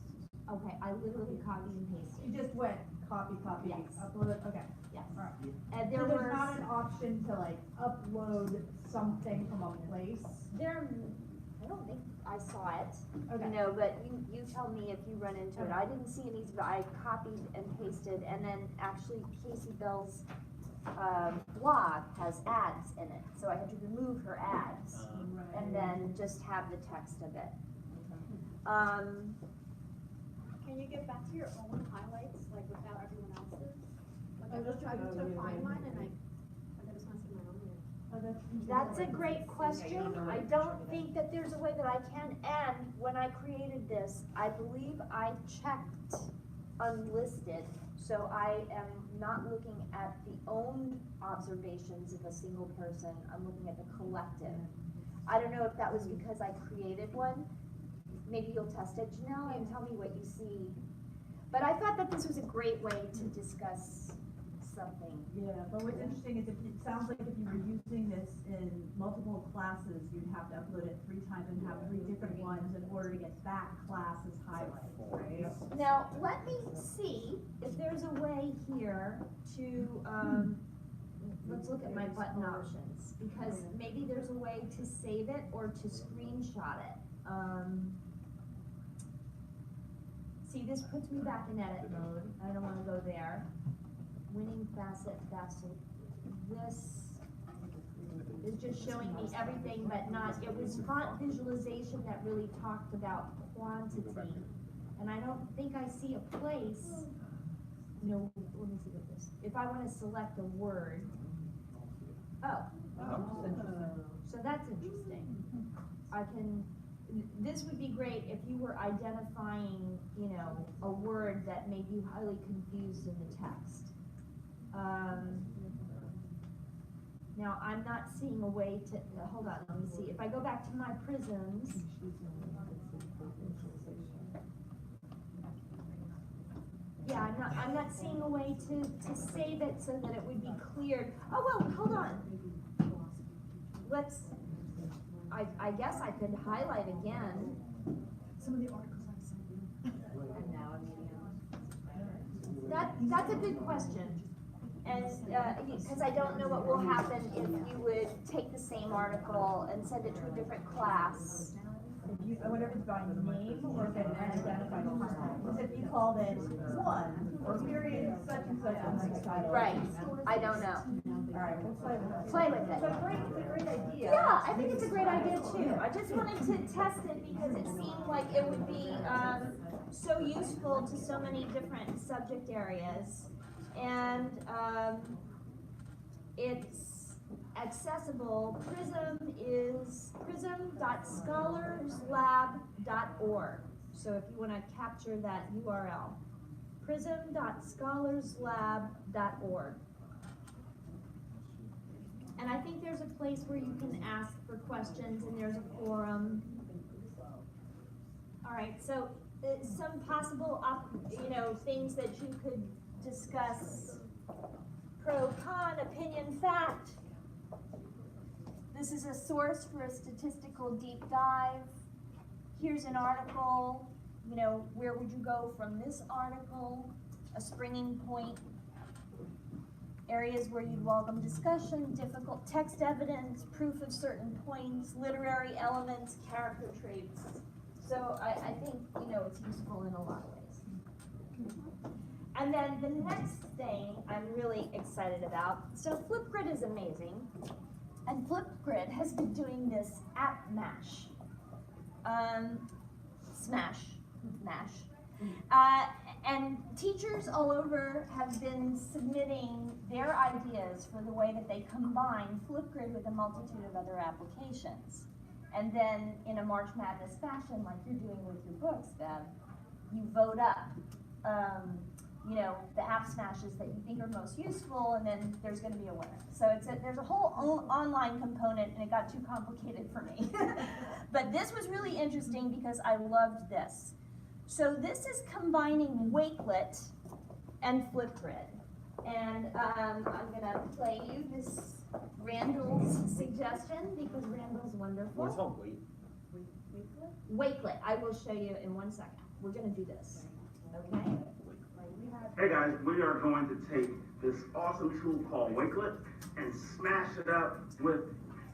Okay, I literally copy and pasted. You just went copy, Yes. upload, okay. Yes. Alright. And So there there's was not an option to like upload something from a place? I don't think I saw it, Okay. but you tell me if you run into it. I didn't see any, but I copied and pasted, and then actually Casey Bell's blog has ads in it, so I had to remove her ads and then just have the text of it. Can you get back to your own highlights, like without everyone else's? Like I was trying to find mine and I just want to see my own here. That's a great question. I don't think that there's a way that I can, and when I created this, I believe I checked unlisted, so I am not looking at the own observations of a single person, I'm looking at the collective. I don't know if that was because I created one. Maybe you'll test it, Janelle, and tell me what you see. But I thought that this was a great way to discuss something. Yeah, but what's interesting is it sounds like if you were using this in multiple classes, you'd have to upload it 3 times and have 3 different ones in order to get that class's highlights, right? Now, let me see if there's a way here to, let's look at my button options, because maybe there's a way to save it or to screenshot it. See, this puts me back in edit mode. I don't want to go there. Winning facet. This is just showing me everything, but not, it was font visualization that really talked about quantity. And I don't think I see a place, no, let me see what this, if I want to select a word. Oh, so that's interesting. I can, this would be great if you were identifying, a word that made you highly confused in the text. Now, I'm not seeing a way to, hold on, let me see. If I go back to my prisms. Yeah, I'm not seeing a way to save it so that it would be cleared. Oh, well, hold on. I guess I could highlight again. Some of the articles I've sent you. And now That's a good question. And, because I don't know what will happen if you would take the same article and send it to a different class. if you, whatever it's by name, or if it identifies because if you called it one, or period, such and such on the title. Right, I don't know. Alright, we'll play with it. Play with it. It's a great idea. Yeah, I think it's a great idea too. I just wanted to test it because it seemed like it would be, so useful to so many different subject areas. And, it's accessible. Prism is prism.scholarslab.org. So if you want to capture that URL, prism.scholarslab.org. And I think there's a place where you can ask for questions, and there's a forum. All right, so some possible, things that you could discuss: pro, con, opinion, fact. This is a source for a statistical deep dive. Here's an article. Where would you go from this article? A springing point. Areas where you'd welcome discussion, difficult text evidence, proof of certain points, literary elements, character traits. So I think, it's useful in a lot of ways. And then the next thing I'm really excited about, so Flipgrid is amazing, and Flipgrid has been doing this app mash. Smash. And teachers all over have been submitting their ideas for the way that they combine Flipgrid with a multitude of other applications. And then in a March Madness fashion, like you're doing with your books, Bev, you vote up, the app smashes that you think are most useful, and then there's gonna be a winner. So there's a whole online component, and it got too complicated for me. But this was really interesting because I loved this. So this is combining Wakelet and Flipgrid. And I'm gonna play you this Randall's suggestion because Randall's wonderful. What's called Wakelet, I will show you in 1 second. We're gonna do this, okay? Hey guys, we are going to take this awesome tool called Wakelet and smash it up with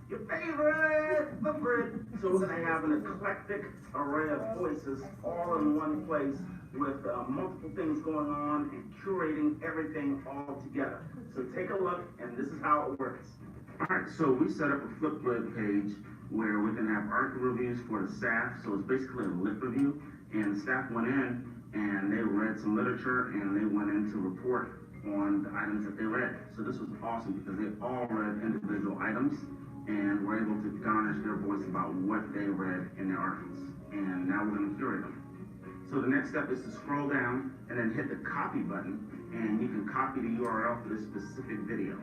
your favorite Flipgrid. So we're going to have an eclectic array of voices all in one place with multiple things going on and curating everything all together. So take a look, and this is how it works. All right, so we set up a Flipgrid page where we can have article reviews for the staff. So it's basically a lit review, and the staff went in and they read some literature and they went in to report on the items that they read. So this was awesome because they all read individual items and were able to garnish their voice about what they read in their articles. And now we're going to curate them. So the next step is to scroll down and then hit the copy button, and you can copy the URL for this specific video.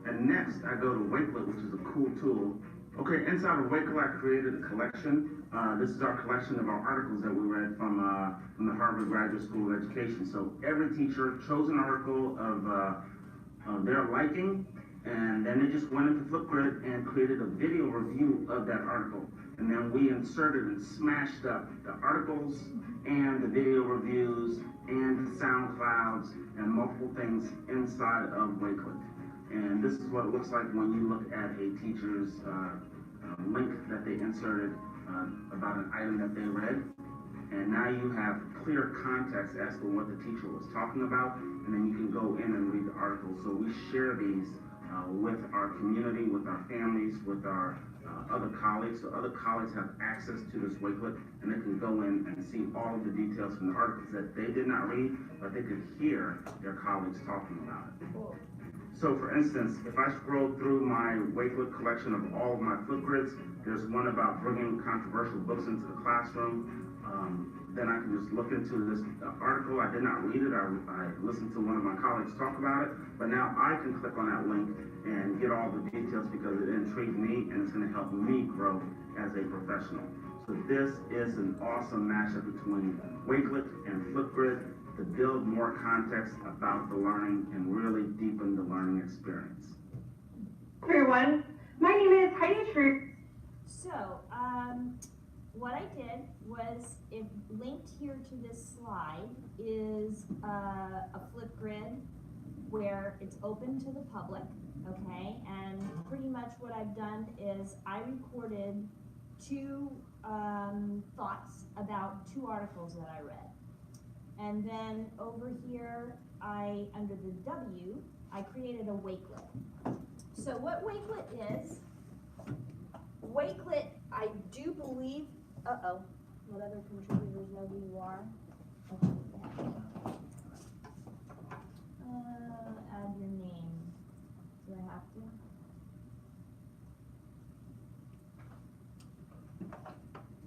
And next I go to Wakelet, which is a cool tool. Okay, inside of Wakelet I created a collection. This is our collection of our articles that we read from the Harvard Graduate School of Education. So every teacher chose an article of their liking, and then they just went into Flipgrid and created a video review of that article. And then we inserted and smashed up the articles and the video reviews and the SoundClouds and multiple things inside of Wakelet. And this is what it looks like when you look at a teacher's link that they inserted about an item that they read. And now you have clear context as to what the teacher was talking about, and then you can go in and read the article. So we share these with our community, with our families, with our other colleagues. So other colleagues have access to this Wakelet, and they can go in and see all of the details from the articles that they did not read, but they could hear their colleagues talking about it. So for instance, if I scroll through my Wakelet collection of all of my Flipgrids, there's one about bringing controversial books into the classroom. Then I can just look into this article. I did not read it. I listened to one of my colleagues talk about it, but now I can click on that link and get all the details because it intrigued me and it's going to help me grow as a professional. So this is an awesome mashup between Wakelet and Flipgrid to build more context about the learning and really deepen the learning experience. Everyone, my name is Heidi Schroep. So, what I did was, linked here to this slide is a Flipgrid where it's open to the public, okay? And pretty much what I've done is I recorded two thoughts about 2 articles that I read. And then over here, under the W, I created a Wakelet. So what Wakelet is, Wakelet, I do believe, what other contributors know who you are? Add your name. Do I have to?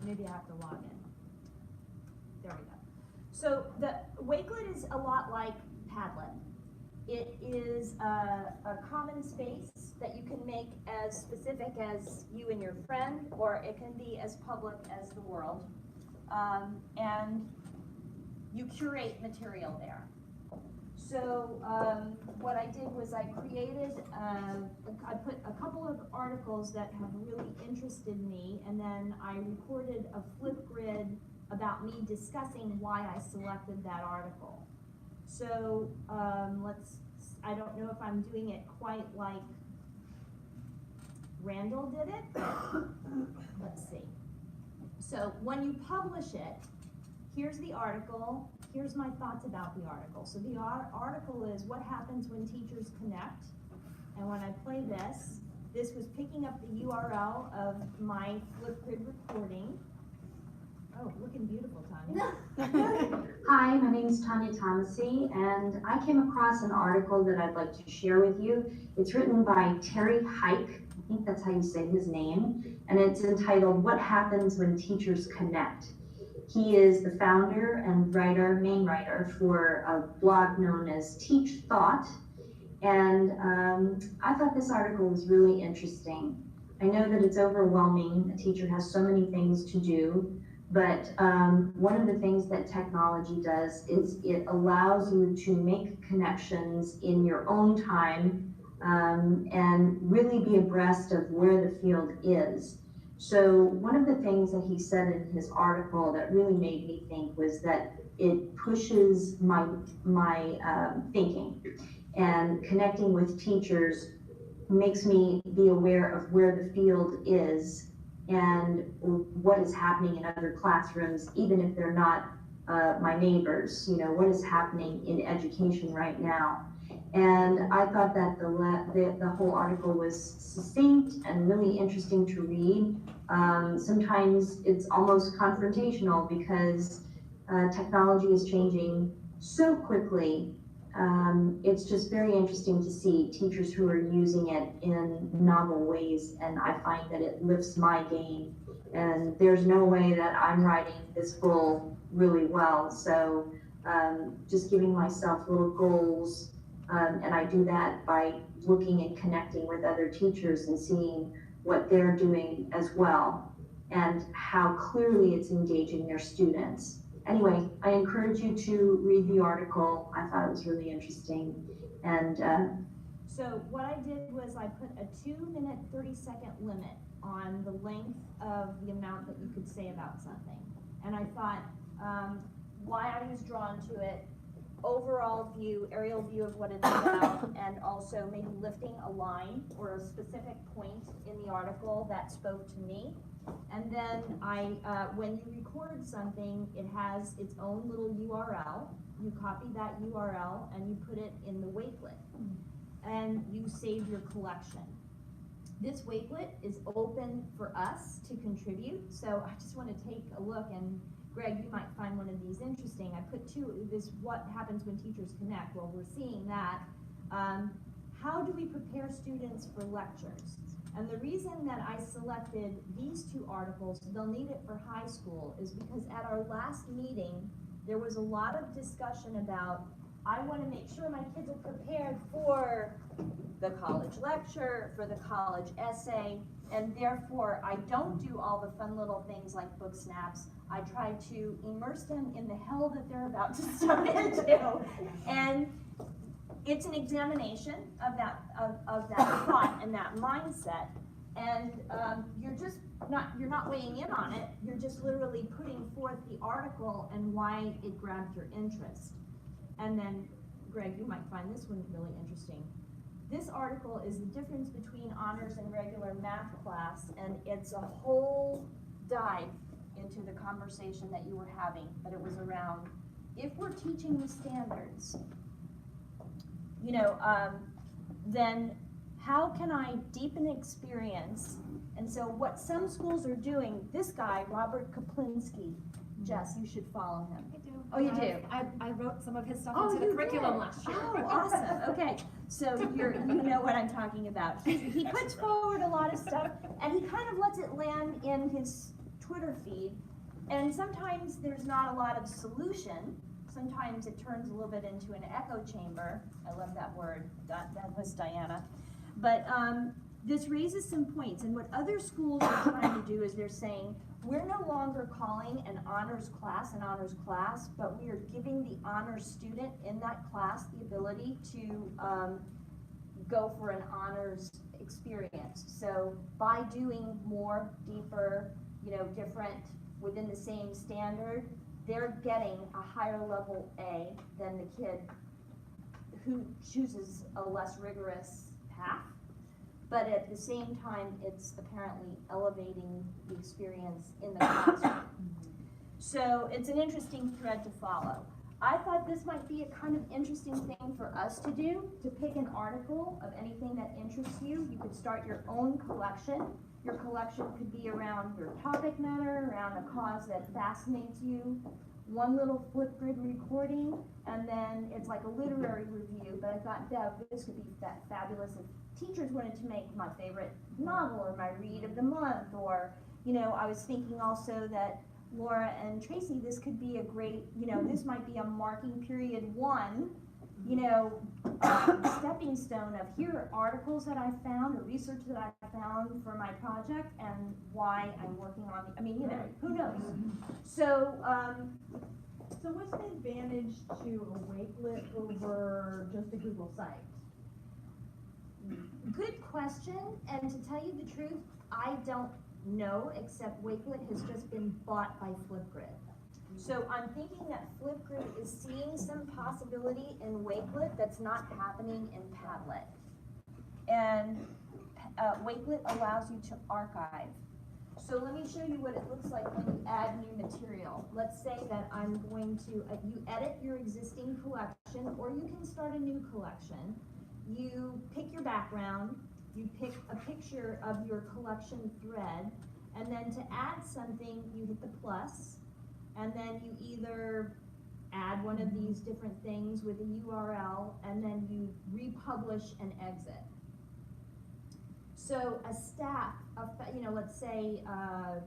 Maybe I have to log in. There we go. So the Wakelet is a lot like Padlet. It is a common space that you can make as specific as you and your friend, or it can be as public as the world. And you curate material there. So what I did was I created, I put a couple of articles that have really interested me, and then I recorded a Flipgrid about me discussing why I selected that article. So I don't know if I'm doing it quite like Randall did it, but let's see. So when you publish it, here's the article, here's my thoughts about the article. So the article is what happens when teachers connect. And when I play this was picking up the URL of my Flipgrid recording. Oh, looking beautiful, Tanya. Hi, my name is Tanya Thomasy, and I came across an article that I'd like to share with you. It's written by Terry Hike, I think that's how you say his name, and it's entitled, What Happens When Teachers Connect? He is the founder and main writer for a blog known as Teach Thought, and I thought this article was really interesting. I know that it's overwhelming. A teacher has so many things to do. But one of the things that technology does is it allows you to make connections in your own time and really be abreast of where the field is. So one of the things that he said in his article that really made me think was that it pushes my thinking, and connecting with teachers makes me be aware of where the field is and what is happening in other classrooms, even if they're not my neighbors, what is happening in education right now. And I thought that the whole article was succinct and really interesting to read. Sometimes it's almost confrontational because technology is changing so quickly. It's just very interesting to see teachers who are using it in novel ways, and I find that it lifts my game. And there's no way that I'm writing this bull really well, so just giving myself little goals, and I do that by looking and connecting with other teachers and seeing what they're doing as well, and how clearly it's engaging their students. Anyway, I encourage you to read the article. I thought it was really interesting. And so what I did was I put a 2-minute, 30-second limit on the length of the amount that you could say about something. And I thought why I was drawn to it, overall view, aerial view of what it's about, and also maybe lifting a line or a specific point in the article that spoke to me. And then when you record something, it has its own little URL. You copy that URL and you put it in the Wakelet, and you save your collection. This Wakelet is open for us to contribute, so I just want to take a look, and Greg, you might find one of these interesting. I put what happens when teachers connect. Well, we're seeing that. How do we prepare students for lectures? And the reason that I selected these 2 articles, they'll need it for high school, is because at our last meeting, there was a lot of discussion about, I want to make sure my kids are prepared for the college lecture, for the college essay, and therefore I don't do all the fun little things like book snaps. I try to immerse them in the hell that they're about to start into. And it's an examination of that thought and that mindset, and you're not weighing in on it. You're just literally putting forth the article and why it grabbed your interest. And then, Greg, you might find this one really interesting. This article is the difference between honors and regular math class, and it's a whole dive into the conversation that you were having, but it was around, if we're teaching the standards, you know, then how can I deepen experience? And so what some schools are doing, this guy, Robert Kaplinski, Jess, you should follow him. I do. Oh, you do? I wrote some of his stuff Oh, into the you curriculum did? last year. Oh, awesome, okay. So you know what I'm talking about. He puts forward a lot of stuff, and he kind of lets it land in his Twitter feed. And sometimes there's not a lot of solution. Sometimes it turns a little bit into an echo chamber. I love that word. That was Diana. But this raises some points. And what other schools are trying to do is they're saying, we're no longer calling an honors class, but we are giving the honors student in that class the ability to go for an honors experience. So by doing more, deeper, you know, different within the same standard, they're getting a higher level A than the kid who chooses a less rigorous path. But at the same time, it's apparently elevating the experience in the classroom. So it's an interesting thread to follow. I thought this might be a kind of interesting thing for us to do, to pick an article of anything that interests you. You could start your own collection. Your collection could be around your topic matter, around a cause that fascinates you. One little Flipgrid recording, and then it's like a literary review. But I thought, Deb, this could be fabulous if teachers wanted to make my favorite novel or my read of the month, or, you know, I was thinking also that Laura and Tracy, this could be a great, you know, this might be a marking period 1, you know, stepping stone of here are articles that I found or research that I found for my project and why I'm working on it. I mean, you know, who knows? So, So what's the advantage to a Wakelet over just a Google site? Good question, and to tell you the truth, I don't know, except Wakelet has just been bought by Flipgrid. So I'm thinking that Flipgrid is seeing some possibility in Wakelet that's not happening in Padlet. And Wakelet allows you to archive. So let me show you what it looks like when you add new material. Let's say that I'm going to, you edit your existing collection, or you can start a new collection. You pick your background, you pick a picture of your collection thread, and then to add something, you hit the plus, and then you either add one of these different things with a URL, and then you republish and exit. So a staff, you know, let's say, I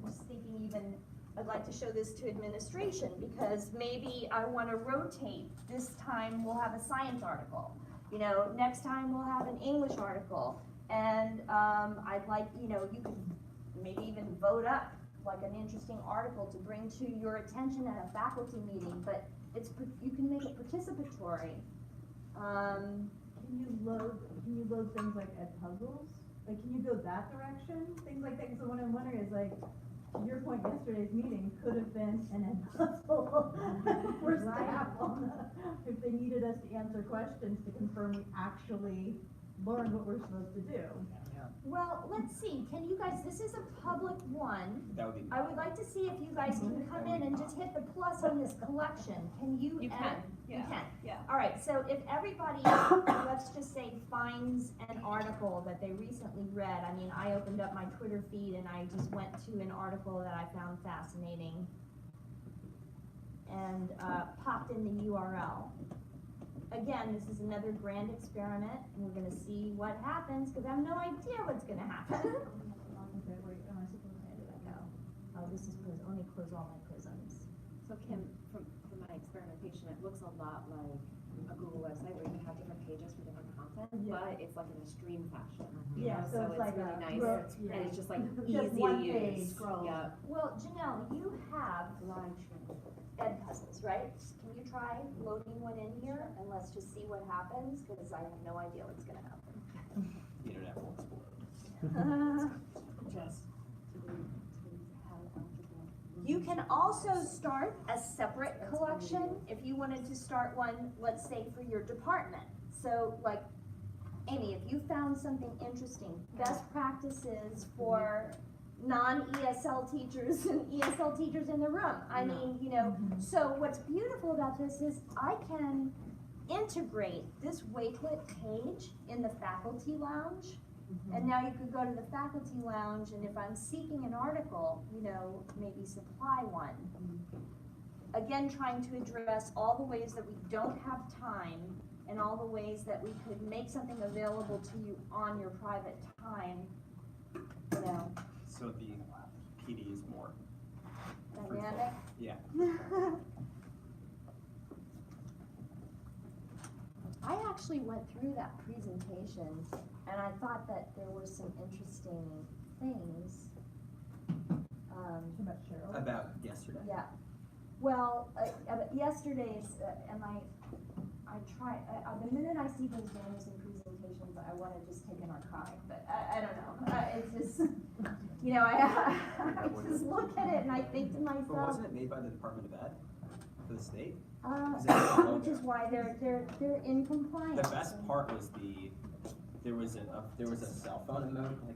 was thinking even, I'd like to show this to administration, because maybe I want to rotate. This time we'll have a science article. You know, next time we'll have an English article, and I'd like, you know, you could maybe even vote up like an interesting article to bring to your attention at a faculty meeting, but it's, you can make it participatory. Can you load things like Edpuzzles? Like, can you go that direction? Things like that, so what I'm wondering is like, to your point, yesterday's meeting could have been an Edpuzzle for staff on if they needed us to answer questions to confirm we actually learned what we're supposed to do. Well, let's see, can you guys, this is a public one. That would be. I would like to see if you guys can come in and just hit the plus on this collection. Can you? You can, You yeah. can? Yeah. All right, so if everybody, let's just say, finds an article that they recently read. I mean, I opened up my Twitter feed and I just went to an article that I found fascinating and popped in the URL. Again, this is another grand experiment, and we're gonna see what happens, because I have no idea what's gonna happen. Okay, wait, am I supposed to, where did I go? Oh, this is, let me close all my prisms. So Kim, from my experimentation, it looks a lot like a Google website where you have different pages for different content, but it's like in a stream fashion. you Yeah, know, so it's like really a nice, road, and it's just like Just easy one to page use. scroll. Yeah. Well, Janelle, you have Edpuzzles, right? Can you try loading one in here, and let's just see what happens, because I have no idea what's gonna happen. The internet will explode. You can also start a separate collection if you wanted to start one, let's say, for your department. So like, Amy, if you found something interesting, best practices for non-ESL teachers and ESL teachers in the room. I mean, you know, so what's beautiful about this is I can integrate this Wakelet page in the faculty lounge. And now you could go to the faculty lounge, and if I'm seeking an article, you know, maybe supply one. Again, trying to address all the ways that we don't have time and all the ways that we could make something available to you on your private time, you know. So the PD is more Dynamic. Yeah. I actually went through that presentation and I thought that there were some interesting things. About Cheryl? About yesterday. Yeah. Well, yesterday's, and I try, the minute I see those Danielson presentations, I want to just take an narcotic, but I don't know. It's just, you know, I just look at it and I think to myself. But wasn't it made by the Department of Ed for the state? Which is why they're in compliance. The best part was there was a cell phone emoji,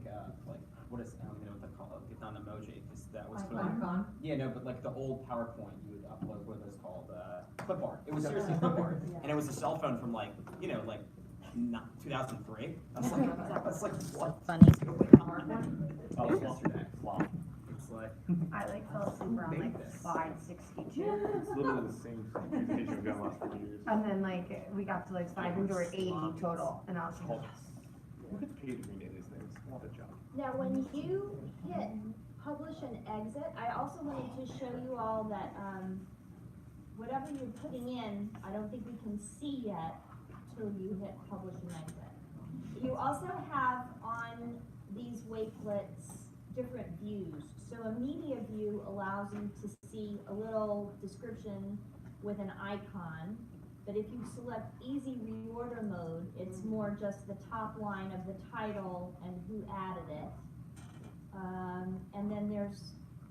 like what is, I don't know what they call it, it's not an emoji, because that was for Icon? Yeah, no, but like the old PowerPoint, you would upload what it was called, clip art. It was seriously clip art, and it was a cell phone from like, you know, like 2003. I was like, what? Funny. Oh, it was yesterday. Wow. It's like. I fell asleep around like 5:62. It's literally the same presentation we've done last 4 years. And then we got to 580 total, and I was like, Look at the page we made these things. What a job. Now, when you hit publish and exit, I also wanted to show you all that whatever you're putting in, I don't think we can see yet till you hit publish and exit. You also have on these wakelets different views. So a media view allows you to see a little description with an icon. But if you select easy reorder mode, it's more just the top line of the title and who added it. And then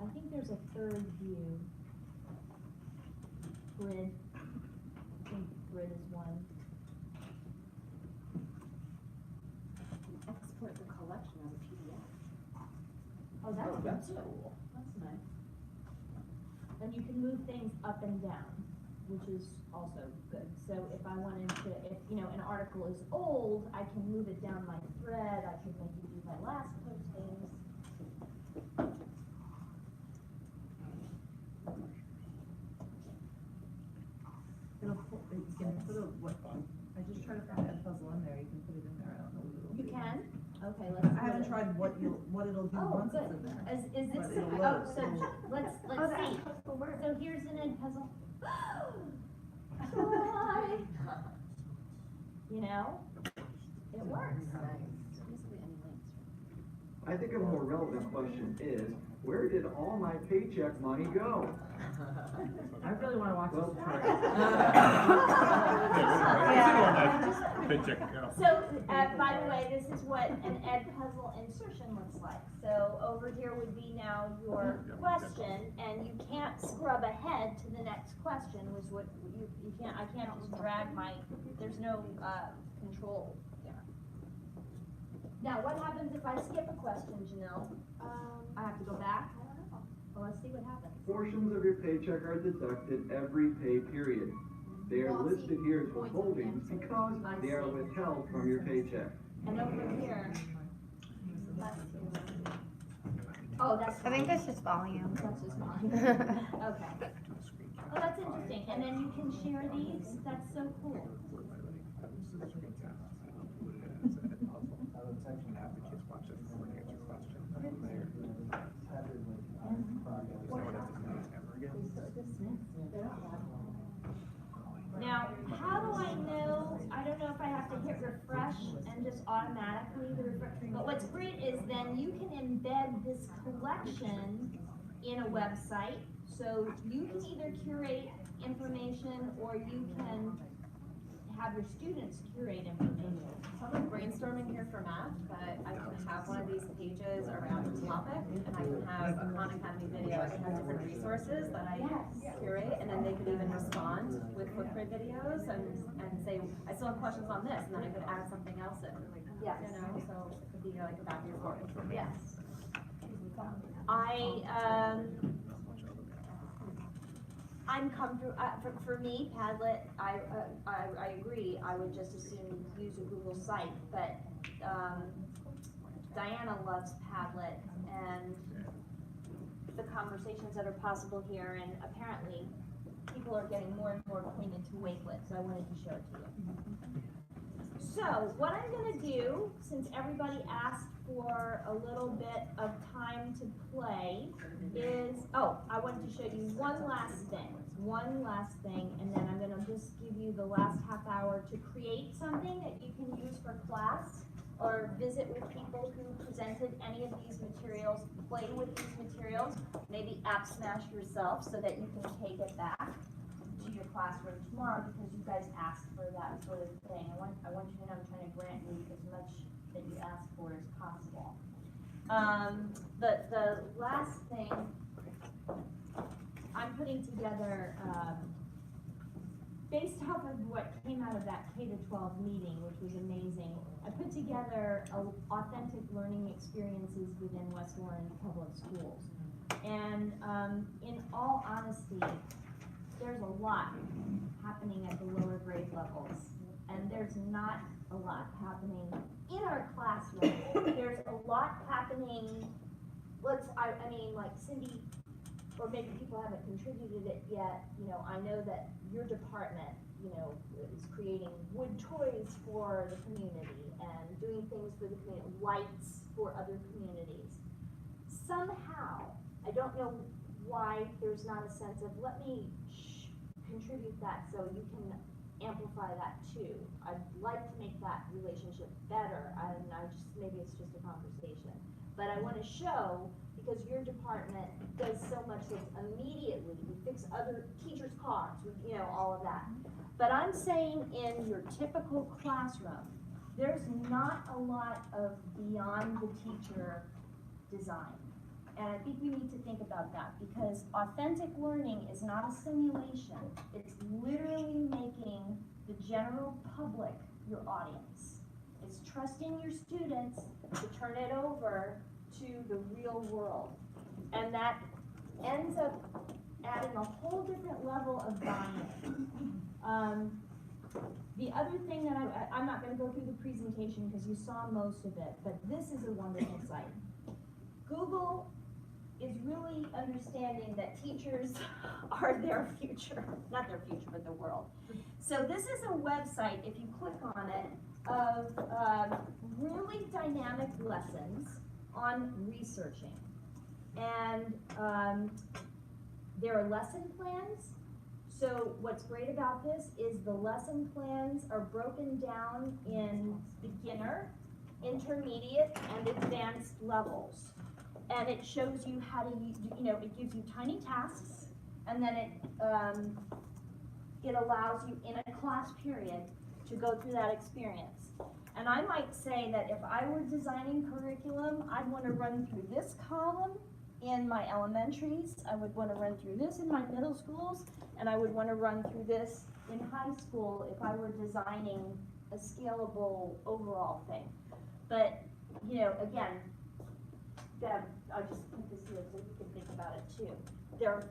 I think there's a third view. Grid. I think grid is one. Export the collection as a PDF. Oh, that's good too. Cool. That's nice. And you can move things up and down, which is also good. So if I wanted to, if an article is old, I can move it down my thread. I could maybe do my last postings. you can put I just tried to find that puzzle in there, you can put it in there, I don't know what it'll do. You can? Okay, let's. I haven't tried what it'll do Oh, once it's good. in there. Is this, But it'll oh, load. so let's see. So here's an end puzzle. Hi. You know, it works. I think a more relevant question is, where did all my paycheck money go? I really wanna watch this. So, by the way, this is what an ed puzzle insertion looks like. So over here would be now your question, and you can't scrub ahead to the next question, was what you can't, I can't just drag there's no, control there. Now, what happens if I skip a question, Janelle? I have to go back? Well, let's see what happens. Portions of your paycheck are deducted every pay period. They are listed here as withholdings because they are withheld from your paycheck. And over here, oh, that's. I think that's just volume. That's just volume. Okay. Oh, that's interesting. And then you can share these. That's so cool. Now, how do I know? I don't know if I have to hit refresh and just automatically refresh. But what's great is then you can embed this collection in a website. So you can either curate information or you can have your students curate information. So I'm brainstorming here for math, but I can have one of these pages around a topic, and I can have a Khan Academy video. I can have different resources that I curate, and then they could even respond with footprint videos and say, I still have questions on this, and then I could add something else in. Yes. You know, so it could be like a back and forth. Yes. I'm comfortable, for me, Padlet, I agree, I would just as soon use a Google site, but, Diana loves Padlet and the conversations that are possible here, and apparently, people are getting more and more acquainted to Wakelet, so I wanted to show it to you. So, what I'm gonna do, since everybody asked for a little bit of time to play, is, I wanted to show you one last thing, and then I'm gonna just give you the last half hour to create something that you can use for class, or visit with people who presented any of these materials, play with these materials, maybe app smash yourself so that you can take it back to your classroom tomorrow, because you guys asked for that sort of thing. I want you to know I'm trying to grant you as much that you asked for as possible. The last thing, I'm putting together, based off of what came out of that K-12 meeting, which was amazing, I put together authentic learning experiences within West Warren Public Schools. And in all honesty, there's a lot happening at the lower grade levels, and there's not a lot happening in our classroom. There's a lot happening, I mean, like Cindy, or maybe people haven't contributed it yet, I know that your department, is creating wood toys for the community and doing things for the community, lights for other communities. Somehow, I don't know why there's not a sense of, let me contribute that so you can amplify that too. I'd like to make that relationship better, and maybe it's just a conversation. But I want to show, because your department does so much that's immediately, we fix other teachers' cars, all of that. But I'm saying in your typical classroom, there's not a lot of beyond the teacher design. And I think we need to think about that, because authentic learning is not a simulation. It's literally making the general public your audience. It's trusting your students to turn it over to the real world. And that ends up adding a whole different level of buy-in. The other thing that I'm not going to go through the presentation because you saw most of it, but this is a wonderful site. Google is really understanding that teachers are their future, not their future, but the world. So this is a website, if you click on it, of really dynamic lessons on researching. And there are lesson plans. So what's great about this is the lesson plans are broken down in beginner, intermediate, and advanced levels. And it shows you how to, it gives you tiny tasks, and then it allows you in a class period to go through that experience. And I might say that if I were designing curriculum, I'd want to run through this column in my elementaries, I would want to run through this in my middle schools, and I would want to run through this in high school if I were designing a scalable overall thing. But, again, Deb, I just put this here so you can think about it too. They're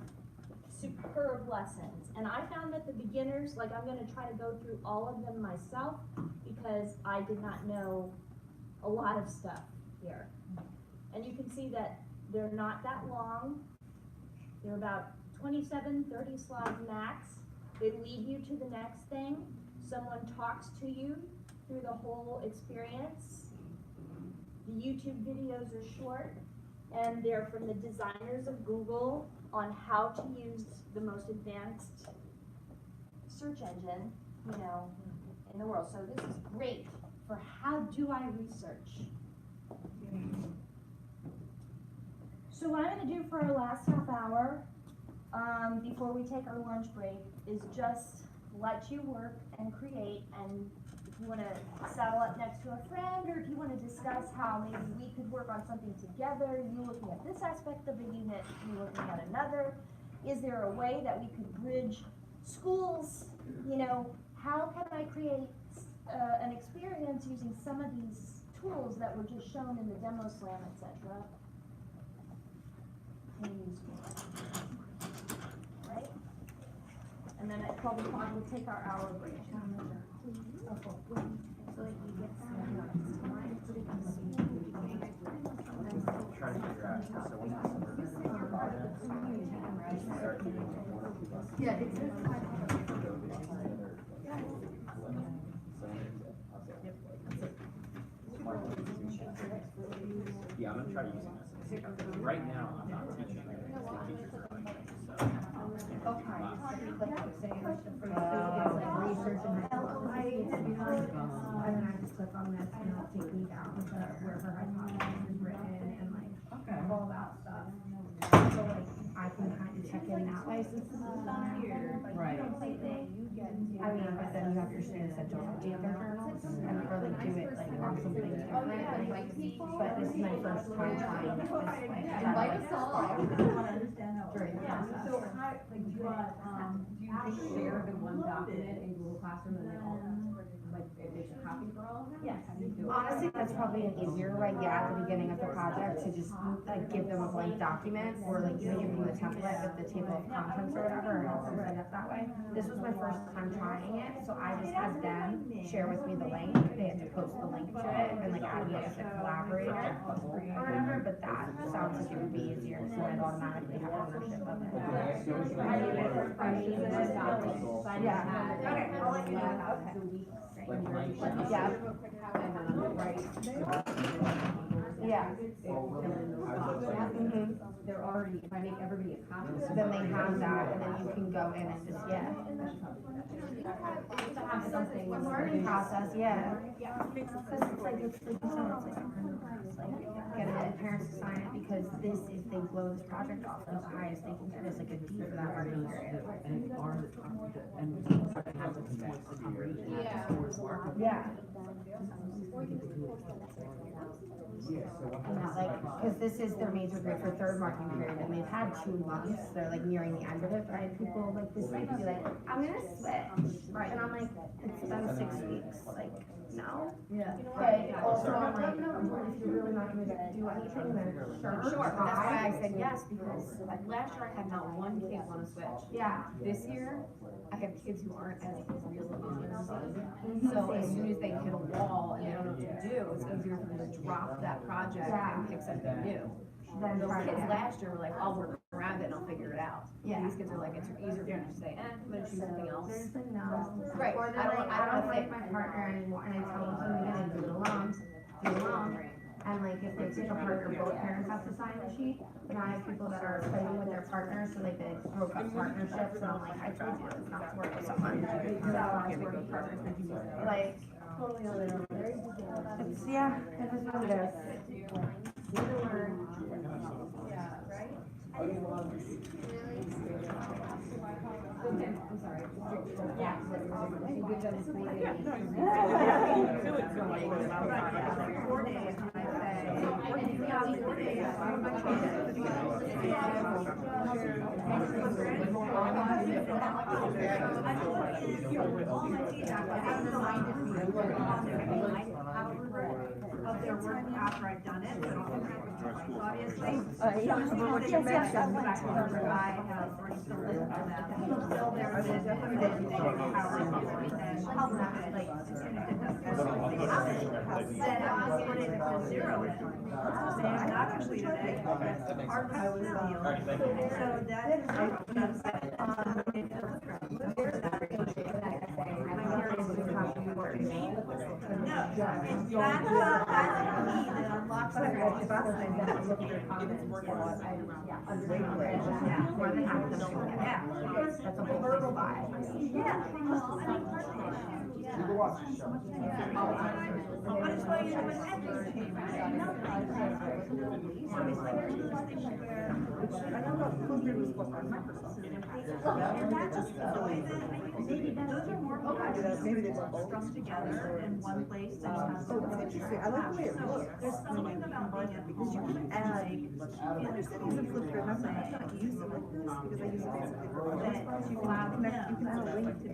superb lessons. And I found that the beginners, I'm going to try to go through all of them myself because I did not know a lot of stuff here. And you can see that they're not that long. They're about 27, 30 slides max. They lead you to the next thing. Someone talks to you through the whole experience. The YouTube videos are short, and they're from the designers of Google on how to use the most advanced search engine, in the world. So this is great for how do I research. So what I'm going to do for our last half hour, before we take our lunch break, is just let you work and create, and if you want to saddle up next to a friend, or if you want to discuss how maybe we could work on something together, you looking at this aspect of the unit, you looking at another. Is there a way that we could bridge schools? How can I create an experience using some of these tools that were just shown in the demo slam, etc. Right? And then at 12 o'clock, we'll take our hour break. So that you get that. Try to figure out, so when Yeah, it's. Yeah, I'm gonna try to use it. Right now, I'm not teaching, the teachers are running, so. And then I just click on this and it'll take me down to where her hypothesis is written and like all that stuff. So like I can kind of check in that way since this is on here. Right. I mean, but then you have your students that don't take their journals and or like do it like on something different. But this is my first time trying it this way. Invite us all. I want to understand how. During the process. So how, like, do you share the one document in Google Classroom and then all, like, it makes a copy for all of them? Yes. How do you do it? Honestly, that's probably an easier way, yeah, at the beginning of the project, to just like give them a blank document, or like even give them the template with the table of contents or whatever, and have them set up that way. This was my first time trying it, so I just had them share with me the link, they had to post the link to it, and like add me as a collaborator, or whatever, but that sounds like it would be easier, so I'd automatically have ownership of it. Yeah, okay, I'll let you know, okay. Yeah. Yeah. Mhm. They're already, if I make everybody a copy. Then they have that, and then you can go in and just, yeah. To have something, a learning process, yeah. Because it's like, it's like, getting the parents to sign it, because this, if they blow this project off, the highest they can get is like a D for that learning period. Yeah. Like, cause this is their major grade for third marking period, and they've had 2 months, they're like nearing the end of it, but I had people like this week be like, I'm gonna switch, right, and I'm like, it's been 6 weeks, like, no. Yeah. But also I'm like, if you're really not gonna do anything, then sure. Sure, but that's why I said yes, because like last year I had not one kid wanna switch. Yeah. This year, I have kids who aren't as real as so as soon as they hit a wall and they don't know what to do, it's easier for them to drop that project and pick something new. Then Those try kids it. last year were like, I'll work around it and I'll figure it out. Yeah. These kids are like, it's easier for them to say, I'm gonna choose something else. There's the no. Right. Or they're like, I don't like my partner anymore, and I tell them, I'm gonna do it alone, And like, if they take a partner, both parents have to sign the sheet, and I have people that are fighting with their partners, so like they broke up partnerships, and I'm like, I told you it's not to work with someone. Like, totally other. It's, yeah, it is what it is. Neither word. Yeah, right? Okay, I'm sorry. Yeah. You give them 3 days. 4 days, I say. Yeah, 4 of their work after I've done it, but obviously. So it's more that you mentioned, the fact that I have already filled in for them. So there is a limited hours and help them, like, then I'll put it to 0 in. And not completed it, that's part of the deal. So that is, That's a whole verbal vibe. Yeah. Maybe they were strung together in one place. Interesting. I like the way it looks. There's something about being able to add, there's things in Flipgrid, I'm not used to like this, because I use it basically for all that. You can connect, you can add a link to the.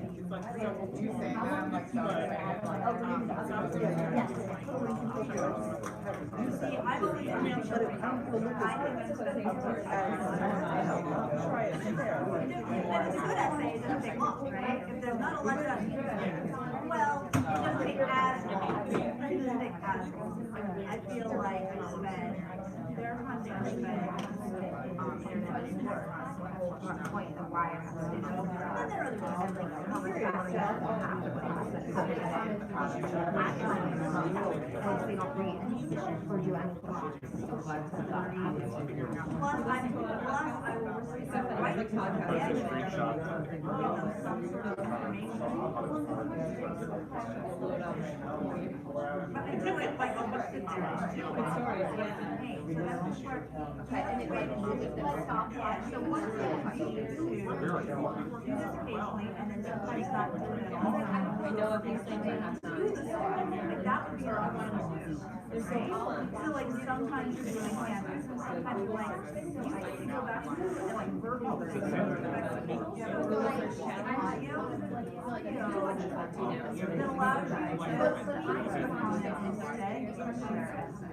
See, I've always emailed essays that take long, right? If there's not a lecture, well, it doesn't take as long. It doesn't take as long. I feel like I spend, there are times I spend, internet work on a point of why I have to do it. And there are other times like how much faster I have to put on the they don't read or do anything. Plus, I will receive some right but I do it like almost sit there and do it. So that's where, okay, and it made stop. Yeah, so one of the things to do this occasionally, and then sometimes not do it at all. We know of these things that have Like that would be a lot of fun to do. So like sometimes you're doing canvas, and sometimes you're like, you need to go back and like verbal. Then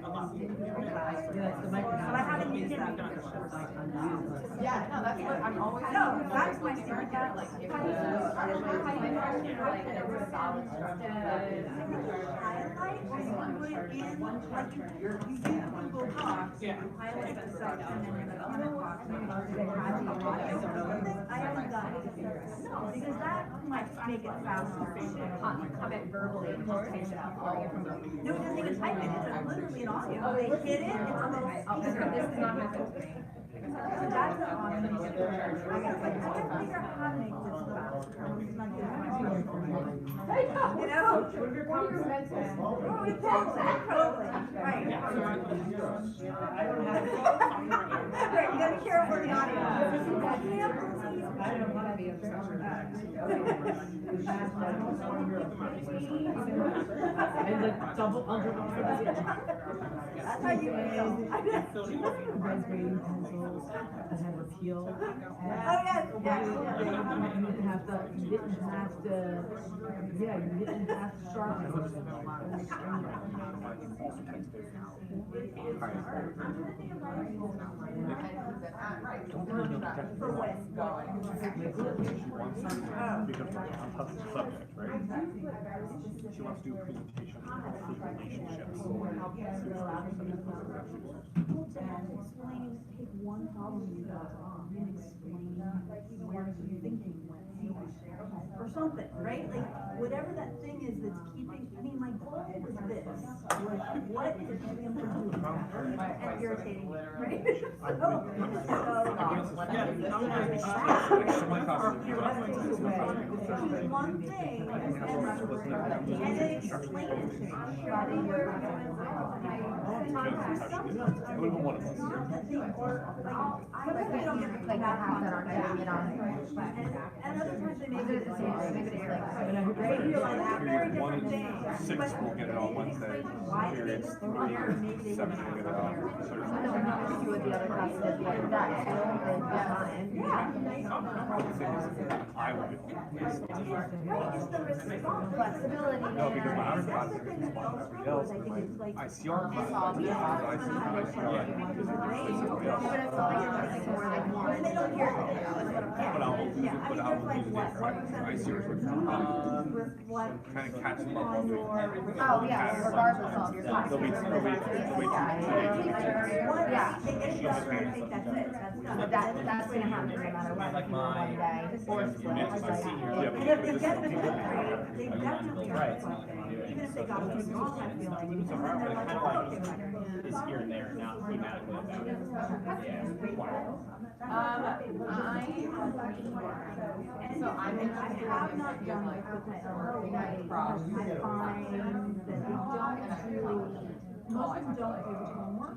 allows you to but I haven't used that. Yeah, no, that's what I'm always. No, that's my secret. Like, if Highlight, or you can put it in, like, you use Google Docs, you highlight the section and then the comment box, and they have the audio or something. I haven't done it. Because that might make it faster. Comment verbally, and just type it out. No, it doesn't even type it, it's literally an audio. They hit it, it's a little speaker. This is not happening to me. So that's an awesome feature. I gotta figure out how to make this faster. It's not good. You know? Oh, exactly. Right. Right, you gotta be careful with the audio. I don't wanna be And like double under. That's how you feel. Raspberry pencils that have a peel. Oh, yes, yes. You didn't have to, yeah, you didn't have to sharpen it. Because on top of the subject, right? She wants to do a presentation on relationships. And explain, take one problem you got wrong and explain where your thinking went. Or something, right? Like, whatever that thing is that's keeping, I mean, my goal was this, was what is keeping them from doing that? And irritating me, right? Choose one thing and then explain it to me. Like that half that aren't getting it on. And other times they make it the same. Period 1 and 6 will get it on Wednesday. Periods 3 and 7 will get it on Thursday. See what the other class did the other day. I would do. Flexibility. No, because my other class is somebody else, but my ICR class, I see ICR. But I'll use it, but I'll use it for ICRs. Kind of catch them up. Oh, yeah, regardless of your class. They'll be Yeah. That's gonna happen no matter what. Like my, One day. my senior. And if they get the fifth grade, they definitely are reflecting, even if they got it wrong, I feel like, and then they're like, oh, okay, whatever. is here and there, not thematically about it. Yeah. So I'm in. I have not done like, okay, I find that they don't really, most of them don't do homework.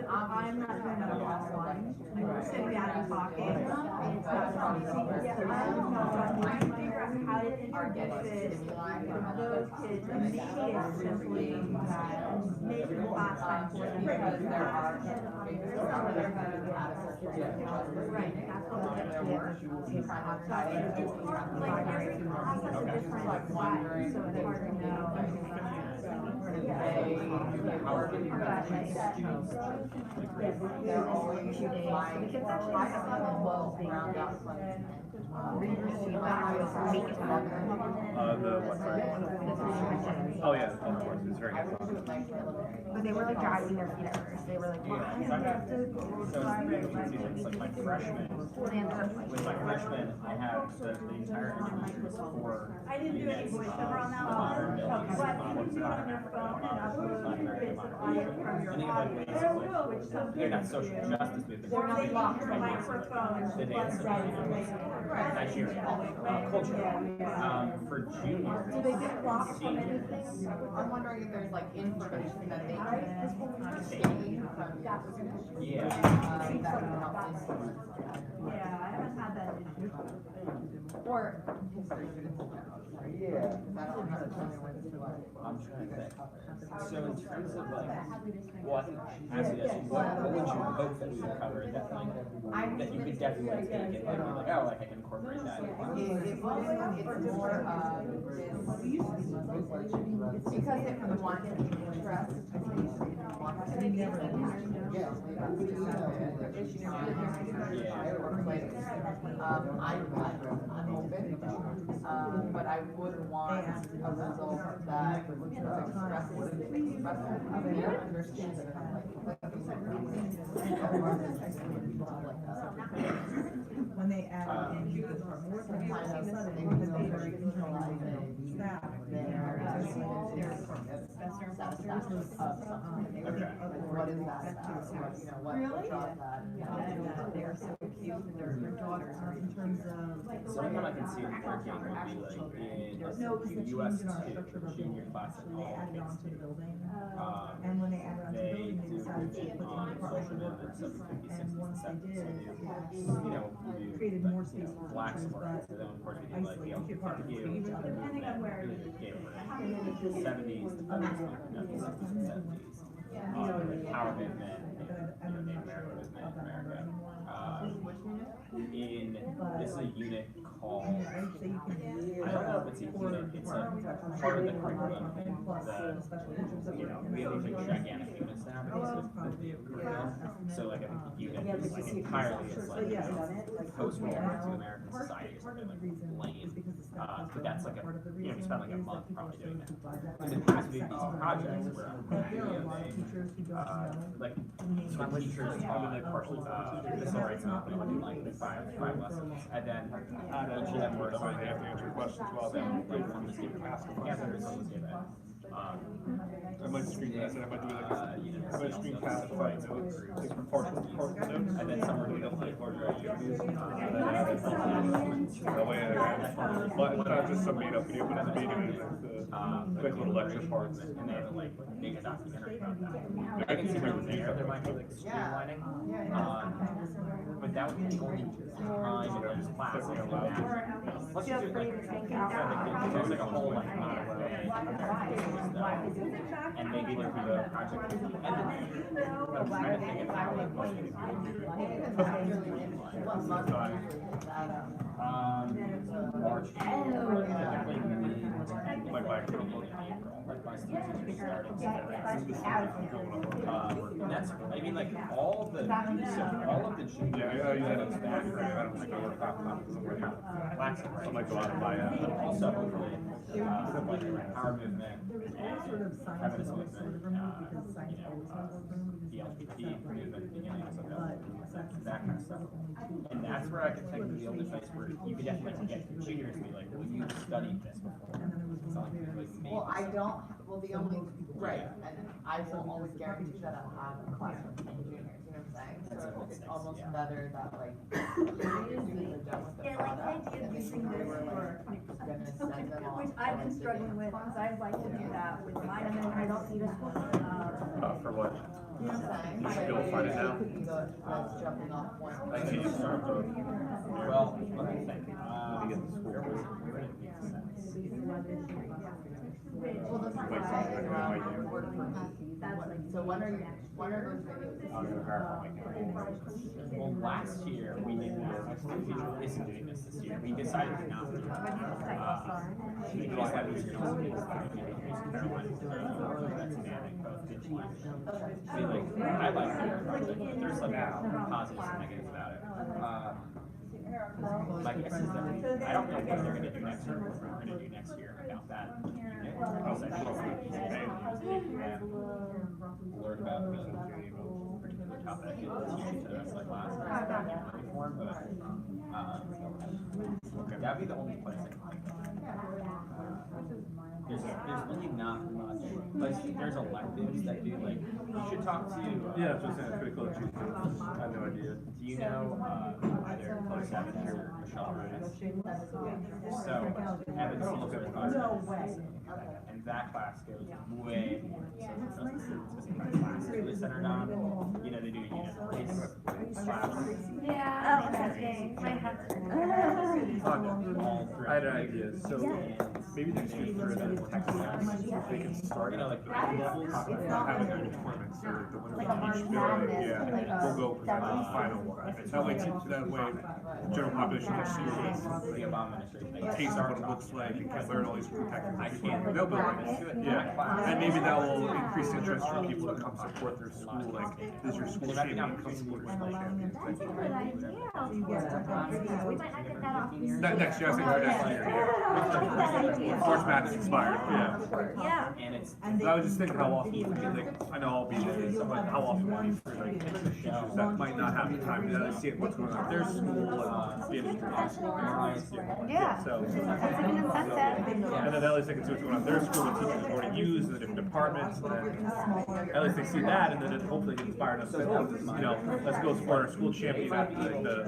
I'm not doing it one-on-one, I'm sitting down and talking. I'm trying to figure out how to introduce it to those kids, and maybe it's simply making class time for them. Because there are. Right, that's what we'll get to. Like every class has a different vibe, so it's hard to know. They're always my level will round up like. Oh, yeah, of course, it's very good. But they were like dragging their feet at first. They were like, So it's like my freshman, with my freshman, I have the entire introductions for. I didn't do any voiceover on that one, but you can do it on your phone and upload it from your audio. They're not social justice movement. Or they use your microphone. The dance culture. For juniors. Do they get blocked from anything? I'm wondering if there's like information that they can gain from Yeah. that can help them. Yeah, I haven't had that issue. Or history students. Yeah. I'm trying to think. So in terms of like, well, I think actually that's what would you hope that we would cover? Definitely, that you could definitely take it and be like, oh, like I can incorporate that. It's more because if we want to interest, I'm open, but I would want a result that expresses When they add in more than all of a sudden, because they are utilizing staff. What is that about? You know, what draws that? They are so cute, their daughters are in terms of. Something I can see it working would be like No, because in the US change in our structure of our junior building, class so and they all added kids on to the building. Um, And when they added on to the they building, they do decided to vision put in on partnership social workers. movements of the 50s, And once they 60s, did, and it you actually know, created more space for black teachers, support, but so then of course we did like the isolated partners LGBTQ from each other. Depending on where it is. the 70s, the 30s, the 60s, and 70s. The power movement, you know, Native American movement in America. This is a unit called, I don't know if it's a unit, it's a part of the curriculum. You know, we have these gigantic units now, but this is the curriculum. So like I think the unit is like entirely, it's like, you know, post-World War II American society or something like lame. But that's like a, you know, we spent like a month probably doing that. And then as we do these projects where, you know, like, so my teachers taught, the civil rights movement, like five lessons. And then each of them were assigned to answer questions while they like one was given basketball together, some was given. I might screen that, I might do like, I might screen cast like notes, like from partial notes. And then some were doing like larger activities. That way, not just some made up video, but it's meeting and quick little lecture parts. And they have like make a documentary about that. I can see where there might be like streamlining. But that would be the only time in those classes. Let's just do like, there's like a whole like and maybe like do the project at the end of the year. I'm trying to think of how like most people March, like by April, like my students starting. And that's, I mean, like all of the juniors. Yeah, I use that as back, right? I don't think I work half time somewhere here. I might go out and buy But also hopefully, like our movement and feminist movement, you know, the LGBT movement beginnings of that kind of stuff. And that's where I could think of the only place where you could definitely get the juniors to be like, well, you studied this before. So like maybe. Well, I don't, well, the only, right, and I won't always guarantee that I'll have a classroom full of juniors, you know what I'm saying? So it's almost better that like, juniors are done with the product, and then we're like, gonna send them off. Which I've been struggling with, because I'd like to do that with my, and then I don't need a school. For what? You know what I'm saying? You should be able to find it now. Could be the jumping off point. I see you start to, well, let me think. Well, that's what I'm saying, work for me. So when are those videos? Well, last year, we did that, teacher isn't doing this year, we decided not to do it. We just had these girls, that's an both did See, like, I like it, but there's like positives and negatives about it. My guess is that, I don't know what they're gonna do next year, what we're gonna do next year about that unit. Learn about the particular topic in the class. Form, but, that'd be the only place I can think of. There's really not much, like, there's electives that do, like, you should talk to. Yeah, that's what I'm saying, it's pretty cool that you, I have no idea. Do you know, either Close Seven or Michelle Reyes? So, Evan Seals are the and that class goes way more into social justice specific classes really centered on, you know, they do unit race class. Yeah, okay, my husband. I had an idea, so maybe they should for the Texas they can start, you know, like the levels, having their tournaments or the winner each we'll go present the final one. That way, the general population can see what the Obama administration taste what it looks like and can learn all these protections. I can't, they'll build it. Yeah, and maybe that will increase interest for people to come support their school, like, is your school champion, come support your school champion. That's a good idea. We might not get that off. Next year, I think for next year. March Madness inspired, Yeah. And it's. I was just thinking how often, like, I know I'll be there, so like, how often will be for like teachers that might not have the time to see what's going on at their school and the industry. Yeah. So. That's like an incentive. And then at least they can see what's going on in their school, what teachers are already used in the different departments, and then at least they see that, and then it hopefully get inspired us to, you know, let's go support our school champion at the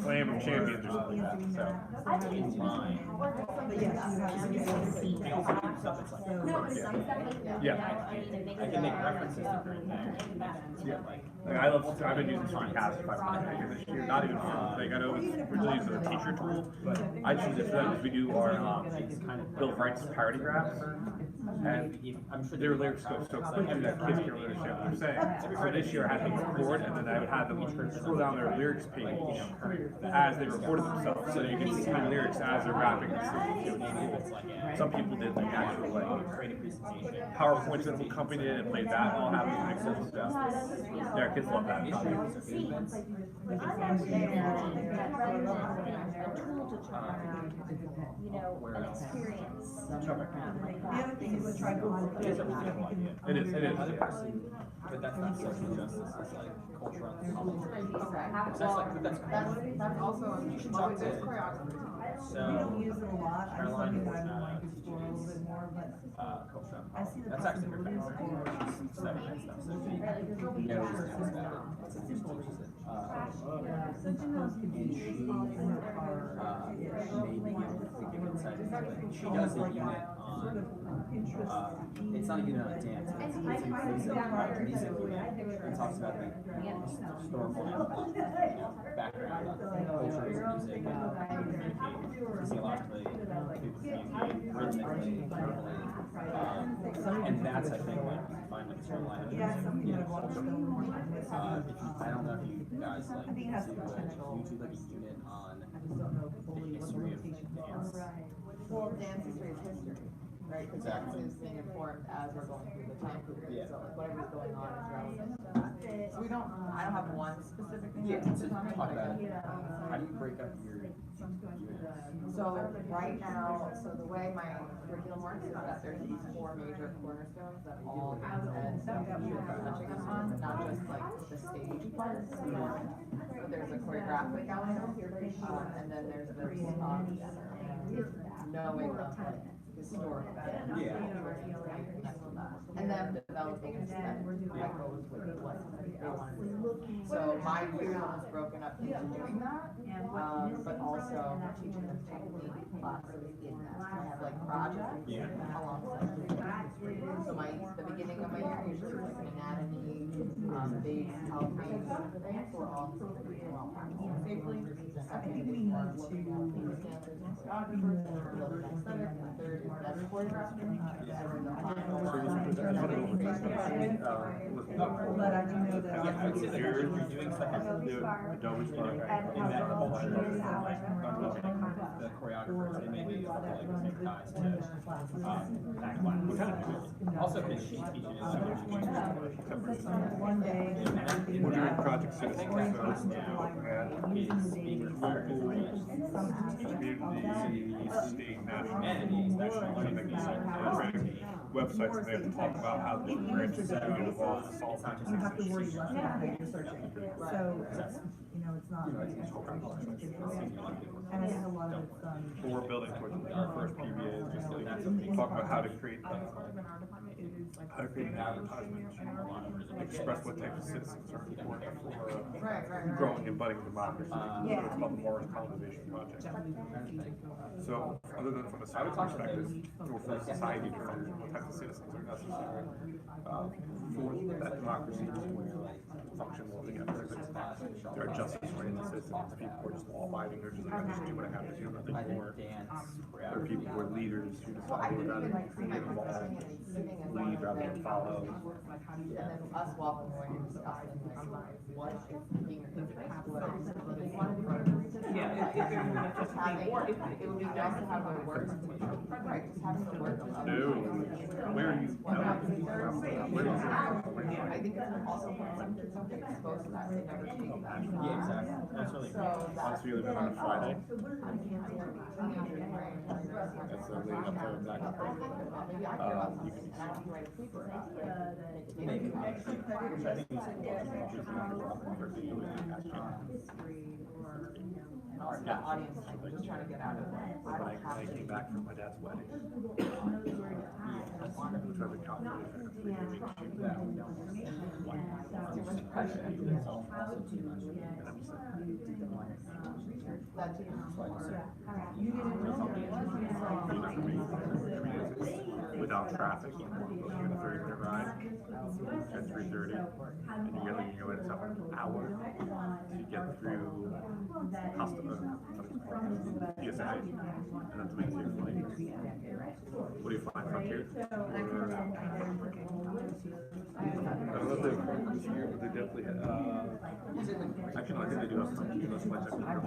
slam of champions or something like that, so. In line. They also do stuff that's like. Yeah. I can make references to certain things. Yeah. Like I've been using Screencast 500 this year, not even for, like, I know it's really used as a teacher tool, but I choose it for them because we do our, Bill of Rights parody graphs. And I'm sure their lyrics go so quickly that kids can't really understand what they're saying. So this year I had them record, and then I would have them scroll down their lyrics page as they recorded themselves, so you can see the lyrics as they're rapping. Some people did like actual like PowerPoints that accompanied it and played that while having to mix it stuff. Yeah, kids love that. You know, an experience. The other thing is to try to. It is. But that's not social justice, it's like cultural anthropology. That's like, that's also, you should talk to, We don't use it a lot, I just think I would like to explore a little bit more, but cultural I see the that's actually her possibilities. favorite. She's 7 and stuff, so she knows it's better. It's a useful reason. She does a unit on, it's not a unit on dance, it's inclusive music unit. It talks about the historical background of cultures and music and communicate physiologically, people communicate rhythmically, verbally. And that's, I think, what you find with this line of culture. I don't know if you guys like YouTube like a unit on the history of dance. Well, dance history is history, right? Because dance Exactly. is being informed as we're going through the time period, Yeah. so like whatever's going on is relevant to that. So I don't have one specific thing. Yeah, that so comes to talk mind. about it. How do you break up your units? So right now, so the way my curriculum works is that there's these 4 major cornerstones that all dance ed stuff that we're touching upon, not just like the stage part. So there's a choreographic element, and then there's the response and knowing the historical. And then developing a set that goes with what they want to do. So my curriculum is broken up into doing that, but also teaching them technique classes in that. So I have like projects alongside. So the beginning of my year usually is like an anatomy, base, health base things. We're all practicing safely. I think we need to be more but I do know that. Yeah, I would say that you're doing stuff like Adobe Spark. in that culture, the choreographers, they may be able to like make ties to, back one. Also, because she teaches so much. One day. We're doing Project Citizen, so Is being required to community, state, national. humanities, national learning. Websites, and they have to talk about how different branches are going to evolve to solve that. You have to worry less about what you're searching. So, it's not. And I think a lot of it's, What we're building towards our first PBA is just like, talk about how to create an advertisement, express what type of citizens are important for growing and budding democracy. So it's called the Morris Colonization Project. So, other than from a science perspective, or from a society perspective, what type of citizens are necessary for that democracy to function well together? There are justice-oriented citizens, people who are just law-abiding, they're just like, just do what I have to do, nothing more. There are people who are leaders who decide who are going to get involved, lead rather than follow. And then us walking away and discussing like what is being Yeah, it would be nice to have their work, right, just having the work. No, where are you? I think it's also something exposed to that, they never take that. Yeah, exactly. That's really So great. Once we live on a Friday. That's That's the leading up to Black Friday. You can write a paper about it. Maybe, which I think is The audience, like, we're just trying to get out of it. When I came back from my dad's wedding, which was a calculation. Too much pressure. Without traffic, you get a 30-minute ride at 3:30, and you go in, it's about an hour to get through customer, PSA, and then to make your flight. What do you find, Frontier? I don't know if they're here, but they definitely, actually, I think they do have some, those flights that are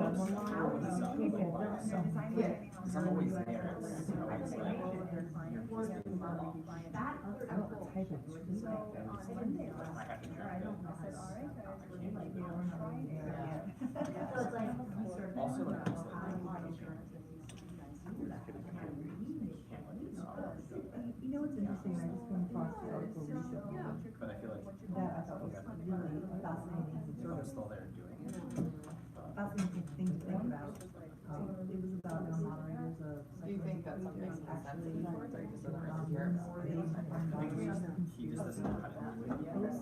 I'm always there. It's, you know, it's like, also, You know what's interesting, I just came across the article recently. but I feel like That I thought was really fascinating, I'm still there doing it. fascinating thing to think about. It was about moderators of. Do you think that's something that's actually, The more they He just doesn't know how to do it.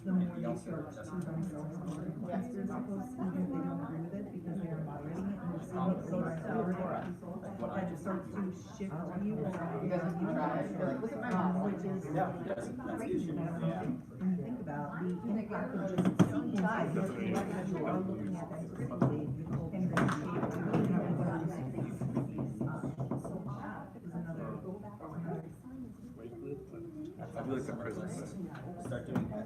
the more they start to themselves on conspiracy posts, even if they don't agree with it, because they are moderating it, and you're seeing it over and over again. That starts to shift you around. You guys can try it, you're like, look at my mom. Which is That's the crazy, issue. when you think about the impact of just seeing that, you recognize you are looking at that critically, and then I feel like the prisons Start doing that.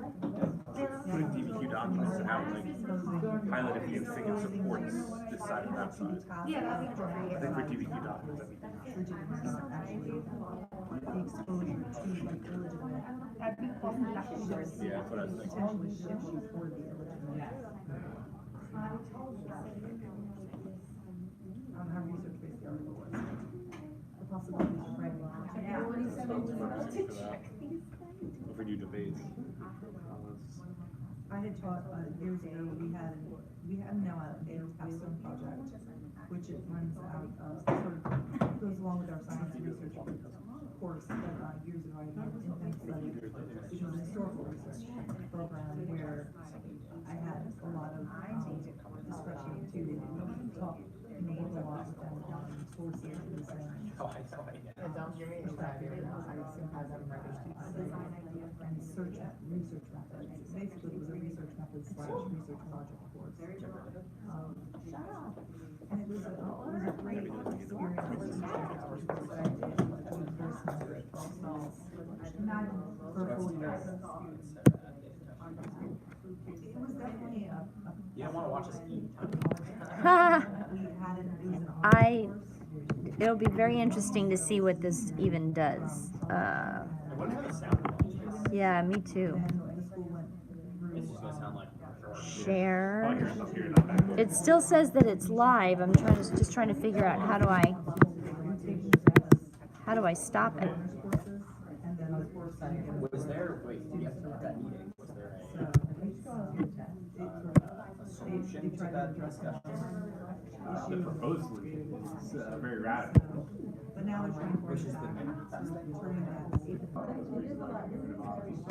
putting DBQ documents and having like highlight if you think it supports this side or that side. Yeah, that'd be I great. think for DBQ documents, that'd be the exposure to like illegitimate. That'd be awesome. Yeah, that's what I was thinking. Potentially shift you toward the illegitimate. How research-based the article was. The possibilities of writing. If we do debates. I had taught, years ago, we have now a capstone project, which it runs out of, sort of goes along with our science and research course, that, years ago, I had intense study, which was a historical research program where I had a lot of, discretion to talk, work a lot with them on sources and things. And don't hear me, I have them registered. And research methods. Basically, it was a research research methods / research project course. And it was a great experience. It was very small. Imagine for a full year. It was definitely a. You don't wanna watch us eat. It'll be very interesting to see what this even does. I wonder how the sound. Yeah, me too. It's just gonna sound like. Share. It still says that it's live. I'm just trying to figure out how do I stop it? Was there, wait, yesterday at that meeting, was there a solution to that discussion? The proposed solution is very radical. But now they're trying to. Which is the best thing.